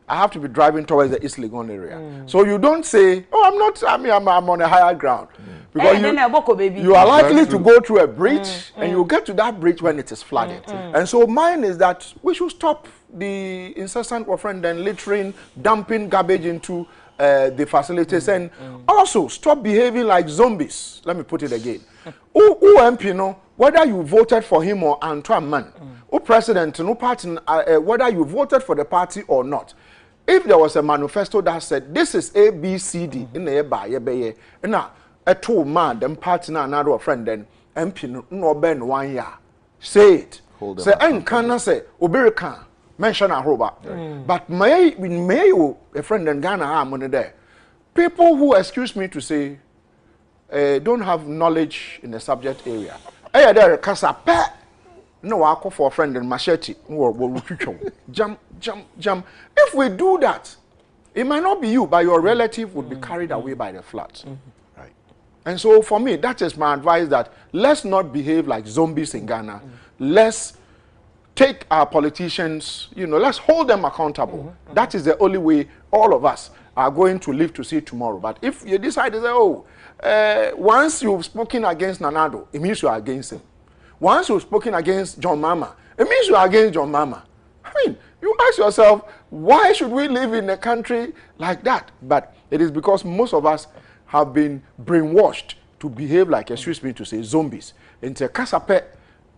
I have to be driving towards the East Legon area. So you don't say, oh, I'm not, I mean, I'm on a higher ground. Because you are likely to go through a bridge and you get to that bridge when it is flooded. And so mine is that we should stop the incessant offering and littering, dumping garbage into the facilities and also stop behaving like zombies. Let me put it again. Who MP, no, whether you voted for him or Antoine Man, who president, no party, whether you voted for the party or not. If there was a manifesto that said this is A, B, C, D in the eba, now a two man, them party na another friend, then MP no ben 1 year. Say it. Say and can say Oberican mention a robot. But may you a friend in Ghana have money there. People who excuse me to say don't have knowledge in the subject area. Hey, there kasa pe. No, I call for a friend in machete. Jump. If we do that, it might not be you, but your relative would be carried away by the floods. Right. And so for me, that is my advice, that let's not behave like zombies in Ghana. Let's take our politicians, you know, let's hold them accountable. That is the only way all of us are going to live to see tomorrow. But if you decide to say, oh, once you've spoken against Nanado, it means you are against him. Once you've spoken against John Mama, it means you are against John Mama. I mean, you ask yourself, why should we live in a country like that? But it is because most of us have been brainwashed to behave like, excuse me to say, zombies. Into kasape,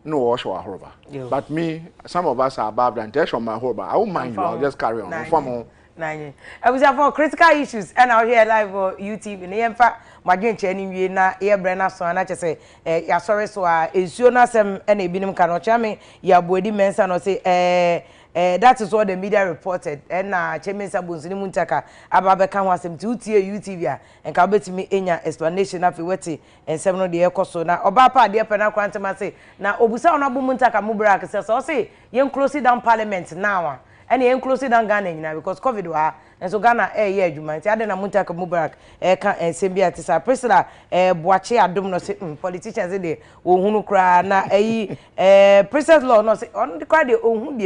no wash or horror. But me, some of us are above and tell my horror. I won't mind you, I'll just carry on. I was for critical issues and out here live on YouTube. In fact, my journey na ear brenna so and I just say, ya sorry, so is you not some any binum cannot chame, ya body mensa no say, that is what the media reported. And Chemesa Bunzini Muntaka, Ababeka was him to YouTube and Kabeti me in your explanation of Wetty and 7 of the Ecoso. Now, Obapa, dear Pena Quantum, say, now Obusa on Abu Muntaka Mubarak says, I'll say, young close down parliament now. And he closed down Ghana because COVID was, and so Ghana you might add an Muntaka Mubarak, and Sembia Tisa Priscilla, Boache, Adumno, politicians in there, who cry na Princess Law, no say on the cry to on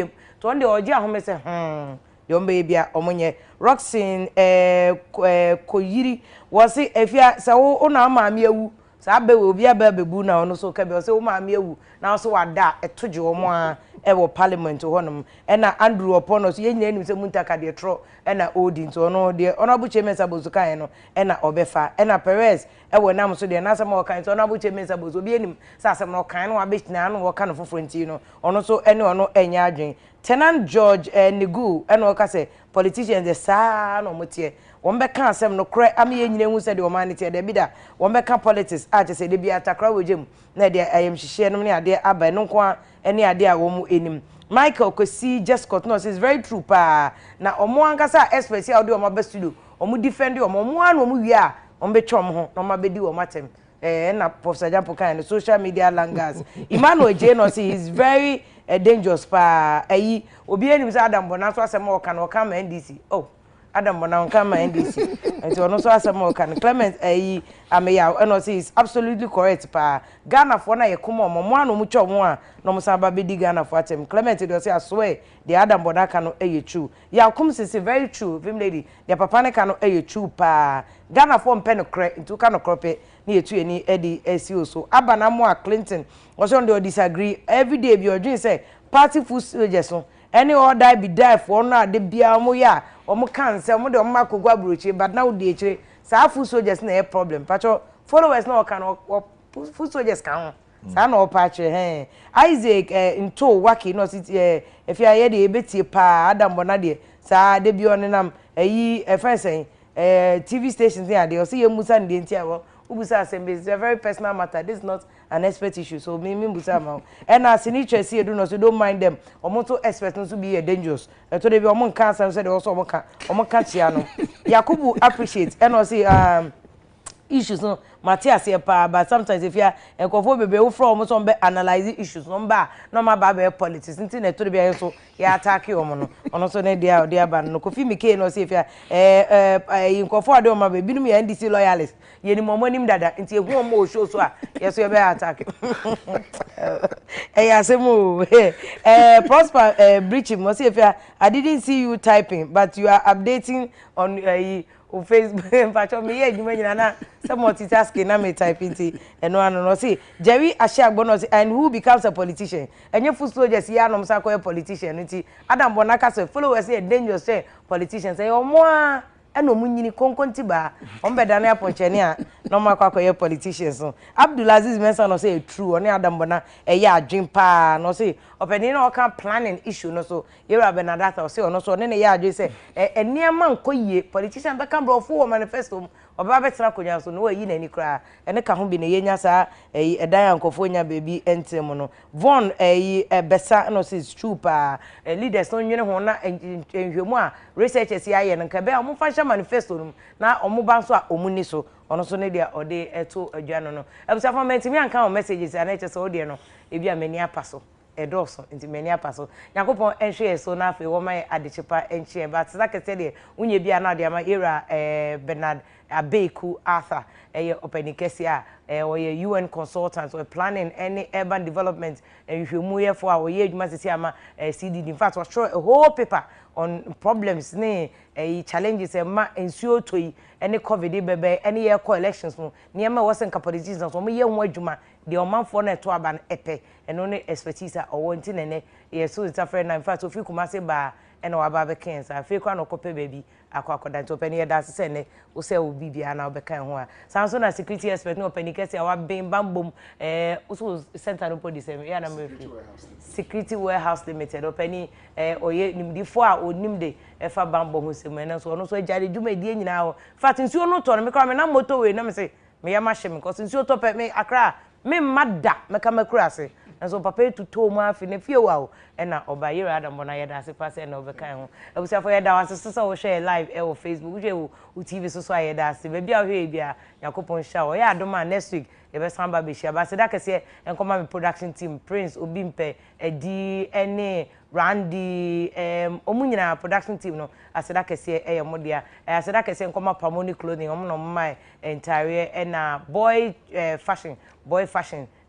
the Oja home say, your baby, Omonye, Roxin, Koyiri, was it if you are so on our mammy. Sabe will be a baby buna no so kabe so ma mewu na so wada etoje omo a e wo parliament honum e na Andrew upon us ye nyanu se Muntaka de tro e na odi nto no de honorable chairman sabozu kan no e na obefa e na Perez e wo nam so de na asem o kan so honorable chairman sabozu obi enim sa asem no kan no abetina no wo kan foforo nti no ono so ene ono enya adwen Tenant George Nigu e no ka se politicians de sa no motie Wombeka asem no kre ami ye nyine hu se de omanity de bi da wombeka politics a je se de bi atakra wogem na de ayem hihye no ne ade aba no kwa ene ade a wo mu enim Michael Kwesi just got no is very true pa na omo ankasa express ya ode omo ba studio omo defend omo anu omo wi a omo betwa omo ho na omo bedi omo atem na Professor Jampo kan social media langas Emmanuel J no say is very dangerous pa ayi obi enim say Adam Bonaa so asem o kan o kan ma NDC oh Adam Bonaa come my NDC. And so no so asem o kan Clement ameya and say is absolutely correct pa Ghana for na ye kuma mo anu mu cho mo a no mo samba be di Ghana for atem Clement dey say I swear the Adam Bonaa kan no true ya come say very true vim lady the papa ne kan no true pa Ghana for mpe no kre into kan no krope na yetu eni edi SEO so aba na mo a Clinton was on the disagree every day be your dream say party full soldiers so any order be die for na de bia mo ya omo kan se omo de omo akogwa brochi but now de echire sa full soldiers na a problem pacho followers na kan full soldiers kan sa na opache Isaac into waki no sit if ya ye de ebetie pa Adam Bonaa de sa de bi onenam first saying TV stations here they see you musa ndi ntia ubusa assembly is a very personal matter. This is not an expert issue. So me busa ma. And as in each see do no so don't mind them. Omo expert no so be dangerous. To dey be omo kan say they also omo kan chia no. Yakubu appreciate and also issues no Matthias here pa but sometimes if you enkofo bebe wo from so be analyze issues no ba no ma ba be politics nti na to be so ya attack omo no ono so na dia ba no Kofi Mike no say if you enkofo ade omo be binum ya NDC loyalist ye ni momo nim dada nti ehu omo show so a yes you be attack ya semu Prosper breaching mo say if you I didn't see you typing but you are updating on on Facebook in fact me ye adwuma nyina na some multitasking na me typing ti eno ano no see Jerry Ashiagbo no and who becomes a politician enye full soldiers ya no msa ko politician nti Adam Bonaka say followers say dangerous say politicians say omo a eno munyini konkonti ba ombeda na aponchene a no makwa ko politicians so Abdulaziz Mensa no say true oni Adam Bona ya adwen pa no say openi na o kan planning issue no so yera benadata say ono so ne ya adwen say eniema nkoyie politicians be kan bro for manifesto oba betena konya so no yi na ni kra ene ka ho bi na yenya sa edan ankofo nya baby entem no von besa no say true pa leaders no nwene ho na enhwemu a researchers ya ye nka be omo fashion manifesto no na omo ba so a omuni so ono so ne dia ode eto adwano no ebusa for mentimi anka o messages ana eche so ode no ebi amani apaso edoso nti mani apaso yakopon enhwe so na afi wo mai adechepa enhwe but zakete de unye bia na de ama era Bernard Abeku Arthur openikesi a oye UN consultants or planning any urban development nhwemu ye for oye adwuma sisi ama CDD in fact was show a whole paper on problems ne challenges ma ensuo toyi any covid bebe any year elections no niema was in politicians so mo ye ho adwuma de omanfo na to aba epe eno ne expertise a owo nti nene ye so it's a friend in fact ofi kuma se ba ena wa ba be kensa afi kwa no kope baby akwakoda nti openi ye da se ne wo se wo bibia na obekan ho a sanso na security expert no openi kese a wa ben bambom so center no police ya na me security warehouse limited openi oye nimdifo a onimde efa bambom ho se me so ono so ajade dwuma die nyina ho fact nsuo no to no me kwa me na moto we na me se me ya ma hye me cause nsuo to pe me akra me mada me ka makura ase so papa to to mu afi na fie wa o na oba yera Adam Bona yeda ase pass na obekan ho abusia for yeda ase so wo share live wo Facebook wo TV so yeda ase be bia hwe bia yakopon sha o ya adoma next week e be samba be share ba se da kese enkoma me production team Prince Obimpe edi ene Randy omunyina production team no aseda kese modia aseda kese enkoma Pamoni clothing omno mai entire na boy fashion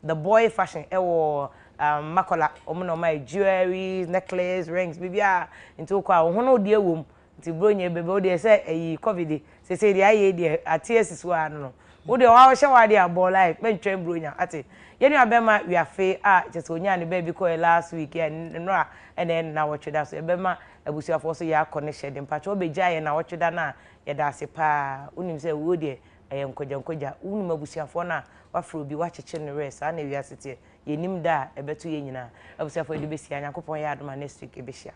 the boy fashion ewo makola omno my jewelry necklace rings bibia nti okwa hono de ewom nti bronye bebe o de say covid se de aye de atiesis wa no wo de wa hye wa de abo like mentwen bronya ate yenu abema we afe just onya ne baby ko last week ya no and na watchda so ebema abusuafo so ya connection de mpacho obeja ye na watchda na ye da ase pa unim se wo de nkoja unim abusuafo na wafro bi wacheche ne rest ana wi asete yenim da ebeto ye nyina abusuafo de besia yakopon ya adoma next week ebehia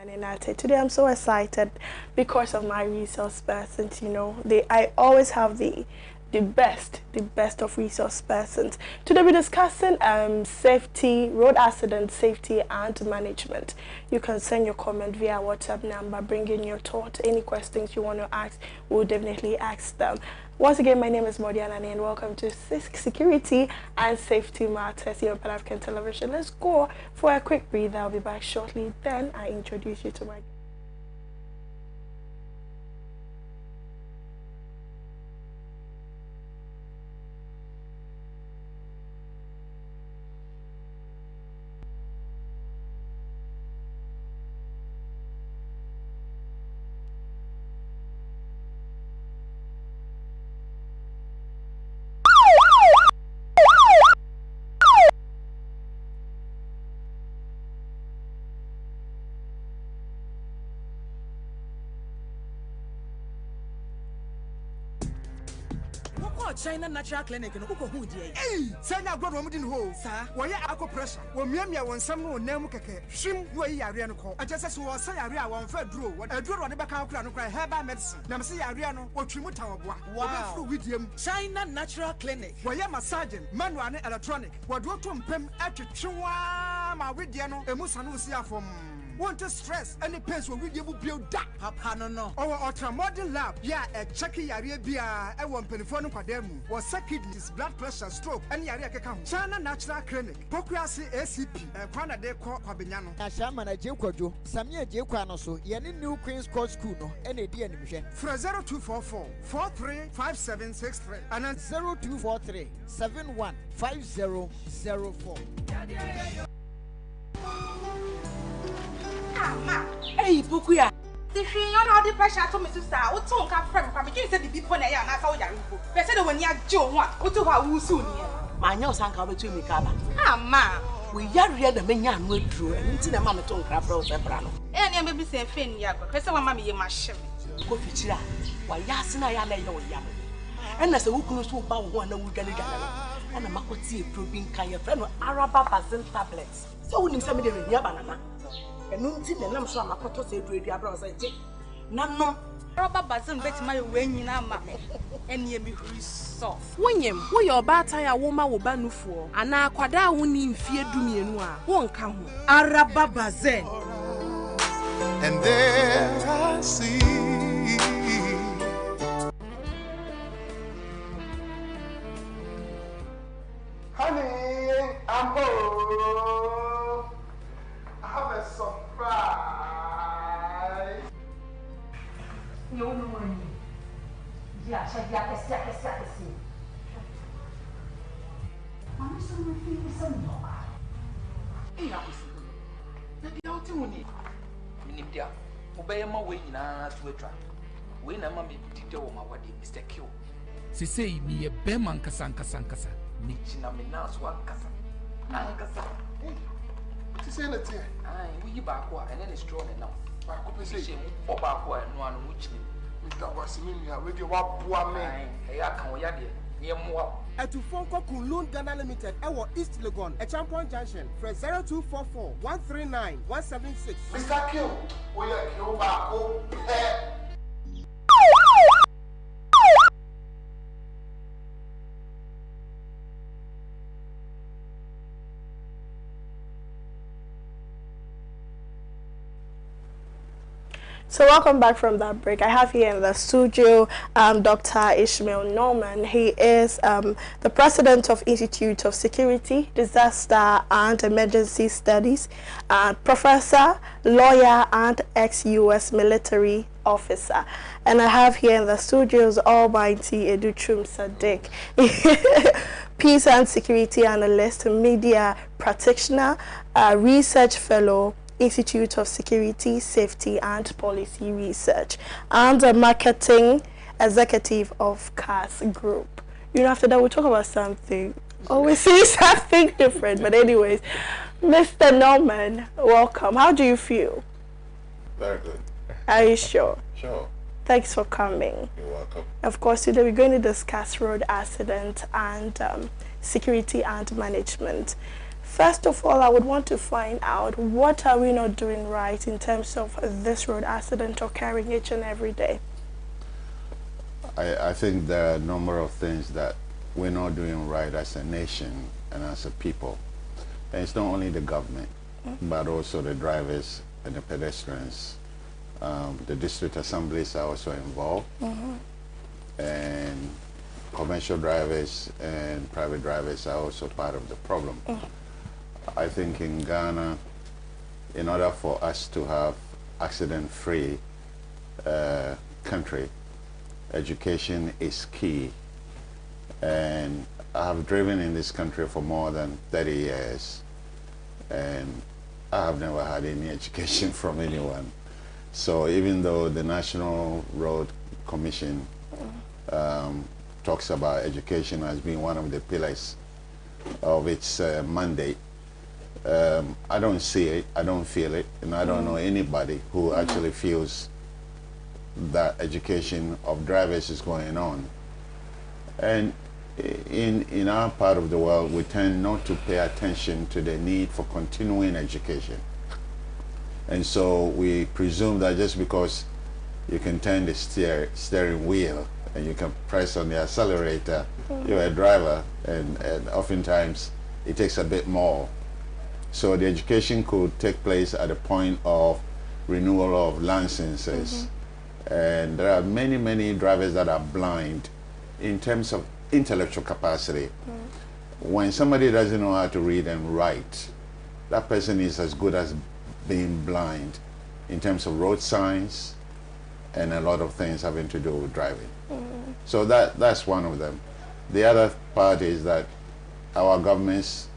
Today I'm so excited because of my resource persons. You know, I always have the best of resource persons. Today we're discussing safety, road accident safety and management. You can send your comment via WhatsApp number, bring in your thoughts, any questions you want to ask, we'll definitely ask them. Once again, my name is Bonaa and welcome to Security and Safety Matters here on Pan African Television. Let's go for a quick breather. I'll be back shortly. Then I introduce you to my China Natural Clinic no uko hu die. Eh, sanya agro mo din ho. Sa, wo ya akọ pressure. Wo miamia won sam no nam keke. Hwim wo yi yare no ko. Aje se wo sa yare a won fa duro. Aduro de beka akura no kra herbal medicine. Na me se yare no wo twimu tawoboa. Wo be furu widiem. China Natural Clinic. Wo ya massage, manual and electronic. Wo do to mpem atwetwewa ma widie no emu sanu si afom. Want to stress any pains when we give you build that papa no our ultra modern lab a check yare bia e won telephone kwademu was kidneys blood pressure stroke any yare keka China Natural Clinic Pokuasi ACP kwana de ko kwabenya no ashama na je kwadwo samia je kwa no so ye ne New Queen's Court School no ene di animhwe fra 0244 435763 and 0243 715004. Hey, Bukuya. The thing on all the pressure to me sister. What tongue can frame from me? You said the people na ya na sa oja rugo. They said when you Joe one, what to how soon here. My nose anka between me kaba. Ma. We yare the menya no dru. Nti na ma me tongue can frame se bra no. Eh na baby say fen ya go. Pese wa ma me ye ma hye. Ko fichira. Wa ya se na ya na ye o ya no. Ena se wukunu so ba wo na wudwane dwane no. Ana makoti e probin kan ye frɛ no Araba Basin tablets. So wonim se me de hia banana. Nunti na nam so amakoto se edu abra so je nanom Araba Basin betima ye wenyina ma ene mi huri so wonyem wo ye obatan a wo ma wo ba nufuo ana akwada wo ni mfie dumienu a wo nka ho Araba Basin. And there I see honey, I'm home. I have a surprise. You know money. Yeah, check that see. I'm so feeling some no. Eh, I was. Na dia o ti woni. Minim dia. Obey ma we nyina to atwa. We na ma me dide wo ma wade Mr. Q. Sisei mi ye be man kasa. Ni china me na so ankasa. Ankasa. Ti say na tie. Ai, we yi ba ko a ene ne strong enough. Ba ko pe say o ba ko eno anu mu chini. Mr. Wasimini a we dey wa boa me. Ai, e ya kan wo ya de. Ye moa. Etufonko Kunlun Ghana Limited, Ewo East Legon, a Champion Junction, from 0244 139 176. Mr. Q, we are Q back. So welcome back from that break. I have here in the studio Dr. Ishmael Norman. He is the president of Institute of Security, Disaster and Emergency Studies, professor, lawyer, and ex-US military officer. And I have here in the studios Almighty Educhum Sadiq, peace and security analyst, media practitioner, research fellow, Institute of Security, Safety and Policy Research, and a marketing executive of CAS Group. You know, after that we'll talk about something. Always see something different. But anyways, Mr. Norman, welcome. How do you feel? Very good. Are you sure? Sure. Thanks for coming. You're welcome. Of course, today we're going to discuss road accident and security and management. First of all, I would want to find out what are we not doing right in terms of this road accident occurring each and every day. I think there are a number of things that we're not doing right as a nation and as a people. And it's not only the government, but also the drivers and the pedestrians. The district assemblies are also involved, and commercial drivers and private drivers are also part of the problem. I think in Ghana, in order for us to have accident-free country, education is key. And I have driven in this country for more than 30 years, and I have never had any education from anyone. So even though the National Road Commission talks about education as being one of the pillars of its mandate, I don't see it, I don't feel it, and I don't know anybody who actually feels that education of drivers is going on. And in our part of the world, we tend not to pay attention to the need for continuing education. And so we presume that just because you can turn the steering wheel and you can press on the accelerator, you're a driver, and oftentimes it takes a bit more. So the education could take place at the point of renewal of licenses. And there are many, many drivers that are blind in terms of intellectual capacity. When somebody doesn't know how to read and write, that person is as good as being blind in terms of road signs and a lot of things having to do with driving. So that's one of them. The other part is that our governments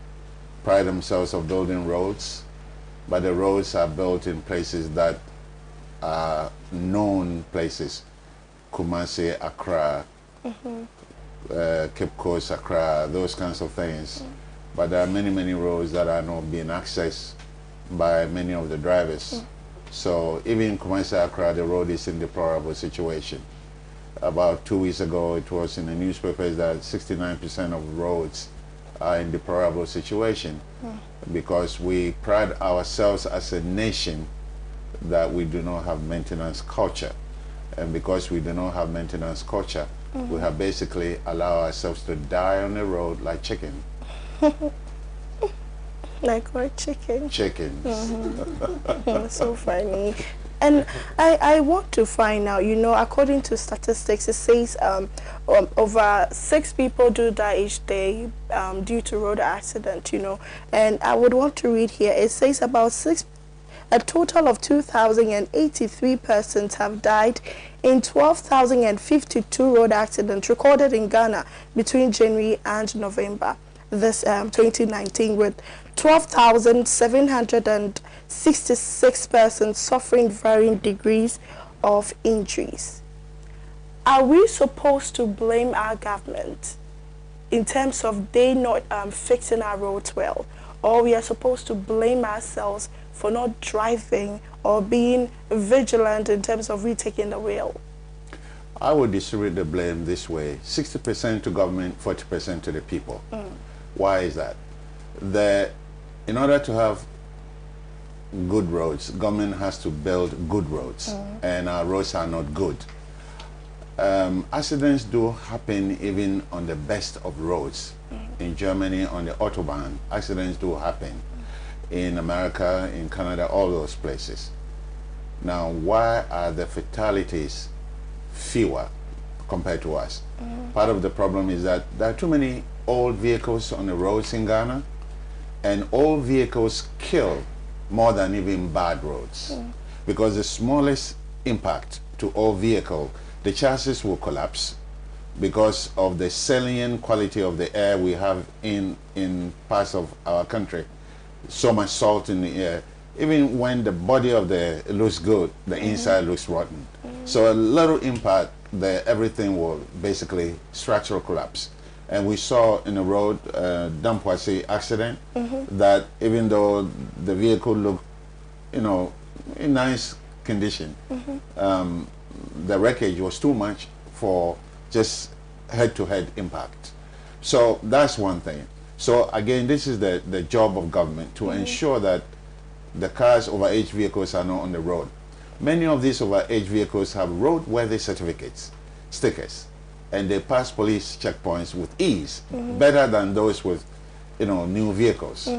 pride themselves of building roads, but the roads are built in places that are known places. Kumasi, Accra, Cape Coast, Accra, those kinds of things. But there are many, many roads that are not being accessed by many of the drivers. So even in Kumasi, Accra, the road is in deplorable situation. About 2 weeks ago, it was in the newspapers that 69% of roads are in deplorable situation because we pride ourselves as a nation that we do not have maintenance culture. And because we do not have maintenance culture, we have basically allowed ourselves to die on the road like chicken. Like what chicken? Chickens. So funny. And I want to find out, you know, according to statistics, it says over 6 people do die each day due to road accident, you know. And I would want to read here, it says a total of 2,083 persons have died in 12,052 road accidents recorded in Ghana between January and November this 2019, with 12,766 persons suffering varying degrees of injuries. Are we supposed to blame our government in terms of they not fixing our roads well, or we are supposed to blame ourselves for not driving or being vigilant in terms of retaking the wheel? I would distribute the blame this way: 60% to government, 40% to the people. Why is that? In order to have good roads, government has to build good roads, and our roads are not good. Accidents do happen even on the best of roads. In Germany, on the Autobahn, accidents do happen. In America, in Canada, all those places. Now, why are the fatalities fewer compared to us? Part of the problem is that there are too many old vehicles on the roads in Ghana, and old vehicles kill more than even bad roads. Because the smallest impact to old vehicle, the chassis will collapse because of the saline quality of the air we have in parts of our country. So much salt in the air. Even when the body of the looks good, the inside looks rotten. So a little impact, everything will basically structural collapse. And we saw in the road Dampoise accident that even though the vehicle looked, you know, in nice condition, the wreckage was too much for just head-to-head impact. So that's one thing. So again, this is the job of government to ensure that the cars over age vehicles are not on the road. Many of these over age vehicles have roadworthy certificates, stickers, and they pass police checkpoints with ease, better than those with, new vehicles.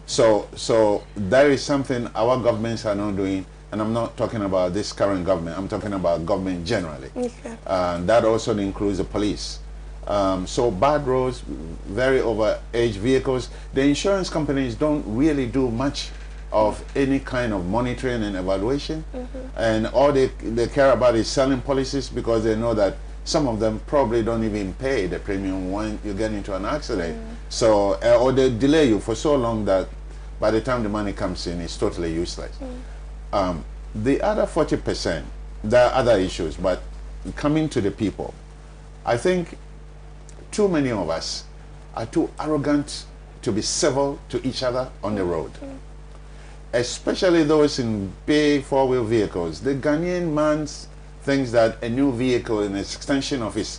So there is something our governments are not doing, and I'm not talking about this current government, I'm talking about government generally. That also includes the police. So bad roads, very over-age vehicles, the insurance companies don't really do much of any kind of monitoring and evaluation, and all they care about is selling policies, because they know that some of them probably don't even pay the premium when you get into an accident. So, or they delay you for so long that by the time the money comes in, it's totally useless. The other 40%, there are other issues, but coming to the people, I think too many of us are too arrogant to be civil to each other on the road. Especially those in big four-wheel vehicles. The Ghanaian man thinks that a new vehicle is an extension of his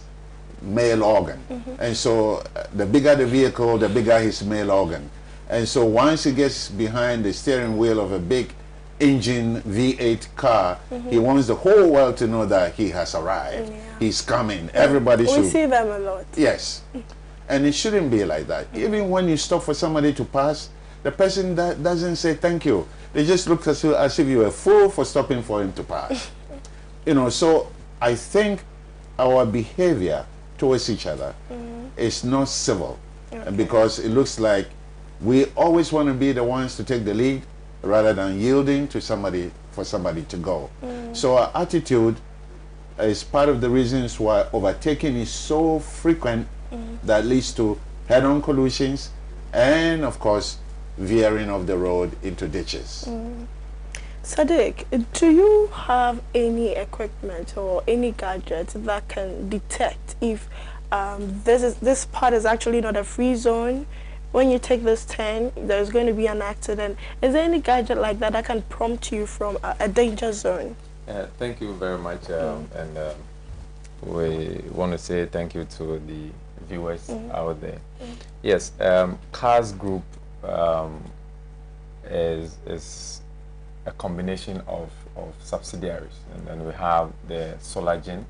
male organ. And so the bigger the vehicle, the bigger his male organ. And so once he gets behind the steering wheel of a big engine V8 car, he wants the whole world to know that he has arrived. He's coming. Everybody should. We see them a lot. Yes. And it shouldn't be like that. Even when you stop for somebody to pass, the person that doesn't say thank you. They just look as if you were a fool for stopping for him to pass. So I think our behavior towards each other is not civil, because it looks like we always want to be the ones to take the lead rather than yielding to somebody for somebody to go. So our attitude is part of the reasons why overtaking is so frequent, that leads to head-on collisions and, of course, veering off the road into ditches. Sadiq, do you have any equipment or any gadget that can detect if this part is actually not a free zone? When you take this turn, there's going to be an accident. Is there any gadget like that that can prompt you from a danger zone? Thank you very much, and we want to say thank you to the viewers out there. Yes, CARS Group is a combination of subsidiaries, and then we have the Solagen.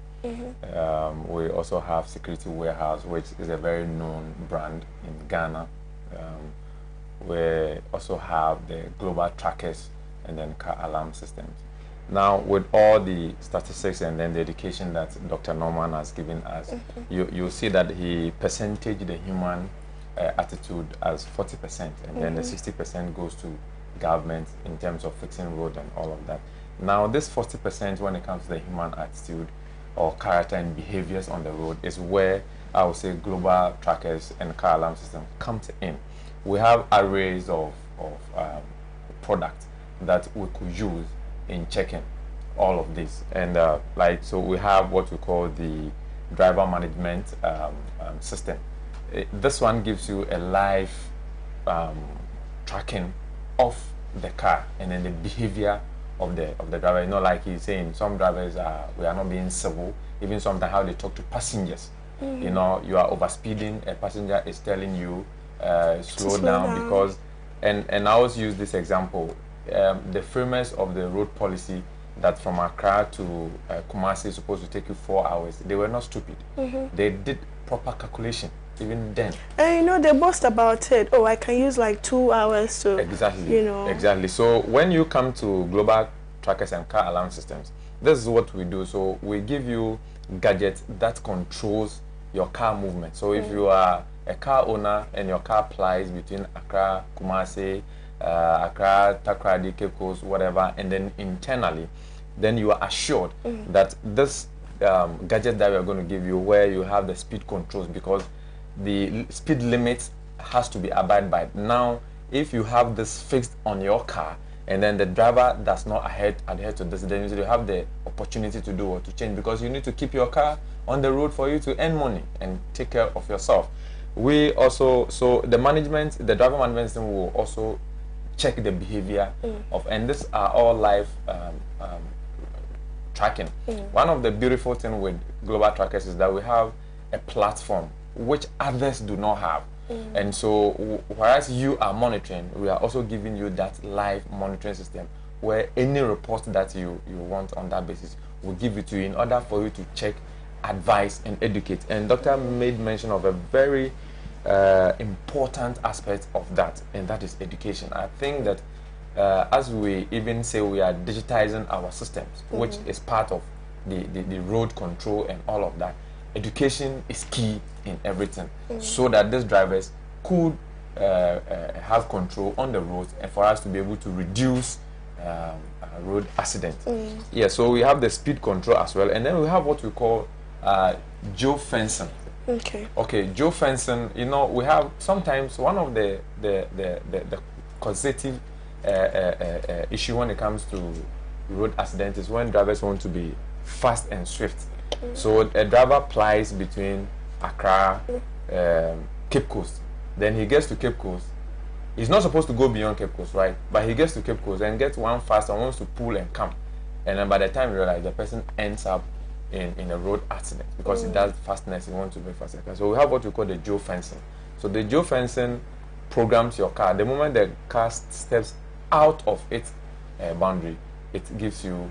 We also have Security Warehouse, which is a very known brand in Ghana. We also have the Global Trackers and then car alarm systems. Now, with all the statistics and then the education that Dr. Norman has given us, you'll see that he percentage the human attitude as 40%, and then the 60% goes to government in terms of fixing road and all of that. Now, this 40% when it comes to the human attitude or character and behaviors on the road is where I would say global trackers and car alarm system comes in. We have arrays of products that we could use in checking all of this, and so we have what we call the driver management system. This one gives you a live tracking of the car and then the behavior of the driver. Like he's saying, some drivers we are not being civil, even sometimes how they talk to passengers. You are overspeeding, a passenger is telling you slow down because, and I always use this example. The framers of the road policy that from Accra to Kumasi is supposed to take you 4 hours, they were not stupid. They did proper calculation even then. And they boast about it. Oh, I can use like 2 hours to... Exactly. Exactly. So when you come to global trackers and car alarm systems, this is what we do. So we give you gadgets that controls your car movement. So if you are a car owner and your car plies between Accra, Kumasi, Accra, Takoradi, Cape Coast, whatever, and then internally, then you are assured that this gadget that we are going to give you, where you have the speed controls, because the speed limit has to be abided by. Now, if you have this fixed on your car, and then the driver does not adhere to this, then you have the opportunity to do or to change, because you need to keep your car on the road for you to earn money and take care of yourself. We also, so the driver management system will also check the behavior of, and these are all live tracking. One of the beautiful things with global trackers is that we have a platform which others do not have. And so, whereas you are monitoring, we are also giving you that live monitoring system where any report that you want on that basis, we'll give it to you in order for you to check, advise, and educate. And Doctor made mention of a very important aspect of that, and that is education. I think that as we even say we are digitizing our systems, which is part of the road control and all of that, education is key in everything, so that these drivers could have control on the roads and for us to be able to reduce road accidents. Yeah, so we have the speed control as well, and then we have what we call geofencing. Okay, geofencing, you know, we have sometimes one of the causative issue when it comes to road accidents is when drivers want to be fast and swift. So a driver plies between Accra, Cape Coast. Then he gets to Cape Coast. He's not supposed to go beyond Cape Coast, right? But he gets to Cape Coast and gets one fast and wants to pull and come. And then by the time you realize, the person ends up in a road accident because he does fastness, he wants to be faster. So we have what we call the geofencing. So the geofencing programs your car. The moment the car steps out of its boundary, it gives you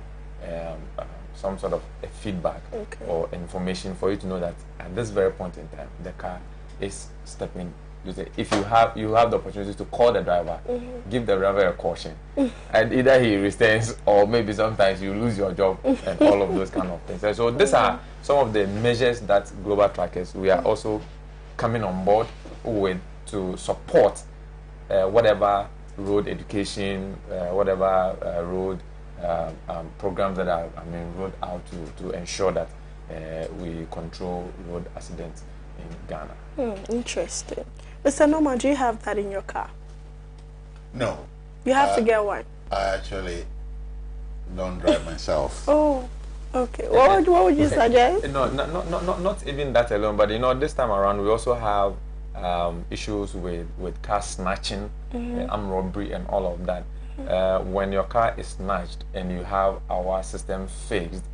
some sort of a feedback or information for you to know that at this very point in time, the car is stepping. If you have the opportunity to call the driver, give the driver a caution, and either he restrains or maybe sometimes you lose your job and all of those kind of things. And so these are some of the measures that Global Trackers we are also coming on board with to support whatever road education, whatever road programs that are rolled out to ensure that we control road accidents in Ghana. Interesting. Mr. Norman, do you have that in your car? No. You have to get one. I actually don't drive myself. Oh, okay. What would you suggest? No, not even that alone. But you know, this time around we also have issues with car snatching, armed robbery, and all of that. When your car is snatched and you have our system fixed,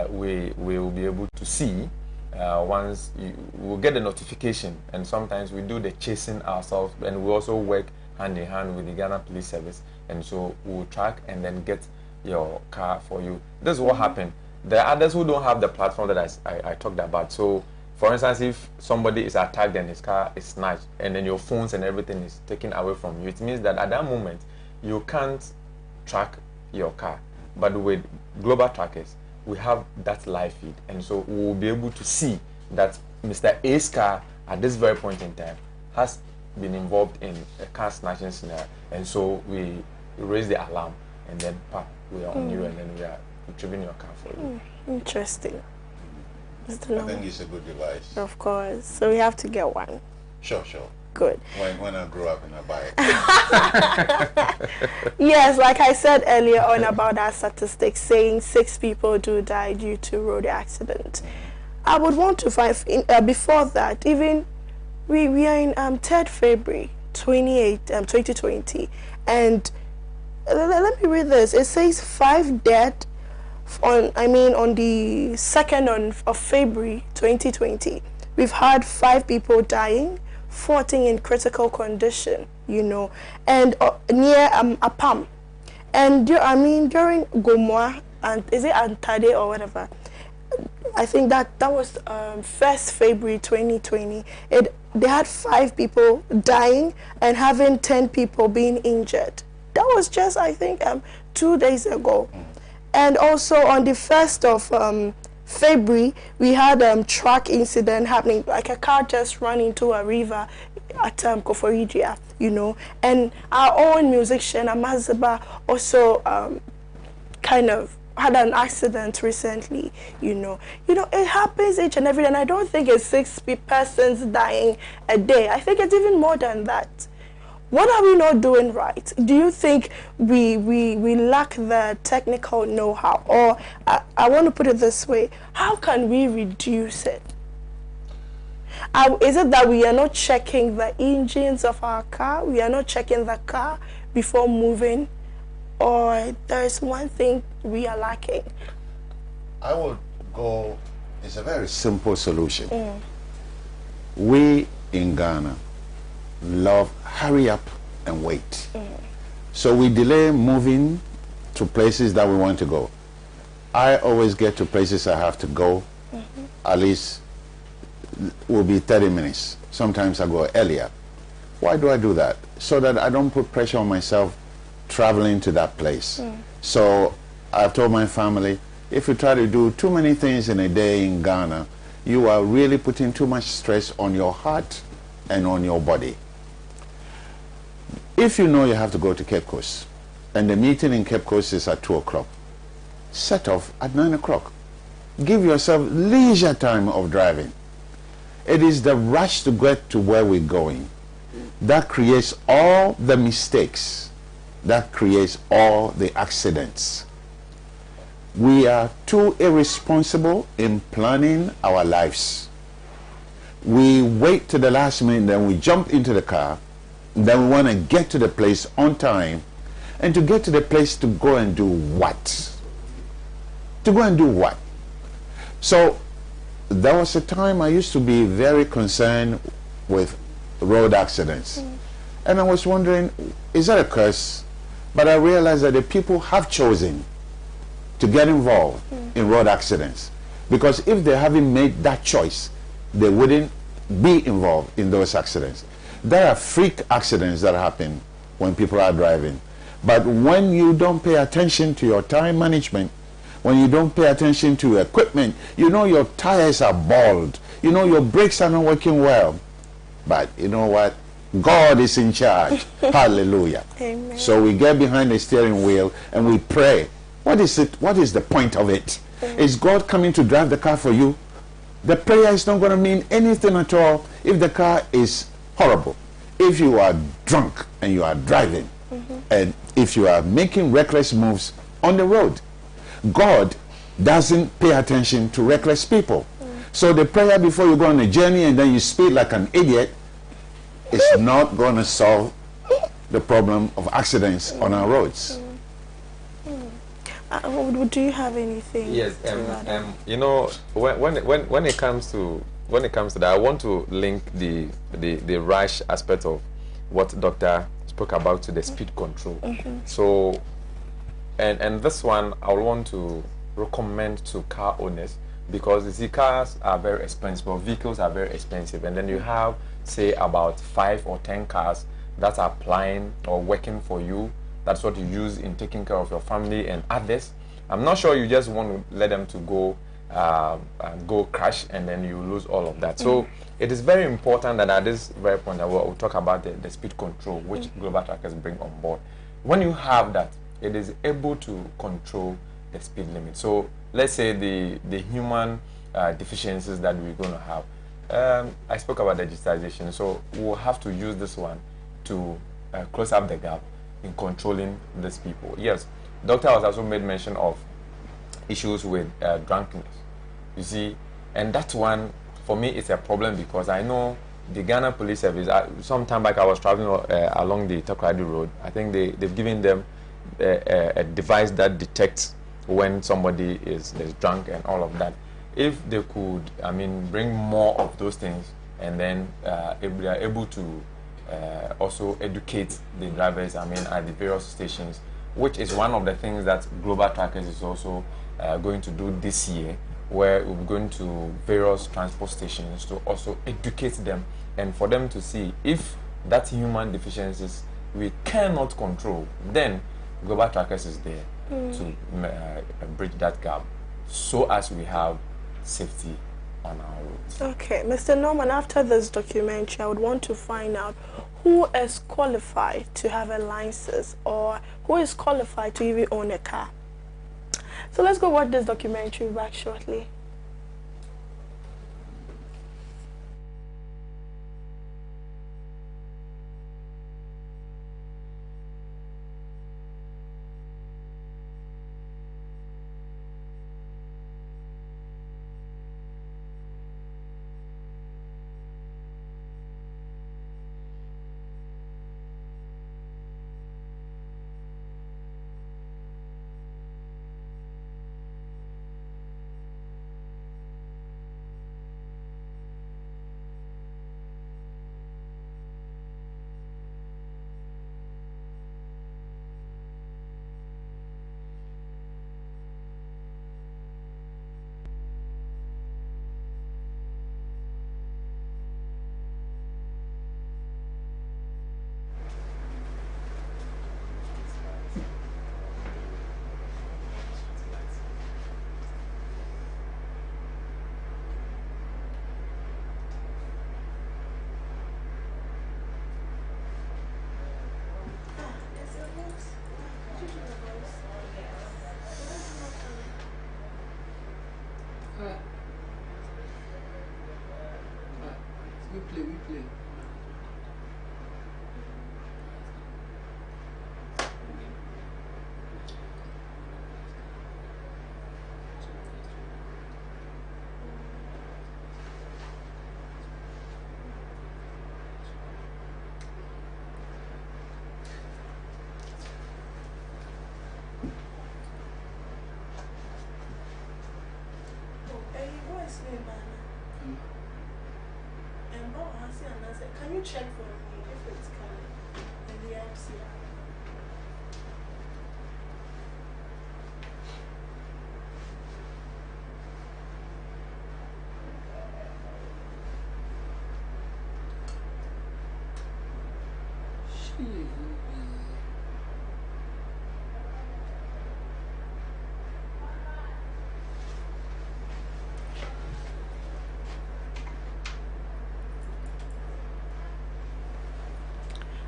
we will be able to see. Once we'll get the notification, and sometimes we do the chasing ourselves, and we also work hand in hand with the Ghana Police Service, and so we'll track and then get your car for you. This is what happened. There are others who don't have the platform that I talked about. So, for instance, if somebody is attacked and his car is snatched, and then your phones and everything is taken away from you, it means that at that moment you can't track your car. But with Global Trackers, we have that live feed, and so we will be able to see that Mr. A's car at this very point in time has been involved in a car snatching scenario, and so we raise the alarm, and then we are on you, and then we are retrieving your car for you. Interesting. I think it's a good device. Of course. So we have to get one. Sure. Good. When I grow up and I buy it. Yes, like I said earlier on about that statistic saying 6 people do die due to road accident. I would want to find before that, even we are in 3rd February 2020, and let me read this. It says 5 dead on the 2nd of February 2020. We've had 5 people dying, 14 in critical condition, you know, and near Apam, and during Gomwa, and is it Antade or whatever, I think that was 1st February 2020. They had 5 people dying and having 10 people being injured. That was just, I think, 2 days ago. And also on the 1st of February, we had a truck incident happening, like a car just ran into a river at Koforidua, you know, and our own musician Amazaba also kind of had an accident recently, you know. It happens each and every day, and I don't think it's 6 persons dying a day. I think it's even more than that. What are we not doing right? Do you think we lack the technical know-how? Or I want to put it this way, how can we reduce it? Is it that we are not checking the engines of our car? We are not checking the car before moving? Or there's one thing we are lacking? I would go, it's a very simple solution. We in Ghana, love hurry up and wait. So we delay moving to places that we want to go. I always get to places I have to go, at least will be 30 minutes. Sometimes I go earlier. Why do I do that? So that I don't put pressure on myself traveling to that place. So I've told my family, if you try to do too many things in a day in Ghana, you are really putting too much stress on your heart and on your body. If you know you have to go to Cape Coast, and the meeting in Cape Coast is at 2 o'clock, set off at 9 o'clock. Give yourself leisure time of driving. It is the rush to get to where we're going that creates all the mistakes, that creates all the accidents. We are too irresponsible in planning our lives. We wait to the last minute, then we jump into the car, then we want to get to the place on time. And to get to the place, to go and do what? To go and do what? So there was a time I used to be very concerned with road accidents. And I was wondering, is that a curse? But I realized that the people have chosen to get involved in road accidents. Because if they haven't made that choice, they wouldn't be involved in those accidents. There are freak accidents that happen when people are driving. But when you don't pay attention to your time management, when you don't pay attention to equipment, you know your tires are bald, you know your brakes are not working well. But you know what? God is in charge. Hallelujah. Amen. So we get behind the steering wheel and we pray. What is it? What is the point of it? Is God coming to drive the car for you? The prayer is not going to mean anything at all if the car is horrible. If you are drunk and you are driving, and if you are making reckless moves on the road, God doesn't pay attention to reckless people. So the prayer before you go on a journey and then you speed like an idiot is not going to solve the problem of accidents on our roads. Do you have anything? Yes, you know, when it comes to that, I want to link the rash aspect of what Doctor spoke about to the speed control. So, and this one I want to recommend to car owners, because you see, cars are very expensive, or vehicles are very expensive, and then you have, say, about 5 or 10 cars that are applying or working for you. That's what you use in taking care of your family and others. I'm not sure you just want to let them to go crash and then you lose all of that. So it is very important that at this very point that we'll talk about the speed control, which global trackers bring on board. When you have that, it is able to control the speed limit. So let's say the human deficiencies that we're going to have. I spoke about digitization, so we'll have to use this one to close up the gap in controlling these people. Yes, doctor has also made mention of issues with drunkenness. You see, and that one for me is a problem, because I know the Ghana Police Service. Some time back, I was traveling along the Takoradi Road. I think they've given them a device that detects when somebody is drunk and all of that. If they could, I mean, bring more of those things, and then if they are able to also educate the drivers, I mean, at the various stations, which is one of the things that Global Trackers is also going to do this year, where we're going to various transport stations to also educate them, and for them to see if that human deficiencies we cannot control, then Global Trackers is there to bridge that gap, so as we have safety on our roads. Okay, Mr. Norman, after this documentary, I would want to find out who is qualified to have a license, or who is qualified to even own a car. So let's go watch this documentary back shortly. play. Can you check for me if it's coming in the MCR?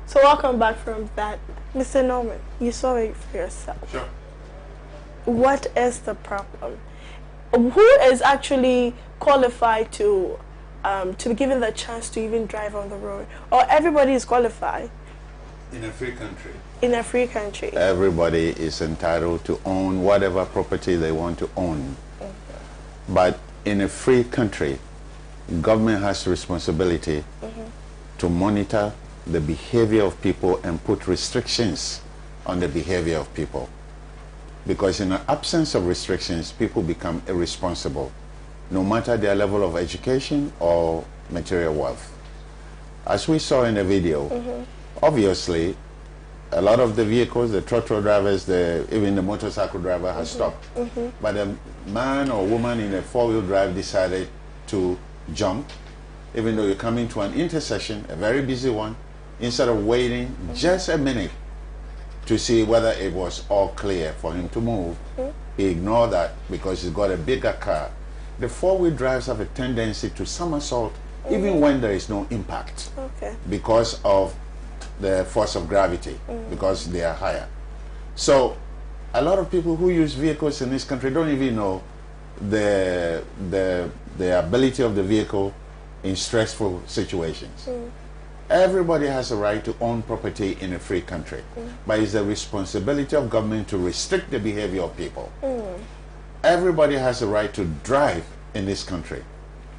So welcome back from that. Mr. Norman, you saw it for yourself. Sure. What is the problem? Who is actually qualified to be given the chance to even drive on the road? Or everybody is qualified? In a free country. In a free country. Everybody is entitled to own whatever property they want to own. Okay. But in a free country, government has responsibility to monitor the behavior of people and put restrictions on the behavior of people. Because in the absence of restrictions, people become irresponsible, no matter their level of education or material wealth. As we saw in the video, obviously, a lot of the vehicles, the trotro drivers, even the motorcycle driver has stopped. But a man or woman in a four-wheel drive decided to jump, even though you're coming to an intersection, a very busy one. Instead of waiting just a minute to see whether it was all clear for him to move, he ignored that because he's got a bigger car. The four-wheel drives have a tendency to somersault even when there is no impact because of the force of gravity, because they are higher. So a lot of people who use vehicles in this country don't even know the ability of the vehicle in stressful situations. Everybody has a right to own property in a free country, but it's the responsibility of government to restrict the behavior of people. Everybody has a right to drive in this country,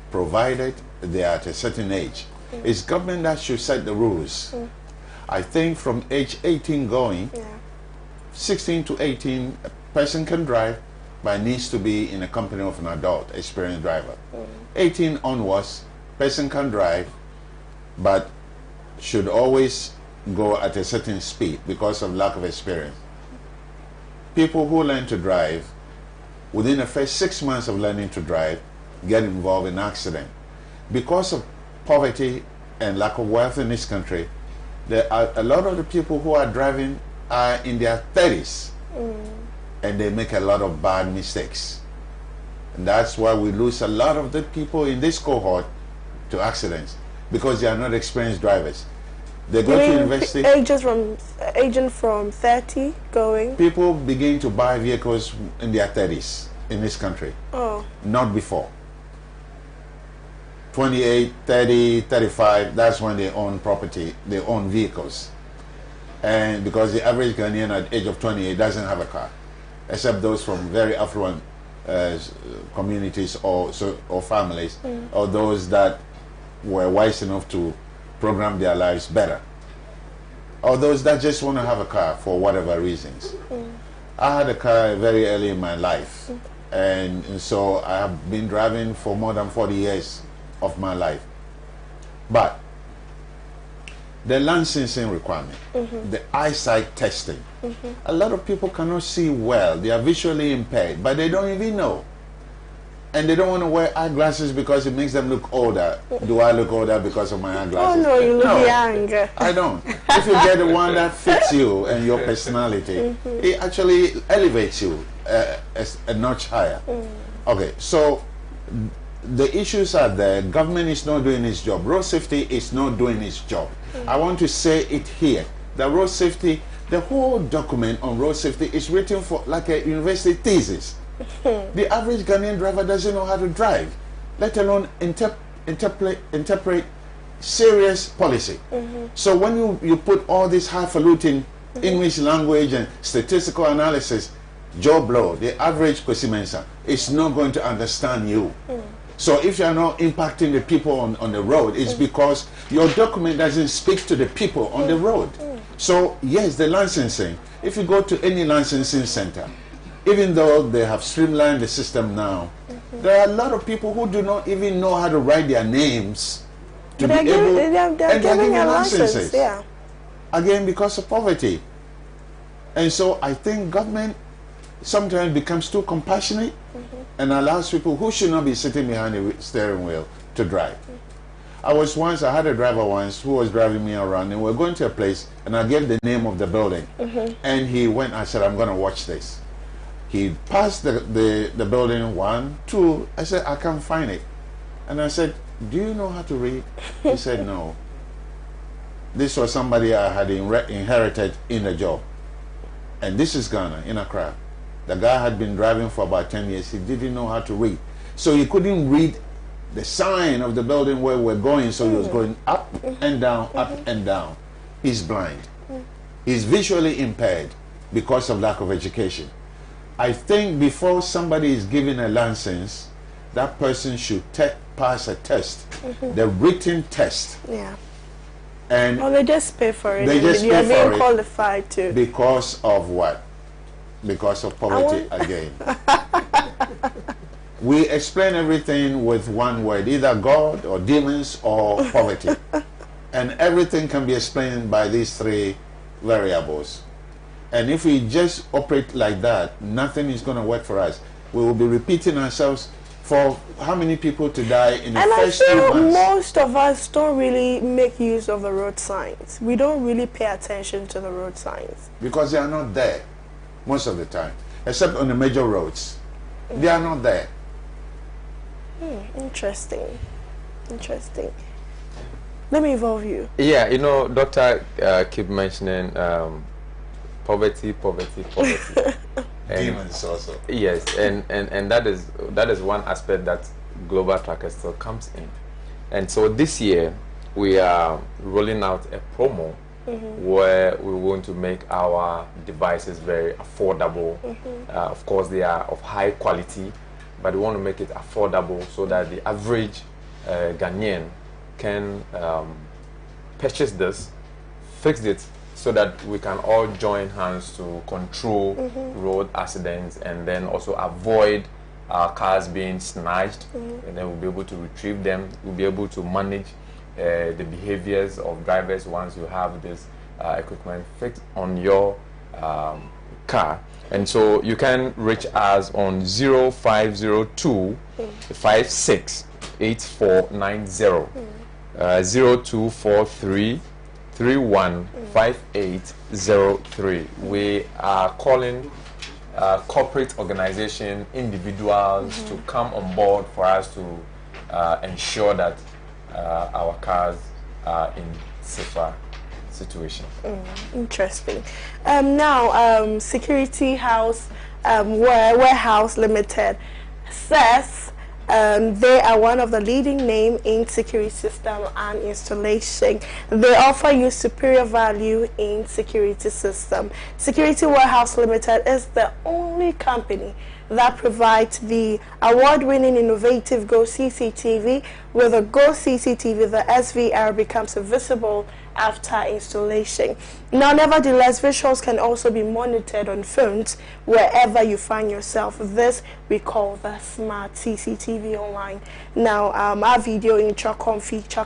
provided they are at a certain age. It's government that should set the rules. I think from age 18 going, 16 to 18, a person can drive, but needs to be in the company of an adult, experienced driver. 18 onwards, person can drive, but should always go at a certain speed because of lack of experience. People who learn to drive, within the first 6 months of learning to drive, get involved in accident. Because of poverty and lack of wealth in this country, there are a lot of the people who are driving are in their 30s, and they make a lot of bad mistakes. And that's why we lose a lot of the people in this cohort to accidents, because they are not experienced drivers. They go to university. Agents from 30 going? People begin to buy vehicles in their 30s in this country. Not before. 28, 30, 35, that's when they own property, they own vehicles. And because the average Ghanaian at the age of 28 doesn't have a car, except those from very affluent communities or families, or those that were wise enough to program their lives better, or those that just want to have a car for whatever reasons. I had a car very early in my life, and so I have been driving for more than 40 years of my life. But the licensing requirement, the eyesight testing, a lot of people cannot see well. They are visually impaired, but they don't even know. And they don't want to wear eyeglasses because it makes them look older. Do I look older because of my eyeglasses? Oh no, you look young. I don't. If you get the one that fits you and your personality, it actually elevates you a notch higher. Okay, so the issues are there. Government is not doing its job. Road safety is not doing its job. I want to say it here. The road safety, the whole document on road safety is written for like a university thesis. The average Ghanaian driver doesn't know how to drive, let alone interpret serious policy. So when you put all this highfalutin English language and statistical analysis, Joe Blow, the average Kwesi Mensah, is not going to understand you. So if you're not impacting the people on the road, it's because your document doesn't speak to the people on the road. So yes, the licensing, if you go to any licensing center, even though they have streamlined the system now, there are a lot of people who do not even know how to write their names to be able, and they're giving licenses. Yeah. Again, because of poverty. And so I think government sometimes becomes too compassionate and allows people who should not be sitting behind the steering wheel to drive. I had a driver once who was driving me around, and we were going to a place, and I gave the name of the building. And he went, I said, I'm going to watch this. He passed the building 1, 2. I said, I can't find it. And I said, do you know how to read? He said, no. This was somebody I had inherited in a job. And this is Ghana, in Accra. The guy had been driving for about 10 years. He didn't know how to read. So he couldn't read the sign of the building where we're going. So he was going up and down, up and down. He's blind. He's visually impaired because of lack of education. I think before somebody is given a license, that person should pass a test, the written test. Yeah. And they just pay for it. They just You're pay being for qualified to. Because of what? Because of poverty again. We explain everything with one word, either God or demons or poverty. And everything can be explained by these 3 variables. And if we just operate like that, nothing is going to work for us. We will be repeating ourselves for how many people to die in the first 2 months. And I feel most of us don't really make use of the road signs. We don't really pay attention to the road signs. Because they are not there most of the time. Except on the major roads. They are not there. Interesting. Interesting. Let me involve you. Yeah, you know, Doctor keep mentioning poverty. Demons also. Yes, and that is one aspect that Global Tracker still comes in. And so this year we are rolling out a promo where we want to make our devices very affordable. Of course, they are of high quality, but we want to make it affordable so that the average Ghanaian can purchase this, fix it, so that we can all join hands to control road accidents and then also avoid our cars being snatched, and then we'll be able to retrieve them. We'll be able to manage the behaviors of drivers once you have this equipment fixed on your car. And so you can reach us on 0502 568490, 0243 315803. We are calling corporate organization, individuals to come on board for us to ensure that our cars are in safer situation. Interesting. Now, Security House Warehouse Limited says they are one of the leading names in security system and installation. They offer you superior value in security system. Security Warehouse Limited is the only company that provides the award-winning innovative Go CCTV. With a Go CCTV, the SVR becomes visible after installation. Now, nevertheless, visuals can also be monitored on phones wherever you find yourself. This we call the smart CCTV online. Now, our video intercom feature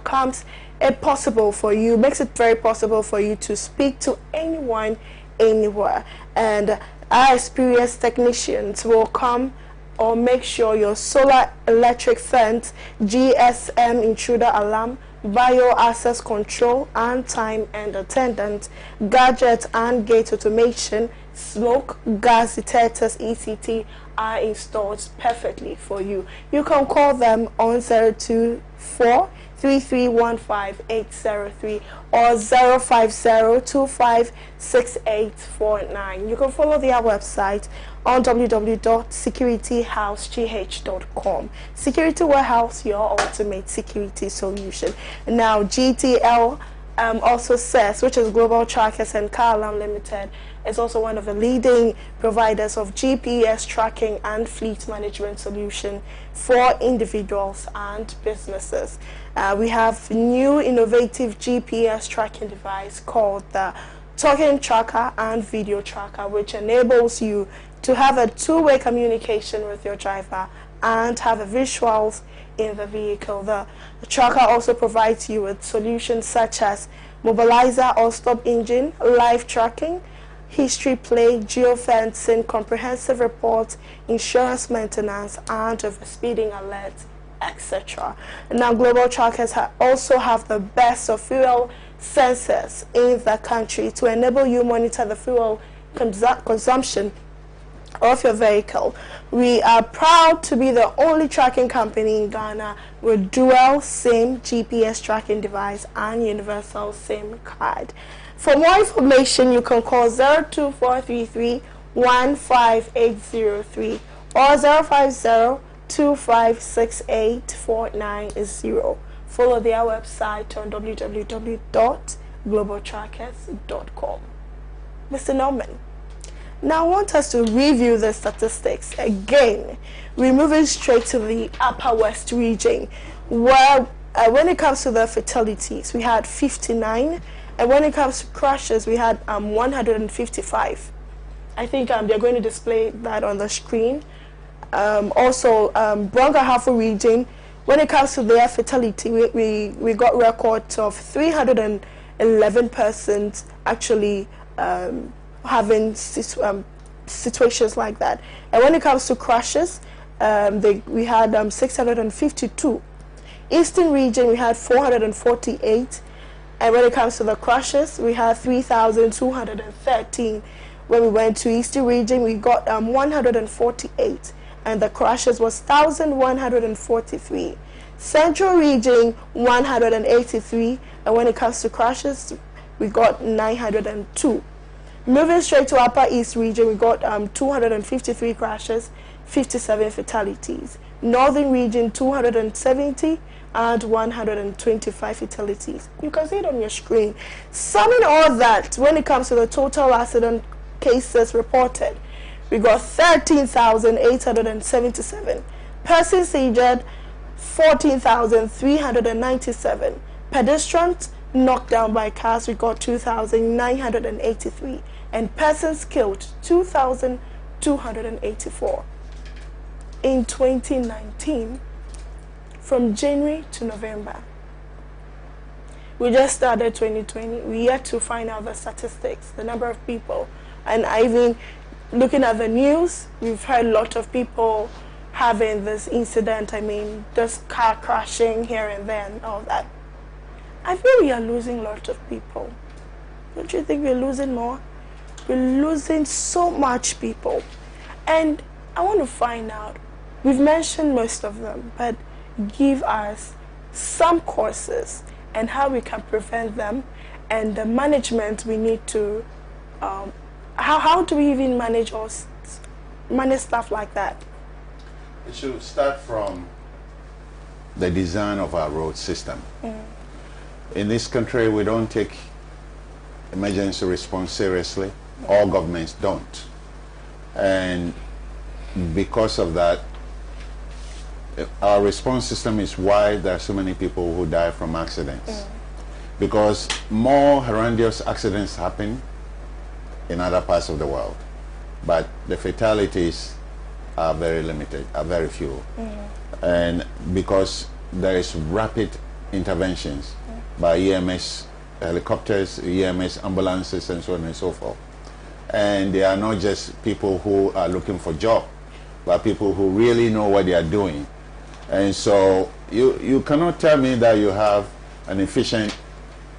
makes it very possible for you to speak to anyone, anywhere. And our experienced technicians will come or make sure your solar electric fence, GSM intruder alarm, bio access control, and time and attendant, gadget and gate automation, smoke, gas detectors, ECT are installed perfectly for you. You can call them on 024 3315803 or 050256849. You can follow their website on www.securityhousegh.com. Security Warehouse, your ultimate security solution. Now, GTL also says, which is Global Trackers and Car Alarm Limited, is also one of the leading providers of GPS tracking and fleet management solution for individuals and businesses. We have new innovative GPS tracking device called the Talking Tracker and Video Tracker, which enables you to have a two-way communication with your driver and have a visuals in the vehicle. The tracker also provides you with solutions such as mobilizer or stop engine, live tracking, history play, geofencing, comprehensive reports, insurance maintenance, and overspeeding alerts, etc. Now, Global Trackers also have the best of fuel sensors in the country to enable you monitor the fuel consumption of your vehicle. We are proud to be the only tracking company in Ghana with dual SIM GPS tracking device and universal SIM card. For more information, you can call 02433 15803 or 050-2568-490. Follow their website on www.globaltrackers.com. Mr. Norman, now I want us to review the statistics again. We're moving straight to the Upper West region, where when it comes to the fatalities, we had 59, and when it comes to crashes, we had 155. I think they're going to display that on the screen. Also, Brong-Ahafo region, when it comes to their fatality, we got records of 311 persons actually having situations like that. And when it comes to crashes, we had 652. Eastern region, we had 448. And when it comes to the crashes, we had 3,213. When we went to Eastern region, we got 148. And the crashes was 1,143. Central region, 183. And when it comes to crashes, we got 902. Moving straight to Upper East region, we got 253 crashes, 57 fatalities. Northern region, 270 and 125 fatalities. You can see it on your screen. Summing all that, when it comes to the total accident cases reported, we got 13,877. Persons injured, 14,397. Pedestrians knocked down by cars, we got 2,983. And persons killed, 2,284. In 2019, from January to November, we just started 2020. We yet to find out the statistics, the number of people. And even looking at the news, we've heard a lot of people having this incident. I mean, just car crashing here and there and all that. I feel we are losing a lot of people. Don't you think we're losing more? We're losing so much people. And I want to find out, we've mentioned most of them, but give us some courses and how we can prevent them and the management we need to, how do we even manage stuff like that? It should start from the design of our road system. In this country, we don't take emergency response seriously. All governments don't. And because of that, our response system is why there are so many people who die from accidents. Because more horrendous accidents happen in other parts of the world. But the fatalities are very limited, are very few. And because there is rapid interventions by EMS helicopters, EMS ambulances, and so on and so forth. And they are not just people who are looking for job, but people who really know what they are doing. And so you cannot tell me that you have an efficient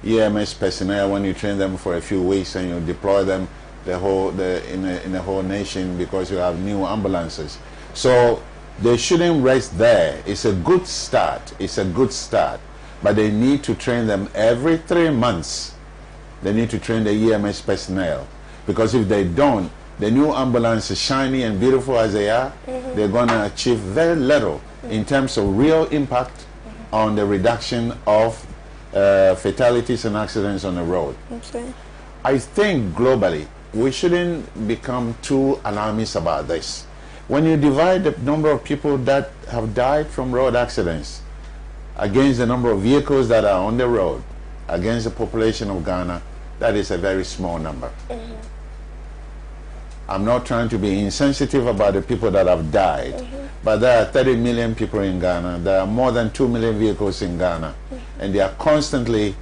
EMS personnel when you train them for a few weeks and you deploy them in the whole nation because you have new ambulances. So they shouldn't rest there. It's a good start. It's a good start. But they need to train them every 3 months. They need to train the EMS personnel. Because if they don't, the new ambulances, shiny and beautiful as they are, they're going to achieve very little in terms of real impact on the reduction of fatalities and accidents on the road. Okay. I think globally, we shouldn't become too alarmist about this. When you divide the number of people that have died from road accidents against the number of vehicles that are on the road, against the population of Ghana, that is a very small number. I'm not trying to be insensitive about the people that have died, but there are 30 million people in Ghana. There are more than 2 million vehicles in Ghana, and they are constantly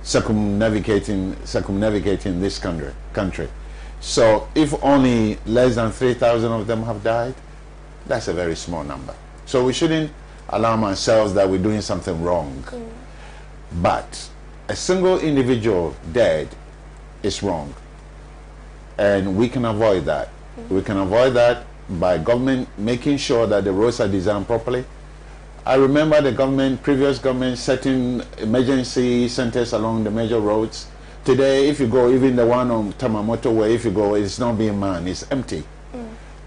circumnavigating this country. So if only less than 3,000 of them have died, that's a very small number. So we shouldn't alarm ourselves that we're doing something wrong. But a single individual dead is wrong. And we can avoid that. We can avoid that by government making sure that the roads are designed properly. I remember the previous government setting emergency centers along the major roads. Today, if you go, even the one on Tamamoto Way, if you go, it's not being manned, it's empty.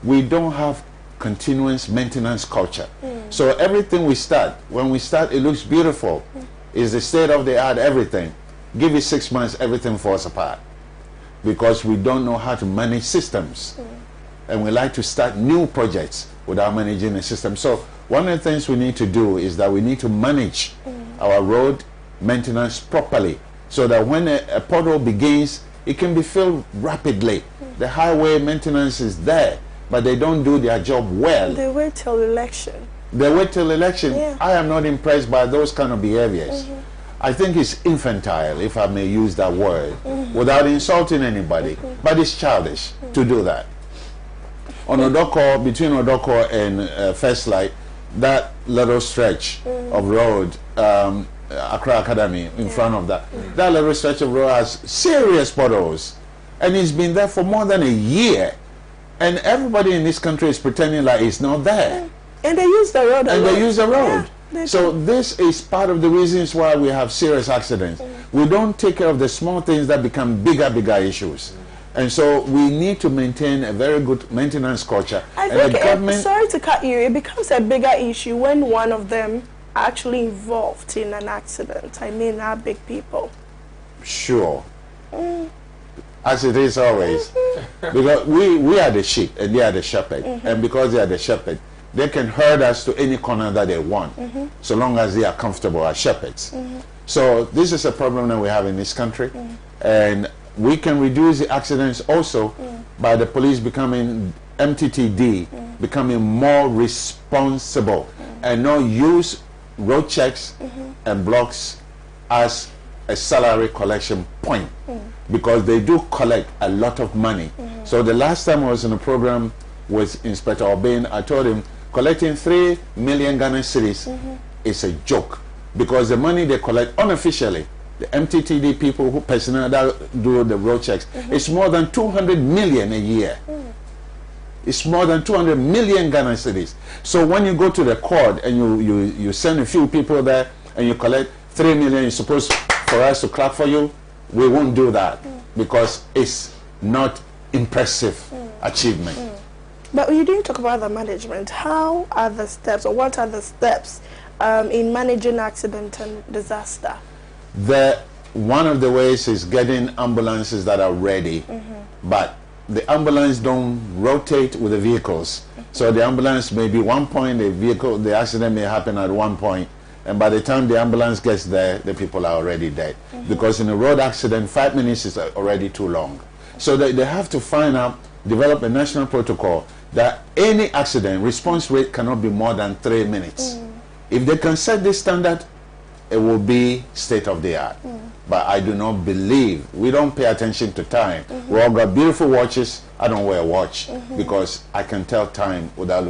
We don't have continuous maintenance culture. So everything we start, when we start, it looks beautiful. It's the state of the art, everything. Give it 6 months, everything falls apart. Because we don't know how to manage systems. And we like to start new projects without managing the system. So one of the things we need to do is that we need to manage our road maintenance properly, so that when a pothole begins, it can be filled rapidly. The highway maintenance is there, but they don't do their job well. They wait till election. They wait till election. Yeah. I am not impressed by those kind of behaviors. I think it's infantile, if I may use that word, without insulting anybody, but it's childish to do that. On Odoko, between Odoko and First Light, that little stretch of road, Accra Academy, in front of that little stretch of road has serious potholes, and it's been there for more than a year, and everybody in this country is pretending like it's not there. And they use the road. And they use the road. So this is part of the reasons why we have serious accidents. We don't take care of the small things that become bigger issues. And so we need to maintain a very good maintenance culture. I think, sorry to cut you, it becomes a bigger issue when one of them are actually involved in an accident. I mean, our big people. Sure. As it is always. Because we are the sheep and they are the shepherd. And because they are the shepherd, they can herd us to any corner that they want, so long as they are comfortable as shepherds. So this is a problem that we have in this country, and we can reduce the accidents also by the police becoming, MTTD, becoming more responsible and not use road checks and blocks as a salary collection point, because they do collect a lot of money. So the last time I was in a program with Inspector Obin, I told him, collecting 3 million Ghana cedis is a joke, because the money they collect unofficially, the MTTD people who personally do the road checks, it's more than 200 million a year. It's more than 200 million Ghana cedis. So when you go to the court and you send a few people there and you collect 3 million, you're supposed for us to clap for you. We won't do that because it's not impressive achievement. But you didn't talk about the management. How are the steps, or what are the steps in managing accident and disaster? One of the ways is getting ambulances that are ready, but the ambulance don't rotate with the vehicles. So the ambulance may be one point, the accident may happen at one point, and by the time the ambulance gets there, the people are already dead. Because in a road accident, 5 minutes is already too long. So they have to develop a national protocol that any accident response rate cannot be more than 3 minutes. If they can set this standard, it will be state of the art. But I do not believe, we don't pay attention to time. We all got beautiful watches. I don't wear a watch because I can tell time without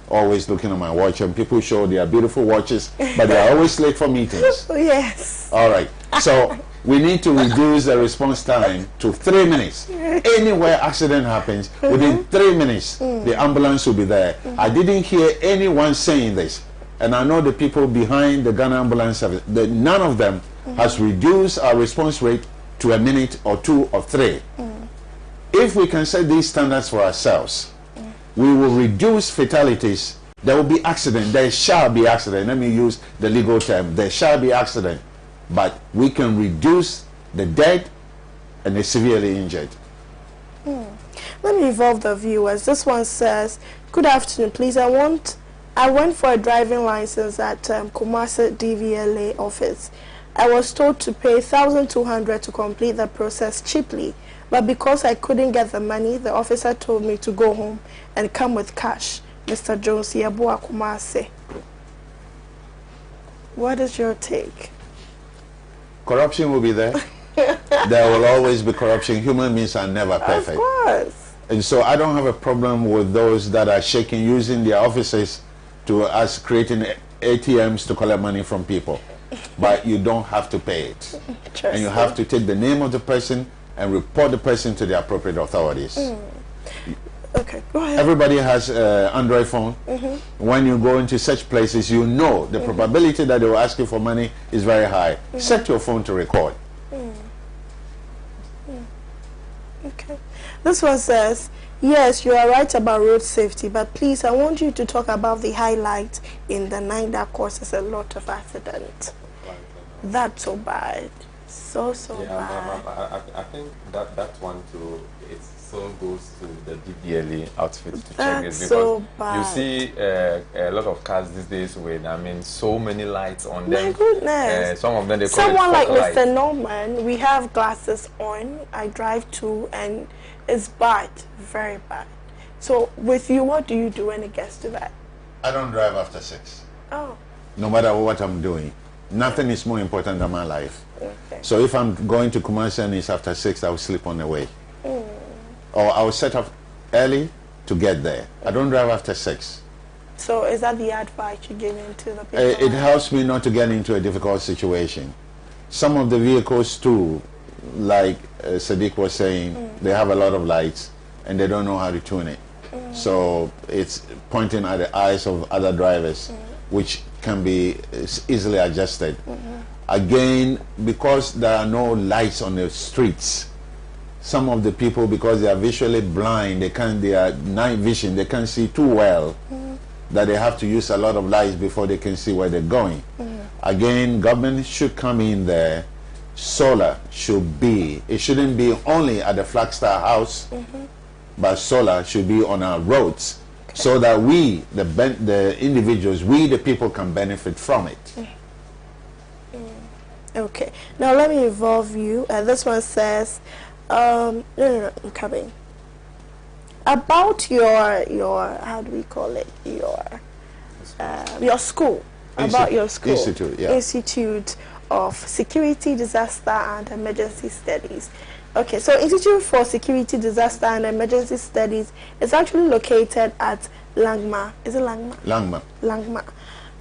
always looking at my watch, and people show their beautiful watches, but they are always late for meetings. Yes. All right. So we need to reduce the response time to 3 minutes. Anywhere accident happens, within 3 minutes, the ambulance will be there. I didn't hear anyone saying this, and I know the people behind the Ghana Ambulance Service, none of them has reduced our response rate to a minute or 2 or 3. if we can set these standards for ourselves, we will reduce fatalities. There will be accident. There shall be accident. Let me use the legal term. There shall be accident. But we can reduce the dead and the severely injured. Let me involve the viewers. This one says, good afternoon, please. I went for a driving license at Kumasi DVLA office. I was told to pay 1,200 to complete the process cheaply. But because I couldn't get the money, the officer told me to go home and come with cash. Mr. Jones, Yabua Kumasi. What is your take? Corruption will be there. There will always be corruption. Human beings are never perfect. Of course. And so I don't have a problem with those that are shaking, using their offices to us creating ATMs to collect money from people. But you don't have to pay it. And you have to take the name of the person and report the person to the appropriate authorities. Okay, go ahead. Everybody has an Android phone. When you go into such places, you know the probability that they will ask you for money is very high. Set your phone to record. Okay. This one says, yes, you are right about road safety, but please, I want you to talk about the highlight in the night that causes a lot of accidents. That's so bad. So bad. I think that one too, it so goes to the DBLA outfit to check it, because so bad. you see a lot of cars these days with, I mean, so many lights on them. My goodness. Some of them they call someone it like light. Mr. Norman, we have glasses on. I drive too, and it's bad, very bad. So with you, what do you do when it gets to that? I don't drive after 6. Oh. No matter what I'm doing. Nothing is more important than my life. Okay. So if I'm going to Kumasi and it's after 6, I will sleep on the way. Or I will set up early to get there. I don't drive after 6. So is that the advice you're giving to the people? It helps me not to get into a difficult situation. Some of the vehicles too, like Sadiq was saying, they have a lot of lights and they don't know how to tune it. So it's pointing at the eyes of other drivers, which can be easily adjusted. Again, because there are no lights on the streets, some of the people, because they are visually blind, they are night vision, they can't see too well, that they have to use a lot of lights before they can see where they're going. Again, government should come in there. Solar should be, it shouldn't be only at the Flagstaff house, but solar should be on our roads, so that we, the individuals, we the people can benefit from it. Okay, now let me involve you. This one says, no, I'm coming. About your how do we call it? Your school. About your school. Institute, yeah. Institute of Security, Disaster and Emergency Studies. Okay, so Institute for Security, Disaster and Emergency Studies is actually located at Langma. Is it Langma? Langma. Langma.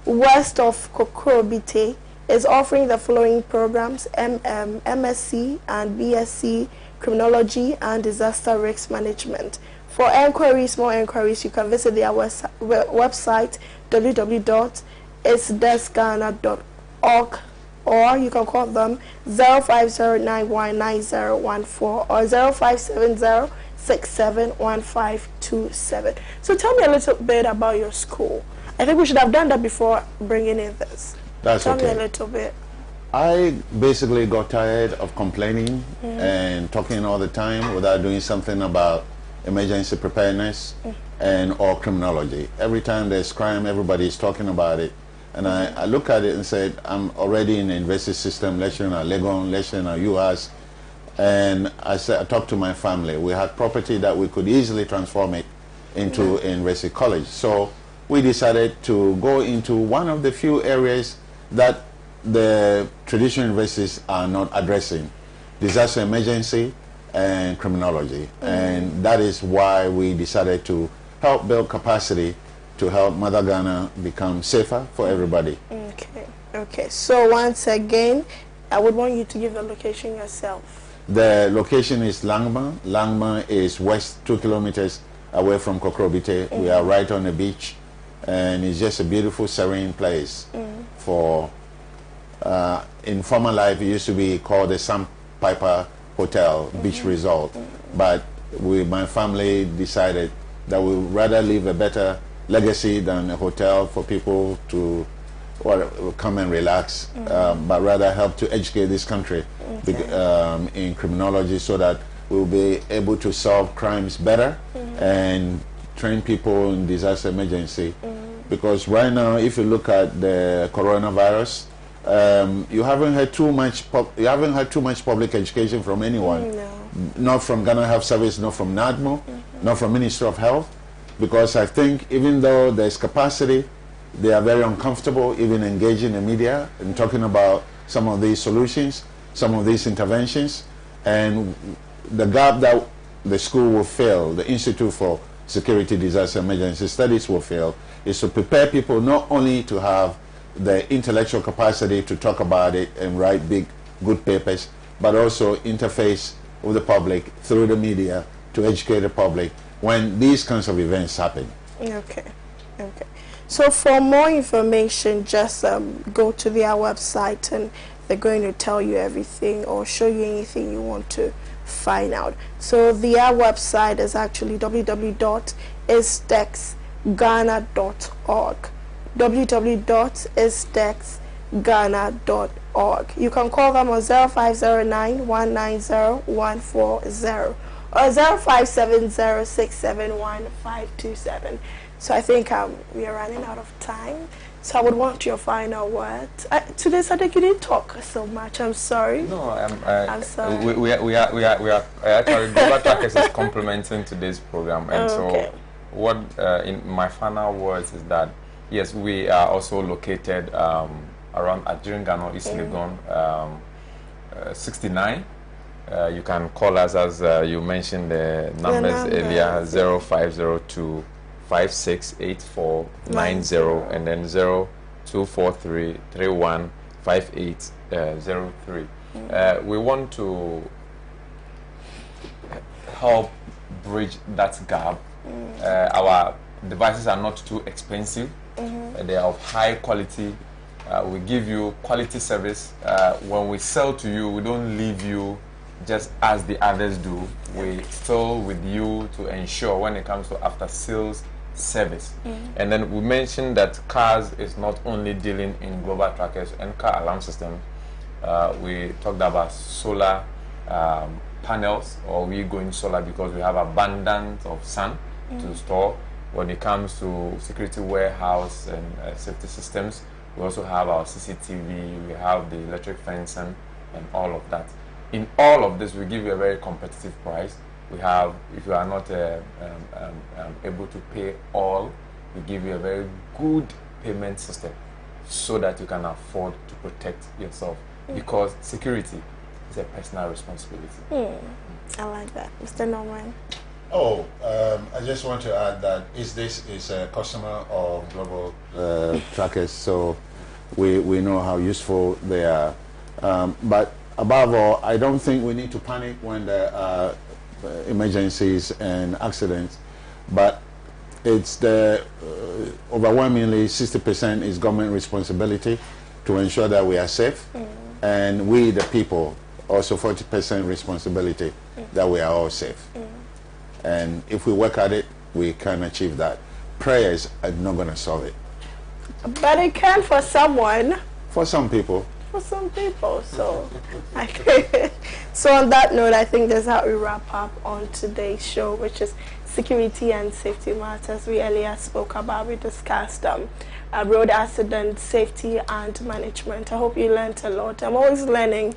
West of Kokrobite. Is offering the following programs: MSc and BSc Criminology and Disaster Risk Management. For enquiries, more enquiries, you can visit their website www.itsdeskghana.org, or you can call them 0509190014 or 0570671527. So tell me a little bit about your school. I think we should have done that before bringing in this. That's Tell okay. me a little bit. I basically got tired of complaining and talking all the time without doing something about emergency preparedness and or criminology. Every time there's crime, everybody's talking about it. And I look at it and said, I'm already in the university system, lecturing at Legon, lecturing at UAS. And I talked to my family. We had property that we could easily transform it into a university college. So we decided to go into one of the few areas that the traditional universities are not addressing: disaster emergency and criminology. And that is why we decided to help build capacity to help Mother Ghana become safer for everybody. Okay, so once again, I would want you to give the location yourself. The location is Langma. Langma is west 2 kilometers away from Kokrobite. We are right on the beach, and it's just a beautiful, serene place. For in former life, it used to be called the Sandpiper Hotel Beach Resort, but my family decided that we would rather leave a better legacy than a hotel for people to come and relax, but rather help to educate this country in criminology so that we'll be able to solve crimes better and train people in disaster emergency. Because right now, if you look at the coronavirus, you haven't had too much public education from anyone. Not from Ghana Health Service, not from NADMO, not from Ministry of Health, because I think even though there's capacity, they are very uncomfortable even engaging the media and talking about some of these solutions, some of these interventions, and the gap that the school will fill, the Institute for Security Disaster Emergency Studies will fill, is to prepare people not only to have the intellectual capacity to talk about it and write big, good papers, but also interface with the public through the media to educate the public when these kinds of events happen. Okay. So for more information, just go to their website and they're going to tell you everything or show you anything you want to find out. So their website is actually www.istexghana.org. www.istexghana.org. You can call them on 0509-190-140 or 0570-671-527. So I think we are running out of time. So I would want your final word. Today, Sadek, you didn't talk so much. I'm sorry. No, I'm sorry. We are actually Global Trackers is complementing today's program, and so what in my final words is that yes, we are also located around Adjiring Ghana, East Legon, 69. You can call us as you mentioned the numbers earlier, 0502 568490 and then 0243 315803. We want to help bridge that gap. Our devices are not too expensive. They are of high quality. We give you quality service. When we sell to you, we don't leave you just as the others do. We still with you to ensure when it comes to after sales service. And then we mentioned that cars is not only dealing in global trackers and car alarm systems. We talked about solar panels, or we going solar because we have abundance of sun to store. When it comes to security warehouse and safety systems, we also have our CCTV, we have the electric fencing and all of that. In all of this, we give you a very competitive price. We have, if you are not able to pay all, we give you a very good payment system so that you can afford to protect yourself, because security is a personal responsibility. I like that. Mr. Norman. I just want to add that this is a customer of Global Trackers, so we know how useful they are. But above all, I don't think we need to panic when there are emergencies and accidents, but it's the overwhelmingly 60% is government responsibility to ensure that we are safe, and we the people also 40% responsibility that we are all safe. And if we work at it, we can achieve that. Prayers are not going to solve it, but it can for someone. For some people. For some people. So so on that note, I think that's how we wrap up on today's show, which is security and safety matters. We earlier spoke about, we discussed road accident safety and management. I hope you learned a lot. I'm always learning.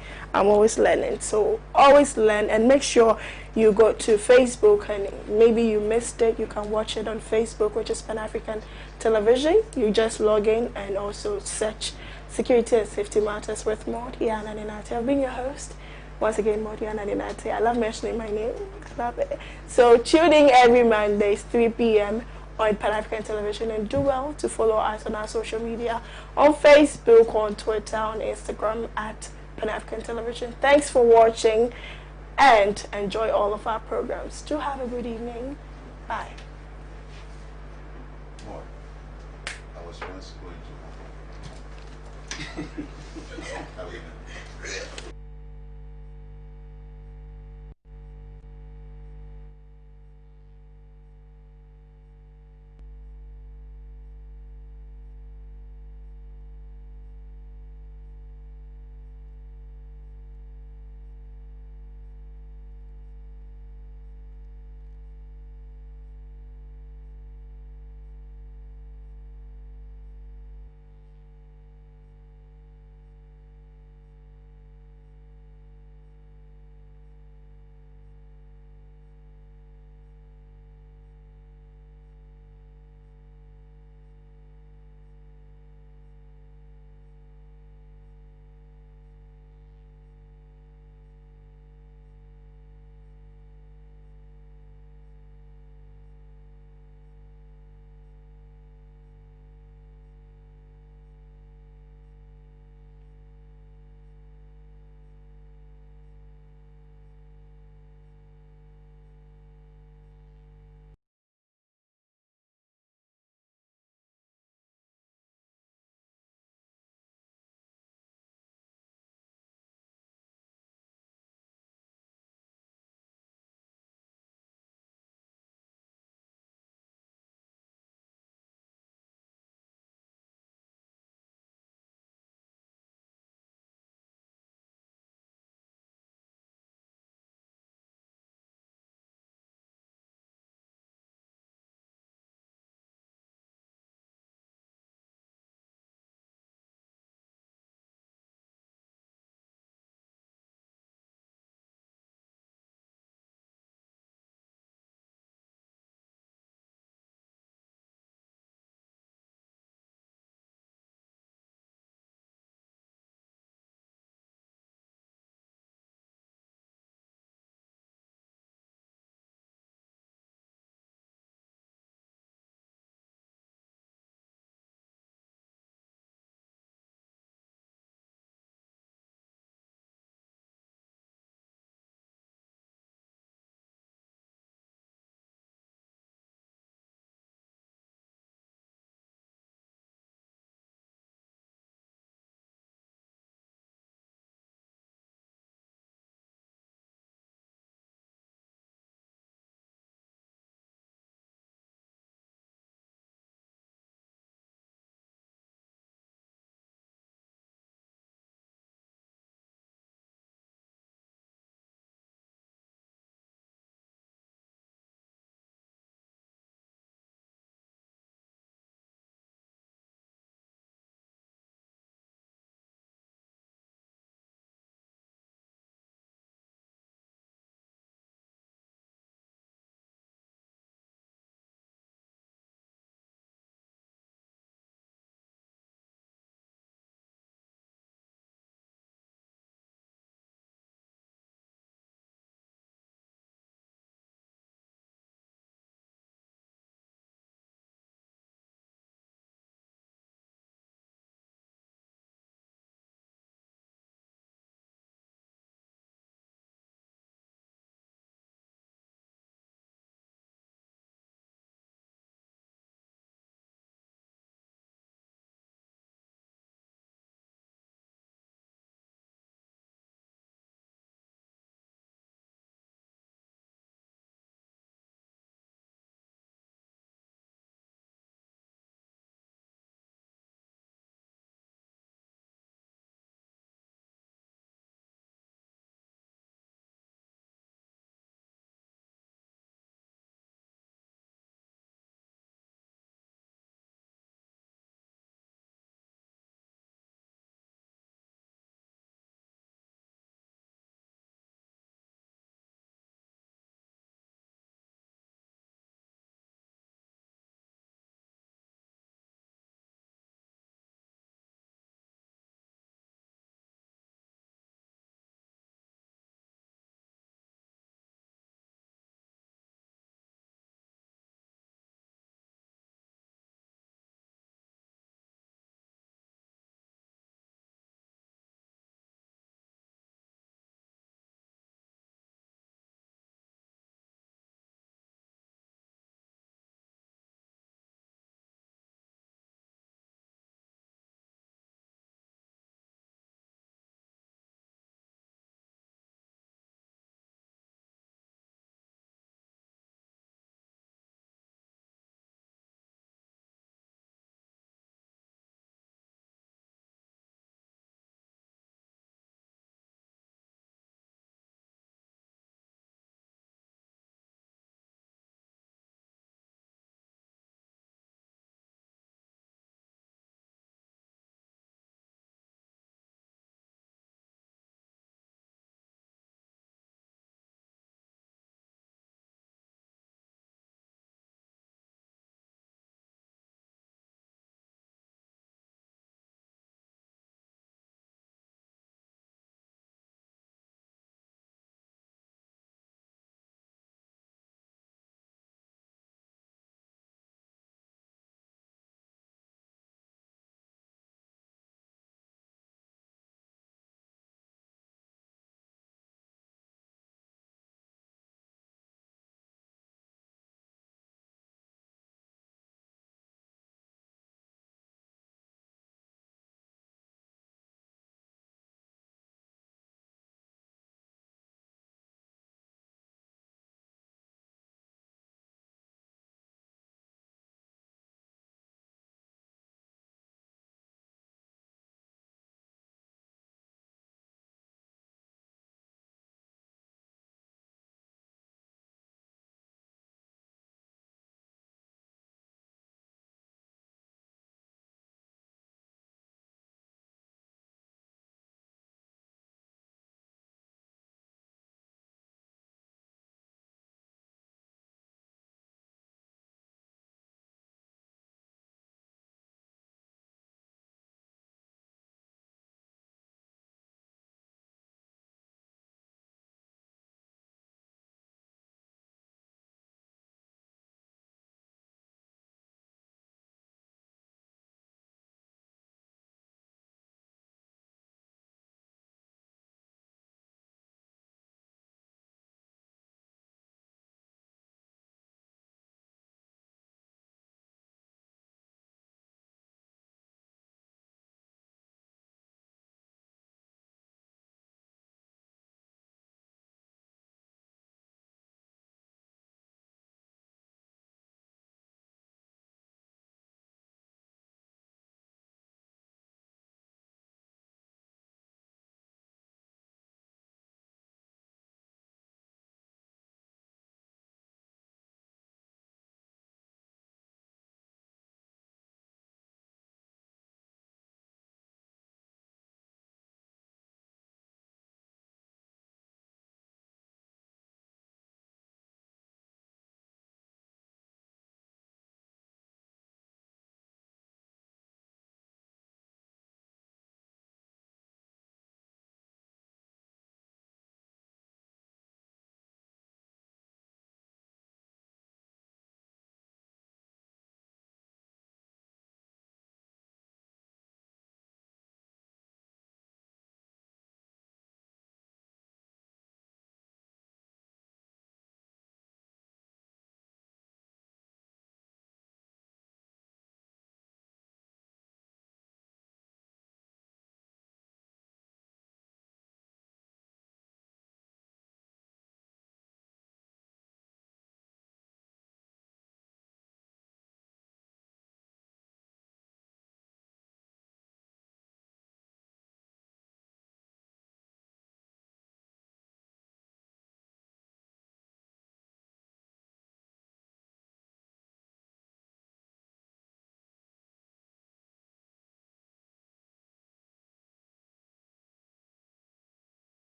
So always learn, and make sure you go to Facebook, and maybe you missed it, you can watch it on Facebook, which is Pan-African Television. You just log in and also search Security and Safety Matters with Mordiana Ninate. I've been your host. Once again, Mordiana Ninate. I love mentioning my name. I love it. So tune in every Mondays, 3 p.m. on Pan-African Television, and do well to follow us on our social media on Facebook, on Twitter, on Instagram at Pan-African Television. Thanks for watching and enjoy all of our programs. Do have a good evening. Bye. I was once going to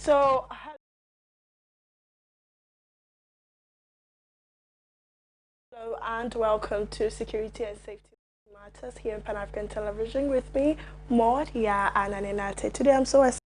So, hello and welcome to Security and Safety Matters here in Pan African Television with me, Maud, and Aninate. Today I'm so excited